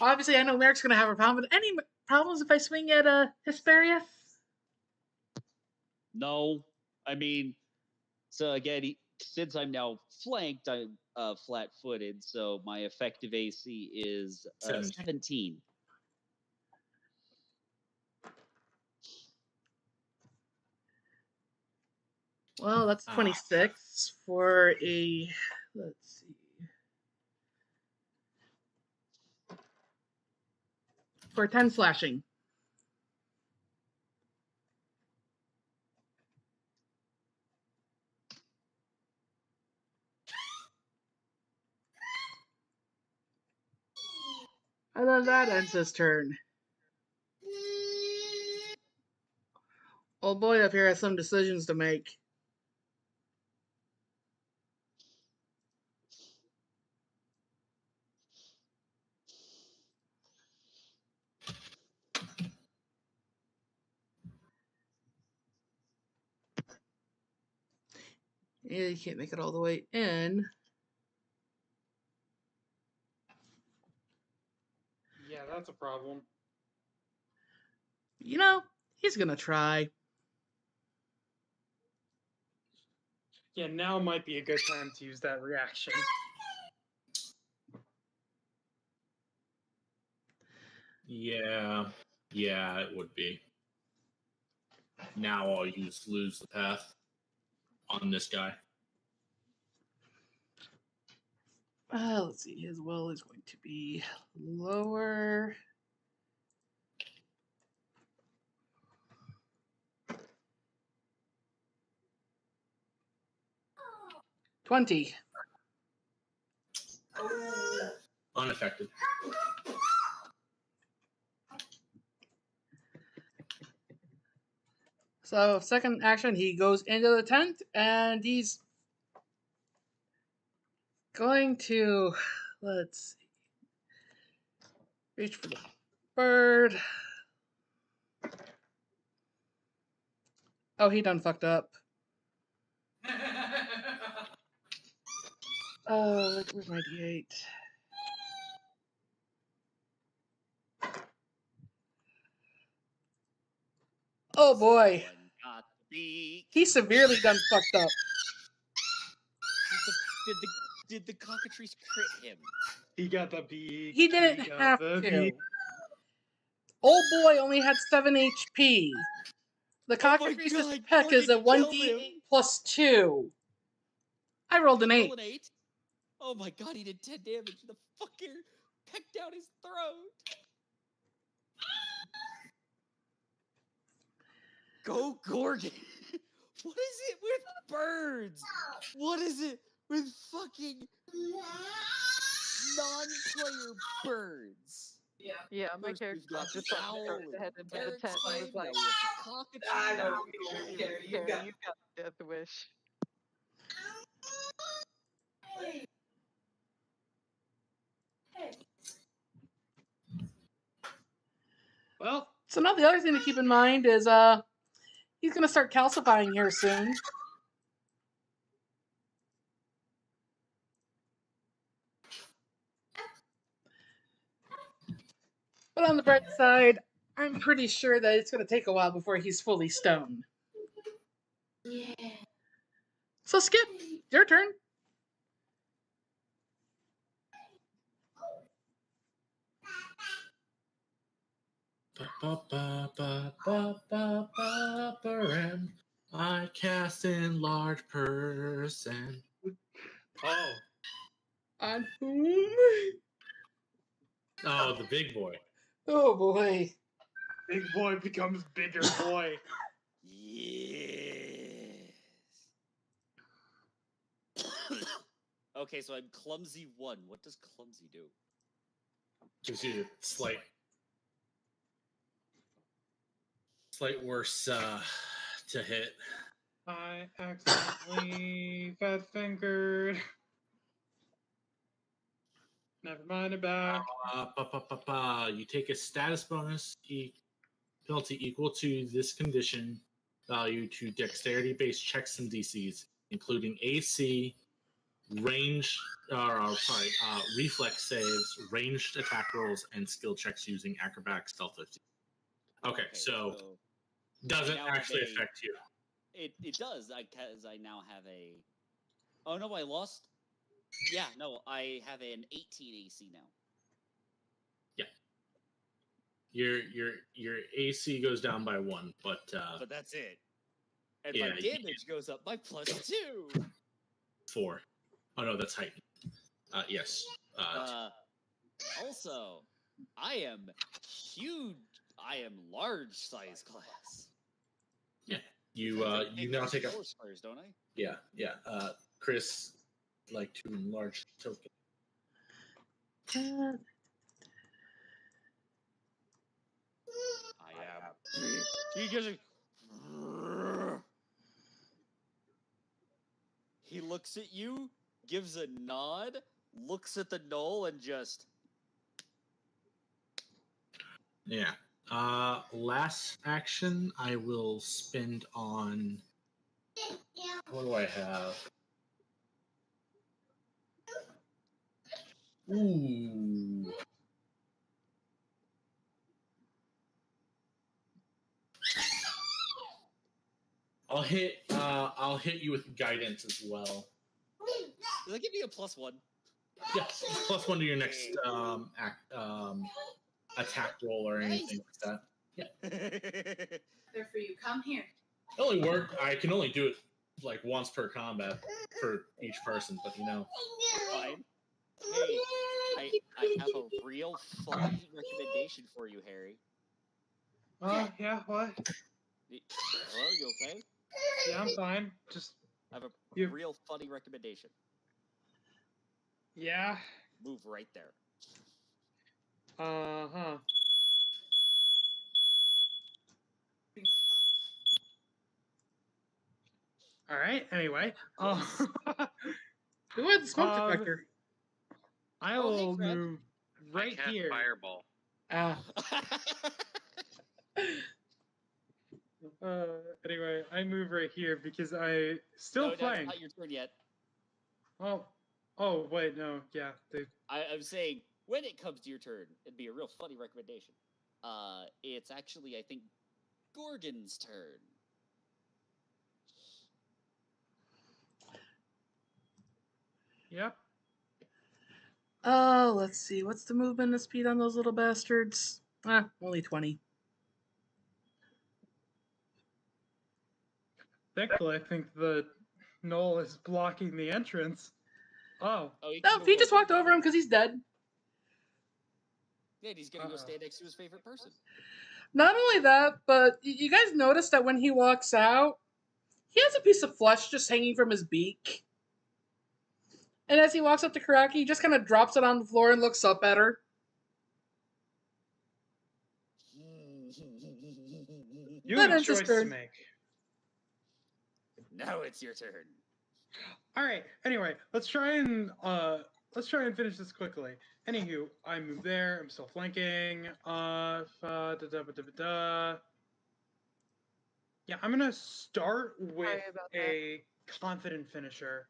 Obviously, I know Merrick's going to have a problem, but any problems if I swing at Hesperius?
No, I mean, so again, since I'm now flanked, I'm flat-footed, so my effective AC is 17.
Well, that's 26 for a. Let's see. For 10 slashing. And then that ends his turn. Old boy up here has some decisions to make. Yeah, you can't make it all the way in.
Yeah, that's a problem.
You know, he's gonna try.
Yeah, now might be a good time to use that reaction.
Yeah, it would be. Now I'll lose the path on this guy.
Let's see. His will is going to be lower. $20.
Unaffected.
So, second action, he goes into the tent and he's going to, let's see, reach for the bird. Oh, he done fucked up. Oh, where's my D8? Oh boy. He severely done fucked up.
Did the cockatrice crit him?
He got the beak.
He didn't
got
have
the
to.
beak.
Old boy only had 7 HP. The cockatrice's
God,
peck is a
fucking kill
1d8
him.
plus 2. I rolled an 8.
Roll an 8. Oh my god, he did 10 damage. The fucker pecked down his throat. Go Gorgon! What is it with birds? What is it with fucking non-player birds?
Yeah.
Yeah, my
First
character
we've got
just
the
like
owl
charged
and
ahead into the
Eric's
tent and was
wife,
like,
now we have the cockatoo.
I know.
"Here,
Carrie, you
Carrie,
got.
you've got the death wish."
Well,
So now the other thing to keep in mind is he's gonna start calcifying here soon. But on the bright side, I'm pretty sure that it's gonna take a while before he's fully stoned.
Yeah.
So Skip, your turn.
Ba-ba-ba-ba-ba-ba-ba-ram. I cast enlarge person.
oh,
On whom?
Oh, the big boy.
Oh boy.
big boy becomes bigger boy.
Yes. Okay, so I'm clumsy 1. What does clumsy do?
Gives you slight worse to hit.
I accidentally fat fingered. Never mind about.
You take a status bonus penalty equal to this condition value to dexterity-based checks and DCs, including AC, range, reflex saves, ranged attack rolls, and skill checks using acrobatics, stealth 15. Okay, so doesn't
now have
actually
a-
affect you.
It does, because I now have a... Oh, no, I lost... Yeah, no, I have an 18 AC now.
Your AC goes down by 1, but
But that's it. And
yeah,
my damage goes up by +2.
4. Oh no, that's heightened. Yes.
Also, I am huge. I am large size class.
Yeah. You now take a
squares, don't I?
yeah. Chris like to enlarge token.
I am. He gives a... He looks at you, gives a nod, looks at the knoll, and just...
Yeah. Last action I will spend on. What do I have? Ooh. I'll hit you with guidance as well.
Does that give me a +1?
Yes, +1 to your next attack roll or anything like that. Yeah.
There for you. Come here.
It only worked. I can only do it like once per combat for each person, but you know.
Fine. Hey, I have a real fun recommendation for you, Harry.
Yeah, what?
Hello, you okay?
Yeah, I'm fine. Just
I have a
You-
real funny recommendation.
yeah.
Move right there.
Uh-huh. All right. Anyway,
Who had the smoke
Um,
detector?
I
Oh, hey,
will
Fred.
move right
I cast
here.
Fireball.
Anyway, I move right here because I still
no,
playing.
not your turn yet.
Oh, wait, no, yeah.
I'm saying when it comes to your turn, it'd be a real funny recommendation. It's actually, I think, Gorgon's turn.
Yep.
Oh, let's see. What's the movement and speed on those little bastards? Only 20.
Thankfully, I think the knoll is blocking the entrance. Oh,
Oh, you
No,
can move
he just
over
walked over him because he's dead.
Yeah, he's gonna go stand next to his favorite person.
Not only that, but you guys notice that when he walks out, he has a piece of flesh just hanging from his beak. And as he walks up to Karaki, he just kind of drops it on the floor and looks up at her.
You
That
have a
ends his
choice to
turn.
make.
Now it's your turn.
All right. Anyway, let's try and finish this quickly. Anywho, I move there. I'm still flanking. Yeah, I'm gonna start with
Sorry about that.
a confident finisher,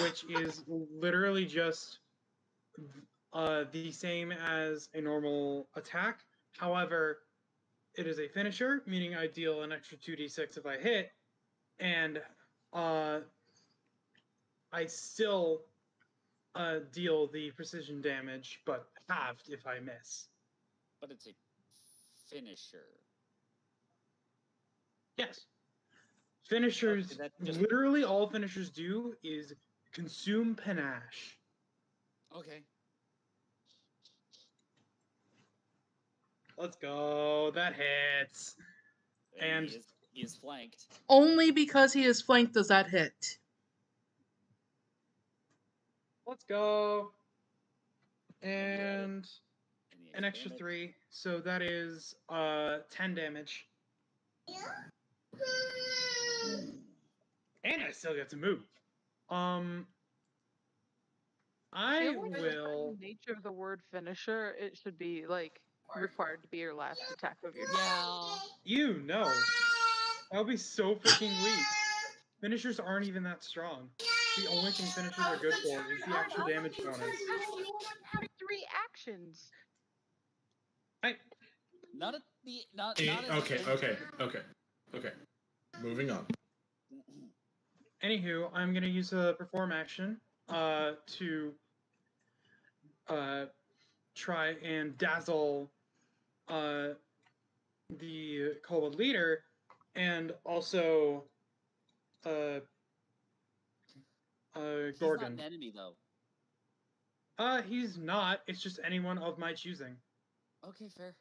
which is literally just the same as a normal attack. However, it is a finisher, meaning I deal an extra 2d6 if I hit, and I still deal the precision damage, but halved if I miss.
But it's a finisher.
Yes. Finishers,
Okay, that just-
literally all finishers do is consume panache.
Okay.
Let's go. That hits. And
he is flanked.
Only because he is flanked does that hit.
let's go. And an extra
damage.
3. So that is 10 damage. And I still get to move. I
feel like
will.
the nature of the word finisher, it should be like required to be your last attack of your turn.
Yeah.
You know. That would be so freaking weak. Finishers aren't even that strong. The only thing finishers are good for is the extra damage bonus.
You have 3 actions.
Not at the not.
Eh,
not as
okay,
the-
okay. Moving on.
Anywho, I'm gonna use a perform action to try and dazzle the Kobold leader, and also
He's not
Gorgon.
an enemy though.
He's not. It's just anyone of my choosing.
Okay, fair.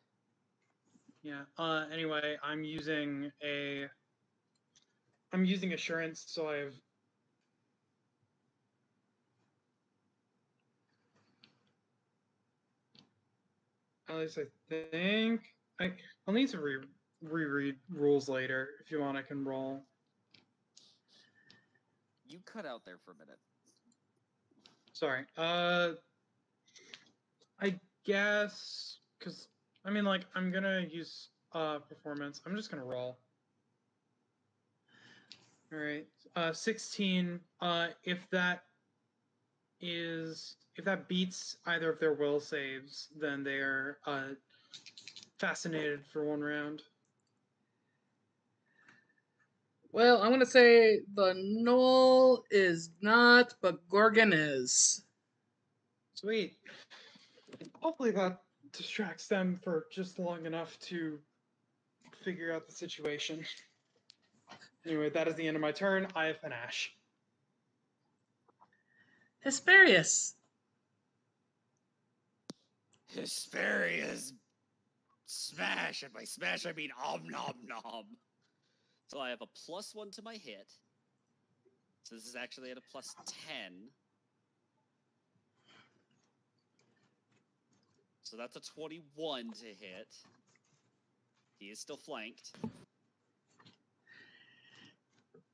Yeah. Anyway, I'm using assurance, so I have. At least I think I'll need to reread rules later. If you want, I can roll.
You cut out there for a minute.
Sorry. I guess because I mean, like, I'm gonna use performance. I'm just gonna roll. All right. 16. If that beats either of their will saves, then they are fascinated for 1 round.
Well, I'm going to say the Knoll is not, but Gorgon is.
Sweet. Hopefully that distracts them for just long enough to figure out the situation. Anyway, that is the end of my turn. I have panache.
Hesperius.
Hesperius smash, and by smash I mean om nom nom. So I have a +1 to my hit. So this is actually at a +10. So that's a 21 to hit. He is still flanked.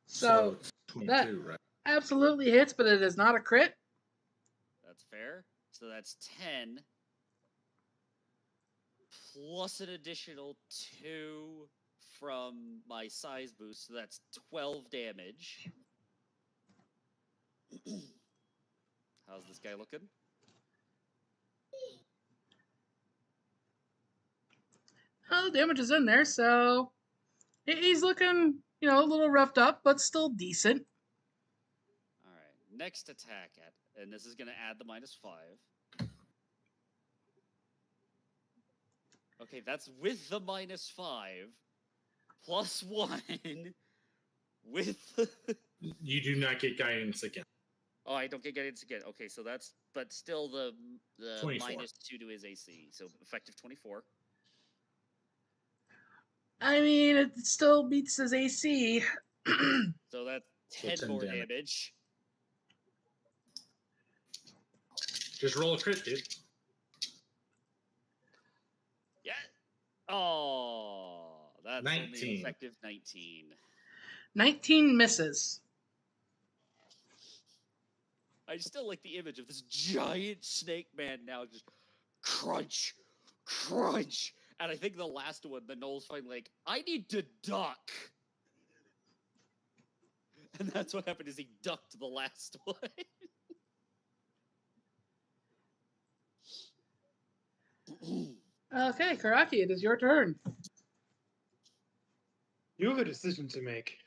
So
it's 22,
that
right?
absolutely hits, but it is not a crit.
That's fair. So that's 10 plus an additional 2 from my size boost. So that's 12 damage. How's this guy looking?
Oh, the damage is in there, so he's looking, a little roughed up, but still decent.
All right. Next attack and this is going to add the -5. Okay, that's with the -5 +1 with.
You do not get guidance again.
Oh, I don't get guidance again. Okay, so that's but still the
24.
-2 to his AC, so effective 24.
I mean, it still beats his AC.
So that's
So
10
10
more
damage.
damage.
Just roll a crit, dude.
Yeah. Oh, that's only an
19.
effective 19.
19 misses.
I still like the image of this giant snake man now just crunch, crunch. And I think the last one, the Knoll's finally like, I need to duck. And that's what happened is he ducked the last one.
Okay, Karaki, it is your turn.
You have a decision to make.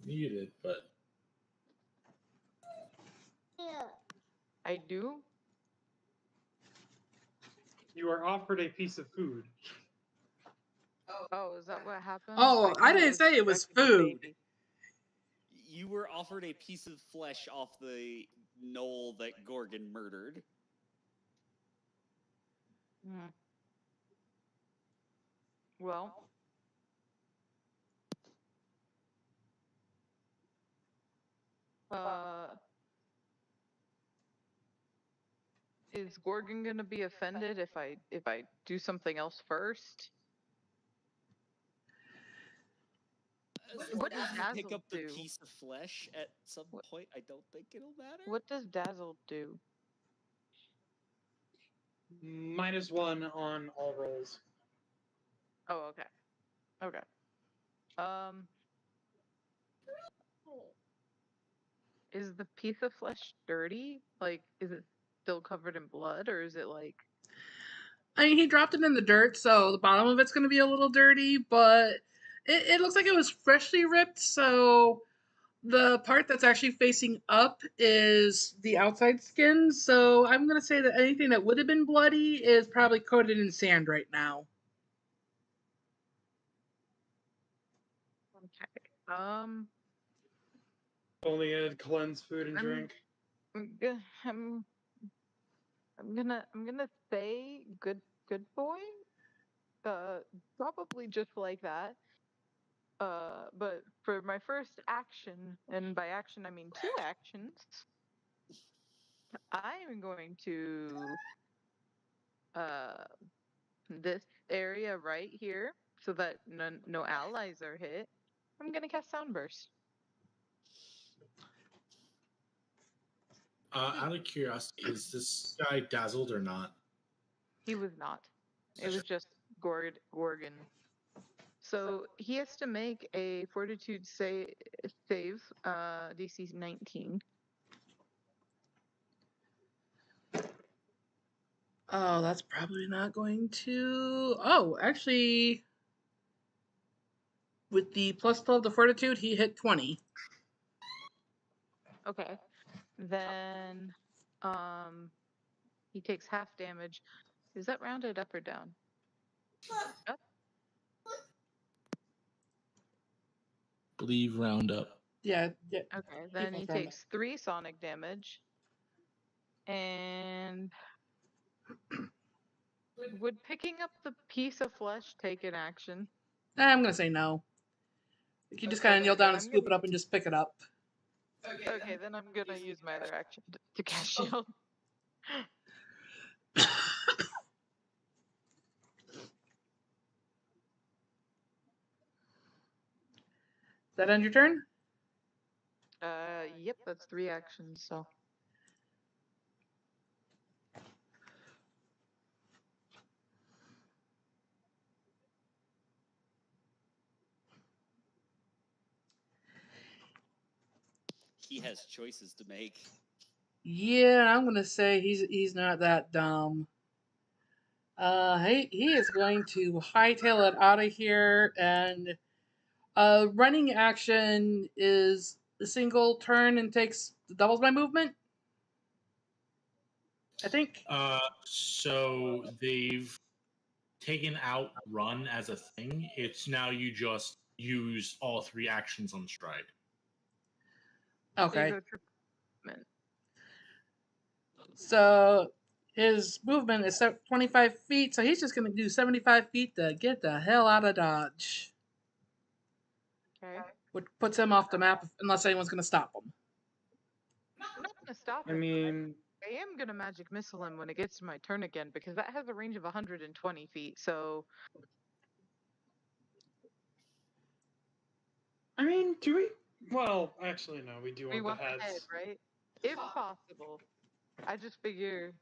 Muted, but
I do.
You are offered a piece of food.
Oh, is that what happened?
Oh, I
thought
didn't say it was
expecting a
food.
baby.
You were offered a piece of flesh off the Knoll that Gorgon murdered.
Hmm. Well. Is Gorgon gonna be offended if I do something else first?
As
What
long
does
as you pick
Dazzle
up the
do?
piece of flesh at some point, I don't think it'll matter.
What does Dazzle do?
-1 on all rolls.
Oh, okay. Okay. Is the piece of flesh dirty? Like, is it still covered in blood, or is it like?
I mean, he dropped it in the dirt, so the bottom of it's going to be a little dirty, but it looks like it was freshly ripped, so the part that's actually facing up is the outside skin, so I'm going to say that anything that would have been bloody is probably coated in sand right now.
Okay.
Only a cleanse food and drink.
I'm gonna say good boy. Probably just like that. But for my first action, and by action I mean 2 actions, I'm going to this area right here, so that no allies are hit. I'm gonna cast Soundburst.
out of curiosity, is this guy dazzled or not?
He was not. It was just Gorgon. So he has to make a Fortitude save, DC 19.
Oh, that's probably not going to... Oh, actually, with the plus 12 to fortitude, he hit 20.
Okay. Then he takes half damage. Is that rounded up or down? Up?
Believe round up.
Yeah.
Okay, then he takes 3 sonic damage. And would picking up the piece of flesh take an action?
I'm going to say no. You just kind of kneel down and scoop it up and just pick it up.
Okay, then I'm gonna use my other action to cast shield.
Does that end your turn?
Yep, that's 3 actions, so.
He has choices to make.
Yeah, I'm gonna say he's not that dumb. He is going to hightail it out of here, and running action is a single turn and doubles my movement. I think.
So they've taken out run as a thing. It's now you just use all 3 actions on stride.
So you
Okay.
go triple movement.
So his movement is 25 feet, so he's just going to do 75 feet to get the hell out of Dodge.
Okay.
Which puts him off the map unless anyone's going to stop him.
I'm not gonna stop
I
him.
mean,
I am gonna magic missile him when it gets to my turn again because that has a range of 120 feet. So
do we? Well, actually, no. We do
we
want
want
the
the head,
heads.
right? If possible. I just figure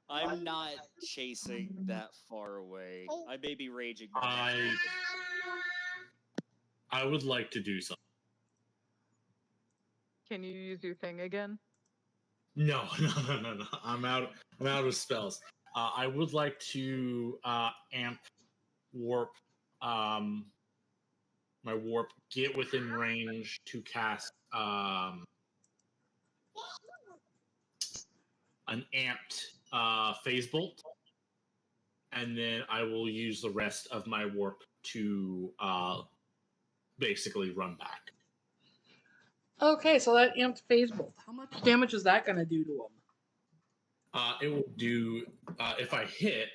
I'm not chasing that far away. I may be raging. but
I would like to do something.
can you use your thing again?
No. I'm out of spells. I would like to amp warp my warp, get within range to cast an amped phase bolt, and then I will use the rest of my warp to basically run back.
Okay, so that amped phase bolt. How much damage is that going to do to him?
It will do, if I hit,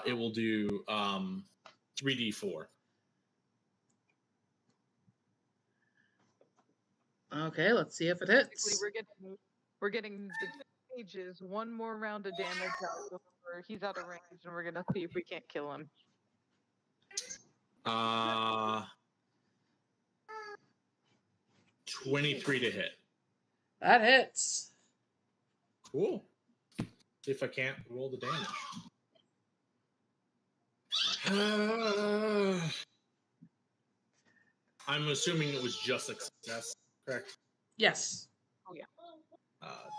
it will do 3d4.
Okay, let's see if it
Basically,
hits.
we're getting the stages, one more round of damage out before he's out of range, and we're gonna see if we can't kill him.
23 to hit.
That hits.
Cool. See if I can't roll the damage. I'm assuming it was just a success, correct?
Yes.
Oh yeah.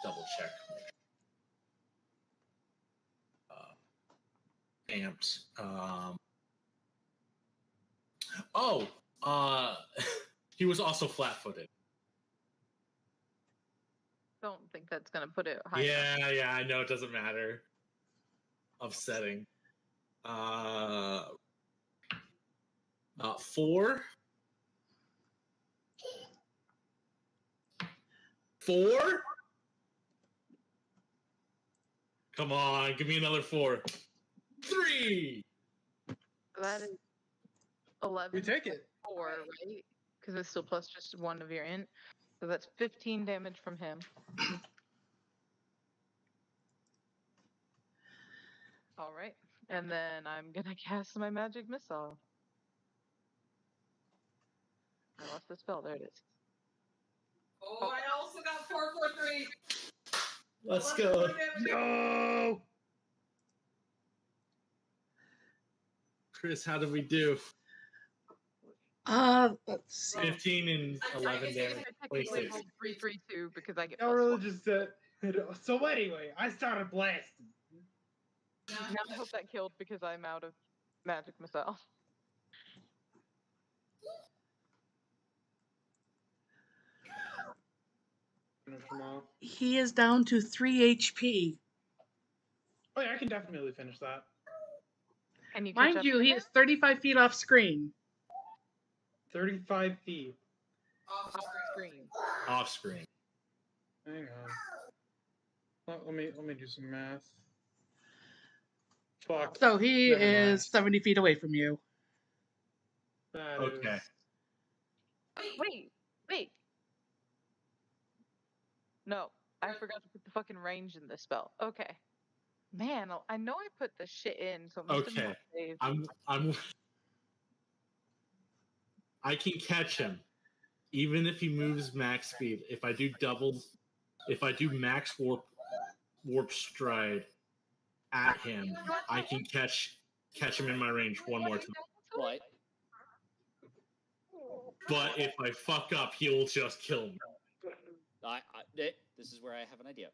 Double check. Amps. He was also flat-footed.
Don't think that's gonna put it high.
Yeah, I know it doesn't matter. Upsetting. 4. 4? Come on, give me another 4. 3.
That is 11.
We take it.
4, right? Because it's still plus just 1 of your int. So that's 15 damage from him. All right. And then I'm going to cast my magic missile. I lost the spell. There it is.
Oh, I also got 443.
Let's go.
No.
Chris, how did we do?
Let's see.
15 and 11 damage.
I technically
26.
rolled 332 because I get
I
plus
really
1.
just so anyway, I started blasting.
Now I hope that killed because I'm out of magic missile.
Finish them off.
He is down to 3 HP.
Oh yeah, I can definitely finish that.
And you
Mind you, he is 35 feet off screen.
35 feet.
Off the
off
screen.
screen.
Off screen.
Hang on. Let me do some math. Fuck.
So he
Never mind.
is 70 feet away from you.
That
Okay.
is-
Wait. No, I forgot to put the fucking range in this spell. Okay. Man, I know I put the shit in, so it must have been
Okay.
saved.
I can catch him, even if he moves max speed. If I do max warp stride at him, I can catch him in my range one more time.
What?
But if I fuck up, he'll just kill me.
This is where I have an idea.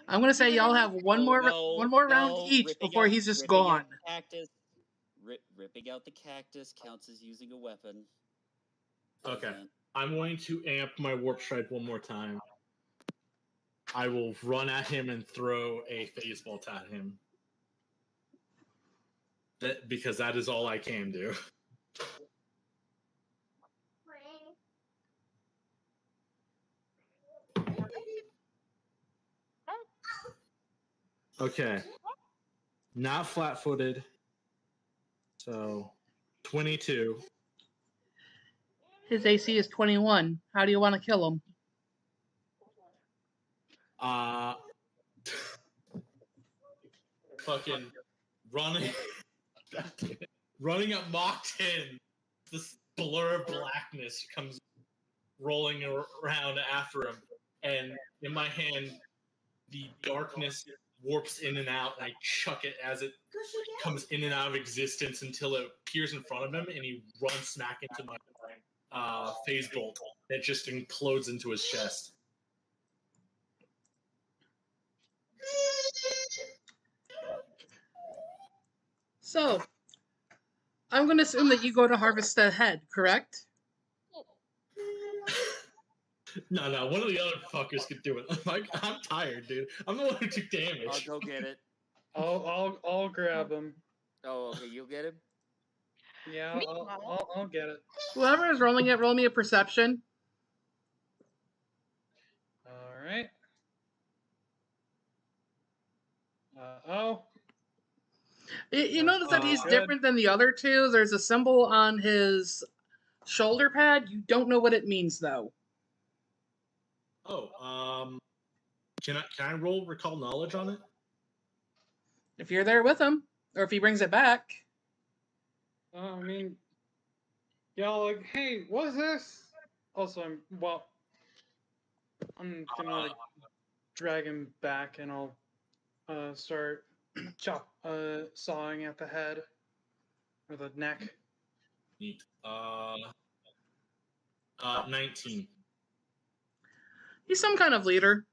I'm gonna say y'all have one more round each before he's just gone.
Ripping out the cactus counts as using a weapon.
Okay. I'm going to amp my warp stride one more time. I will run at him and throw a phase bolt at him. because that is all I can do. Okay. Not flat-footed. So 22.
His AC is 21. How do you want to kill him?
Fucking running running up Mach 10. This blur of blackness comes rolling around after him, and in my hand the darkness warps in and out, and I chuck it as it comes in and out of existence until it appears in front of him, and he runs smack into my phase bolt. It just implodes into his chest.
So, I'm going to assume that you go to harvest the head, correct?
No, one of the other fuckers could do it. I'm tired, dude. I'm the one who took damage.
I'll go get it.
I'll grab him.
Oh, okay, you'll get him?
Yeah, I'll get it.
Whoever is rolling it, roll me a perception.
All right. Oh.
You notice that he's
Good.
different than the other two. There's a symbol on his shoulder pad. You don't know what it means, though.
Oh, can I roll recall knowledge on it?
If you're there with him, or if he brings it back.
I mean, y'all like, hey, what's this? Also, I'm gonna like drag him back, and I'll start sawing at the head or the neck.
Neat. 19.
He's some kind of leader.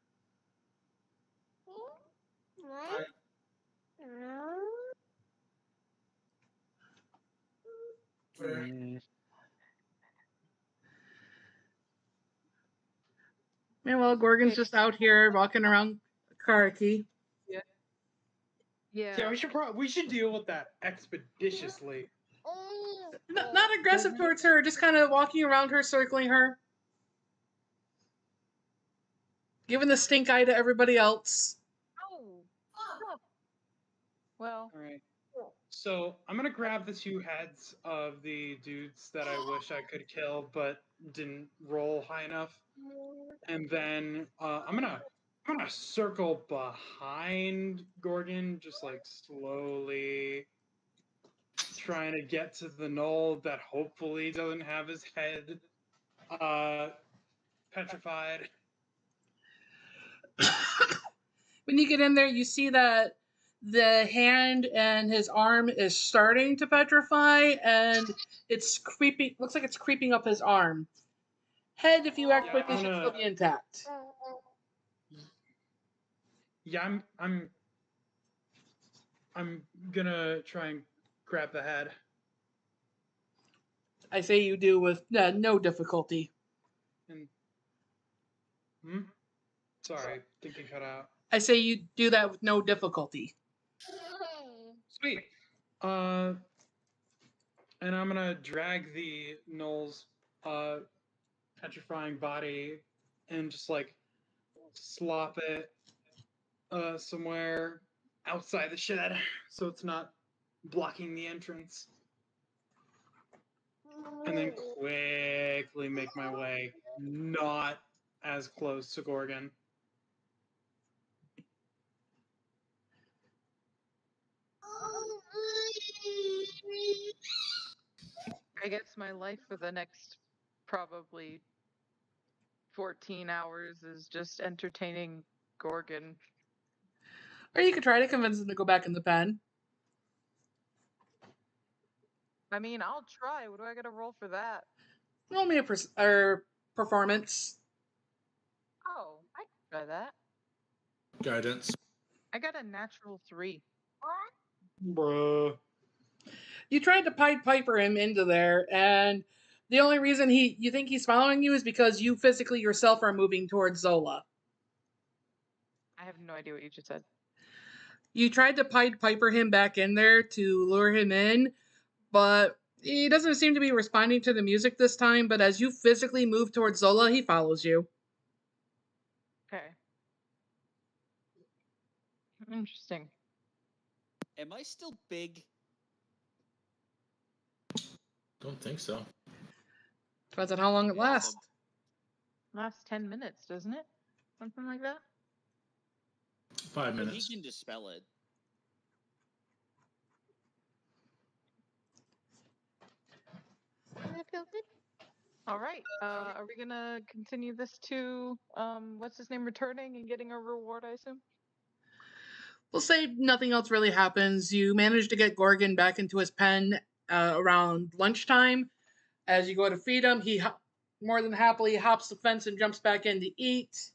Meanwhile, Gorgon's just out here walking around Karaki.
Yeah, we should deal with that expeditiously.
Not aggressive towards her, just kind of walking around her, circling her. Giving the stink eye to everybody else.
Well,
All right. So I'm gonna grab the two heads of the dudes that I wish I could kill, but didn't roll high enough, and then I'm gonna circle behind Gorgon, just like slowly trying to get to the knoll that hopefully doesn't have his head petrified.
When you get in there, you see that the hand and his arm is starting to petrify, and it's creeping. Looks like it's creeping up his arm. Head, if you act quickly, should still be intact.
Yeah, I'm gonna try and grab the head.
I say you do with no difficulty.
And sorry, think you cut out.
I say you do that with no difficulty.
Sweet. And I'm gonna drag the Knoll's petrifying body and just like slop it somewhere outside the shed so it's not blocking the entrance. And then quickly make my way not as close to Gorgon.
I guess my life for the next probably 14 hours is just entertaining Gorgon.
Or you could try to convince him to go back in the pen.
I mean, I'll try. What do I got to roll for that?
Roll me a performance.
Oh, I can try that.
Guidance.
I got a natural 3.
Bruh.
You tried to Pied Piper him into there, and the only reason you think he's following you is because you physically yourself are moving towards Zola.
I have no idea what you just said.
You tried to Pied Piper him back in there to lure him in, but he doesn't seem to be responding to the music this time. But as you physically move towards Zola, he follows you.
Okay. Interesting.
Am I still big?
Don't think so.
Depends on how long it
Yeah,
lasts.
Lasts 10 minutes, doesn't it? Something like that?
5
But he
minutes.
can dispel it.
That feels good. All right. Are we gonna continue this to what's his name returning and getting a reward? I assume.
We'll say nothing else really happens. You manage to get Gorgon back into his pen around lunchtime. As you go to feed him, he more than happily hops the fence and jumps back in to eat.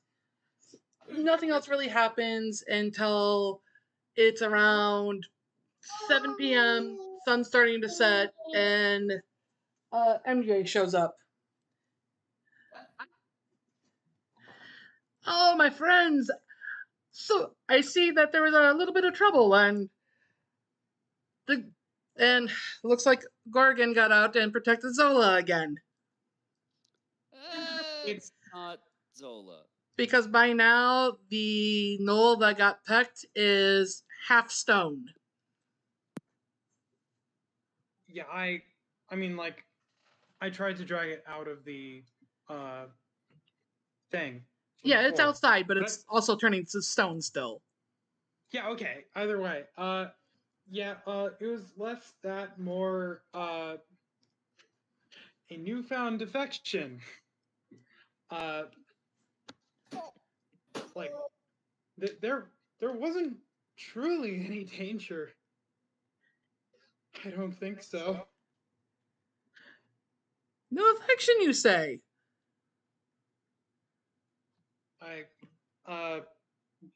Nothing else really happens until it's around 7 p.m., sun's starting to set, and MJ shows up. Oh, my friends! So I see that there was a little bit of trouble, and looks like Gorgon got out and protected Zola again.
It's not Zola.
Because by now the knoll that got pecked is half stone.
Yeah, I mean, like, I tried to drag it out of the thing.
Yeah, it's
floor.
outside, but it's also turning to stone still.
Yeah, okay. Either way. Yeah, it was less that, more a newfound defection. Like there wasn't truly any danger. I don't think so.
No affection, you say?
I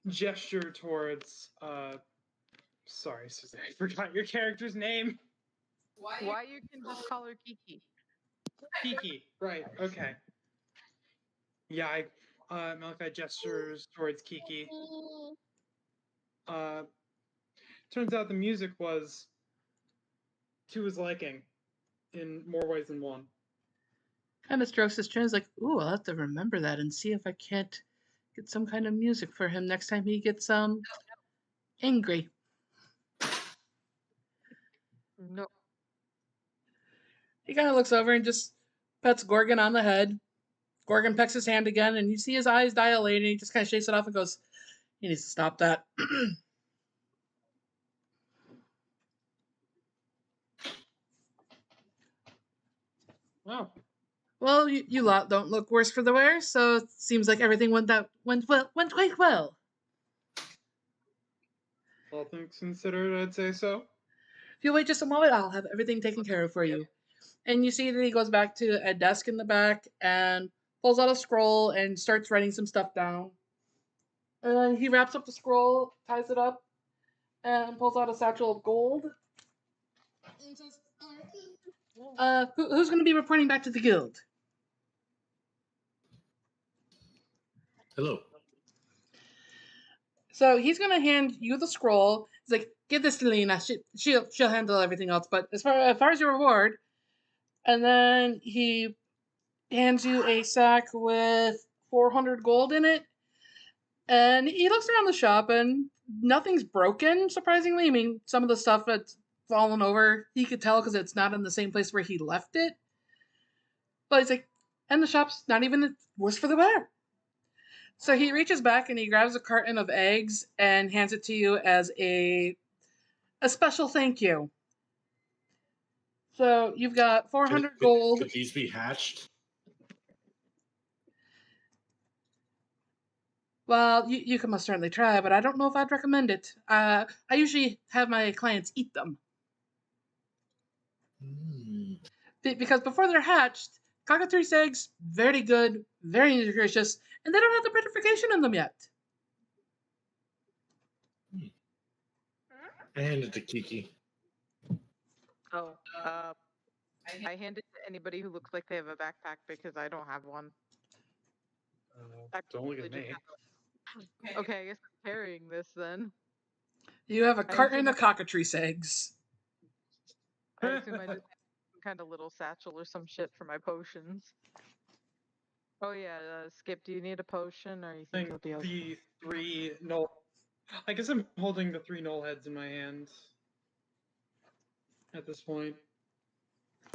gesture towards sorry, Suzanne, I forgot your character's name.
Why you can just call her Kiki?
Kiki, right, okay. Yeah, Malachi gestures towards Kiki. Turns out the music was to his liking in more ways than one.
Kind of strokes his chin. Is like, ooh, I'll have to remember that and see if I can't get some kind of music for him next time he gets angry.
No.
He kind of looks over and just pets Gorgon on the head. Gorgon pecks his hand again, and you see his eyes dilate, and he just kind of shakes it off and goes, he needs to stop that.
Wow.
Well, you lot don't look worse for the wear, so it seems like everything went quite well.
All things considered, I'd say so.
If you wait just a moment, I'll have everything taken care of for you. And you see that he goes back to a desk in the back and pulls out a scroll and starts writing some stuff down. And he wraps up the scroll, ties it up, and pulls out a satchel of gold. And says, who's going to be reporting back to the guild?
Hello.
So he's going to hand you the scroll. He's like, give this to Lena. She'll handle everything else. But as far as your reward, and then he hands you a sack with 400 gold in it. And he looks around the shop and nothing's broken, surprisingly. I mean, some of the stuff that's fallen over, he could tell because it's not in the same place where he left it. But he's like, and the shop's not even worse for the wear. So he reaches back and he grabs a carton of eggs and hands it to you as a special thank you. So you've got 400 gold.
Could these be hatched?
Well, you can most certainly try, but I don't know if I'd recommend it. I usually have my clients eat them. Because before they're hatched, cockatrice eggs, very good, very nutritious, and they don't have the petrification in them yet.
I hand it to Kiki.
Oh, I hand it to anybody who looks like they have a backpack because I don't have one.
Don't look at me.
Okay, I guess I'm carrying this then.
You have a
I
carton
assume
of cockatrice eggs.
I assume I just have some kind of little satchel or some shit for my potions. Oh yeah, Skip, do you need a potion or you think
I
you'll
think
be okay?
the three null. I guess I'm holding the three null heads in my hands at this point.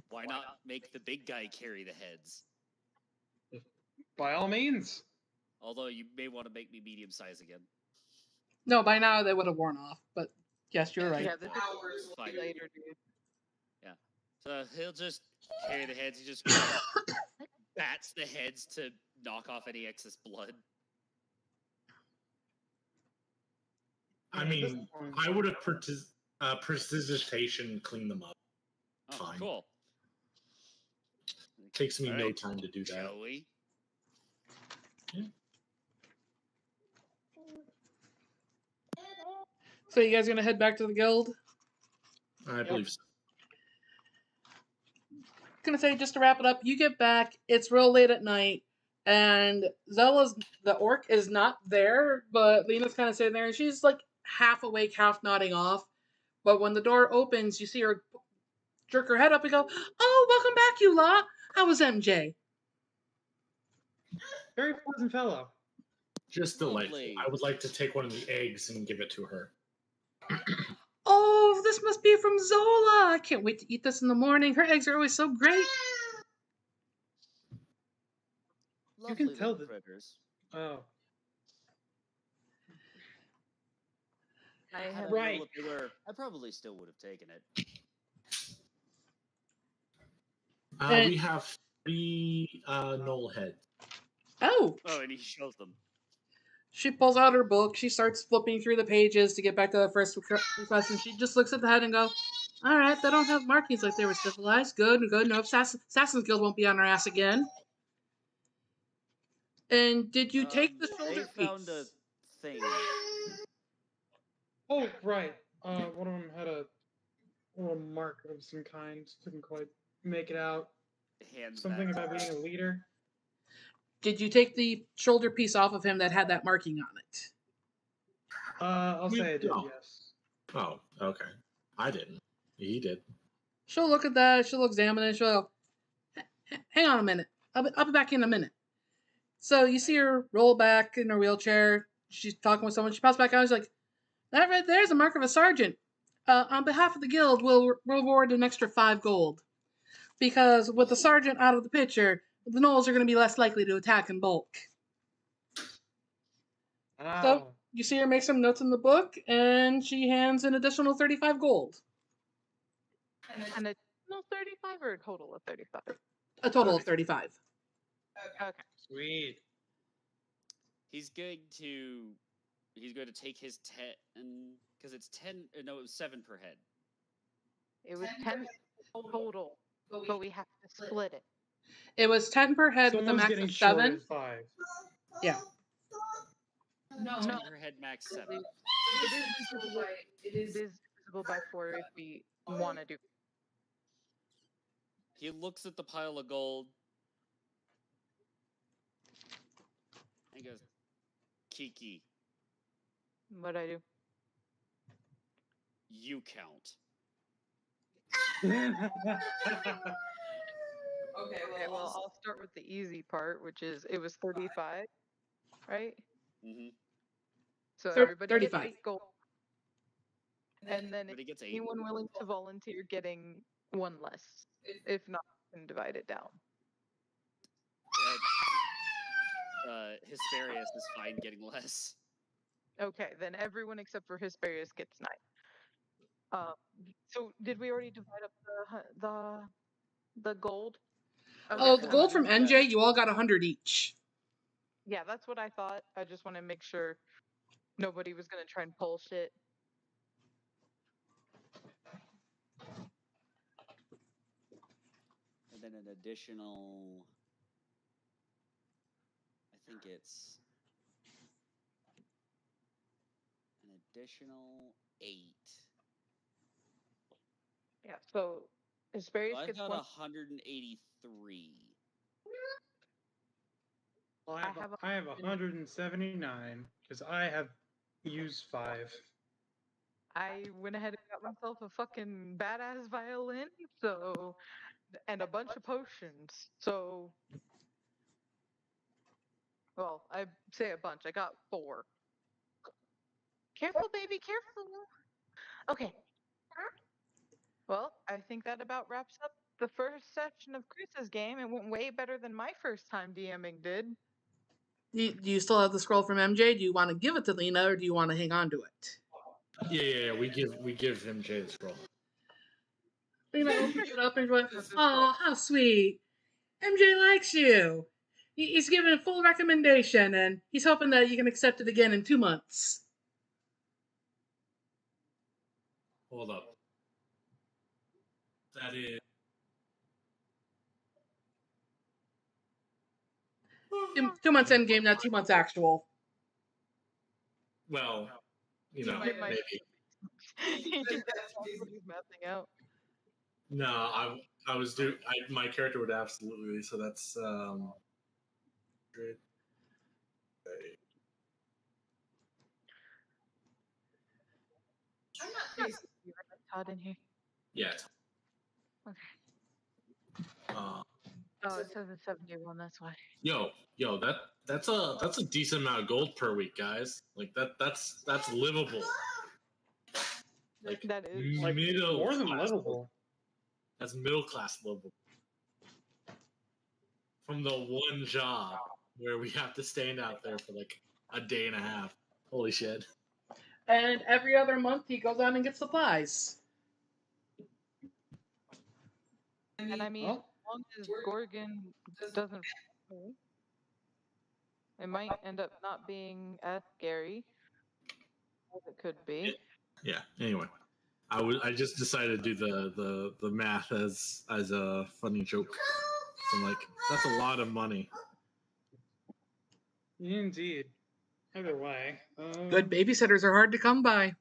Why not make the big guy carry the heads?
By all means.
Although you may want to make me medium size again.
No, by now they would have worn off, but yes, you're right.
Yeah, this is
Hours
Fine.
later, dude.
So he'll just carry the heads. He just bats the heads to knock off any excess blood.
I
At this
mean,
point-
I would have precipitation clean them up.
Oh,
Fine.
cool.
Takes me no
Alright,
time to do that.
Shall we?
So you guys gonna head back to the guild?
I believe so.
Gonna say, just to wrap it up, you get back, it's real late at night, and Zella's, the orc, is not there, but Lena's kind of sitting there, and she's like half awake, half nodding off. But when the door opens, you see her jerk her head up and go, "Oh, welcome back, you lot. How was MJ?"
Very pleasant fellow.
Just delightful.
Lovely.
I would like to take one of the eggs and give it to her.
"Oh, this must be from Zola. I can't wait to eat this in the morning. Her eggs are always so great."
You can
Lovely
tell
little
that-
critters.
Oh.
I
Had
have
I
Right.
known what they were, I probably still would have taken it.
We have 3 null heads.
Oh.
Oh, and he shows them.
She pulls out her book. She starts flipping through the pages to get back to the first request, and she just looks at the head and goes, "All right, they don't have markings like they were civilized. Good, good. No, Assassin's Guild won't be on our ass again." And did you take the shoulder
They found
piece?
a thing.
Oh, right. One of them had a little mark of some kind. Couldn't quite make it out.
Hands
Something
that.
about being a leader.
Did you take the shoulder piece off of him that had that marking on it?
I'll say I did,
No.
yes.
Oh, okay. I didn't. He did.
She'll look at that. She'll examine it. She'll go, "Hang on a minute. I'll be back in a minute." So you see her roll back in her wheelchair. She's talking with someone. She pops back out. She's like, "That right there is a mark of a sergeant. On behalf of the guild, we'll reward an extra 5 gold. Because with the sergeant out of the picture, the gnolls are going to be less likely to attack in bulk."
Ah.
So you see her make some notes in the book, and she hands an additional 35 gold.
an additional 35 or a total of 35?
A total of 35.
Okay.
Sweet.
He's going to take his 10 because it's 10. No, it was 7 per head.
It was 10 total, but we have to split it.
It was 10 per head with a
Someone's
max
getting
of
short
7.
at 5.
Yeah.
No,
10
No.
per head, max 7.
It is
divisible by
It is divisible by 4 if we want to do.
He looks at the pile of gold and goes, "Kiki,
What I do?
you count."
Okay,
Okay, well, I'll start with the easy part, which is it was 35, right?
Mm-hmm.
So
Thir-
everybody
35.
gets 8 gold. And then
But he gets 8.
anyone willing to volunteer getting 1 less. If not, we can divide it down.
Hesperius is fine getting less.
Okay, then everyone except for Hesperius gets 9. So did we already divide up the gold?
Oh,
Okay,
the
then
gold
I'll-
from NJ, you all got 100 each.
Yeah, that's what I thought. I just want to make sure nobody was going to try and pull shit.
And then an additional, I think it's an additional 8.
Yeah, so Hesperius
So I've
gets
got
1.
183.
Well,
I have
I have 179 because I have used 5.
I went ahead and got myself a fucking badass violin, and a bunch of potions. So, well, I say a bunch. I got 4. Careful, baby, careful. Okay. Well, I think that about wraps up the first session of Chris's game. It went way better than my first time DMing did.
Do you still have the scroll from MJ? Do you want to give it to Lena, or do you want to hang on to it?
Yeah. We give him Jay the scroll.
Lena opens it up and goes, "Oh, how sweet! MJ likes you. He's given a full recommendation, and he's hoping that you can accept it again in 2 months."
Hold up. That is.
Two months end game, not 2 months actual.
Well, you know,
It might-
maybe.
He did that while he's messing out.
No, I was my character would absolutely. So that's great.
I'm not crazy.
You have Todd in here.
Yeah.
Okay.
Uh,
Oh, it says it's 71. That's why.
yo, that's a decent amount of gold per week, guys. Like that's livable. Like
That is
Like,
middle
more than
class
livable.
That's middle class livable. From the one job where we have to stand out there for like a day and a half. Holy shit.
And every other month, he goes on and gets supplies.
And I mean,
Well,
as long as Gorgon doesn't, it might end up not being as scary as it could be.
Yeah. Anyway, I just decided to do the math as a funny joke. So I'm like, that's a lot of money.
indeed. Either way.
Good babysitters are hard to come by.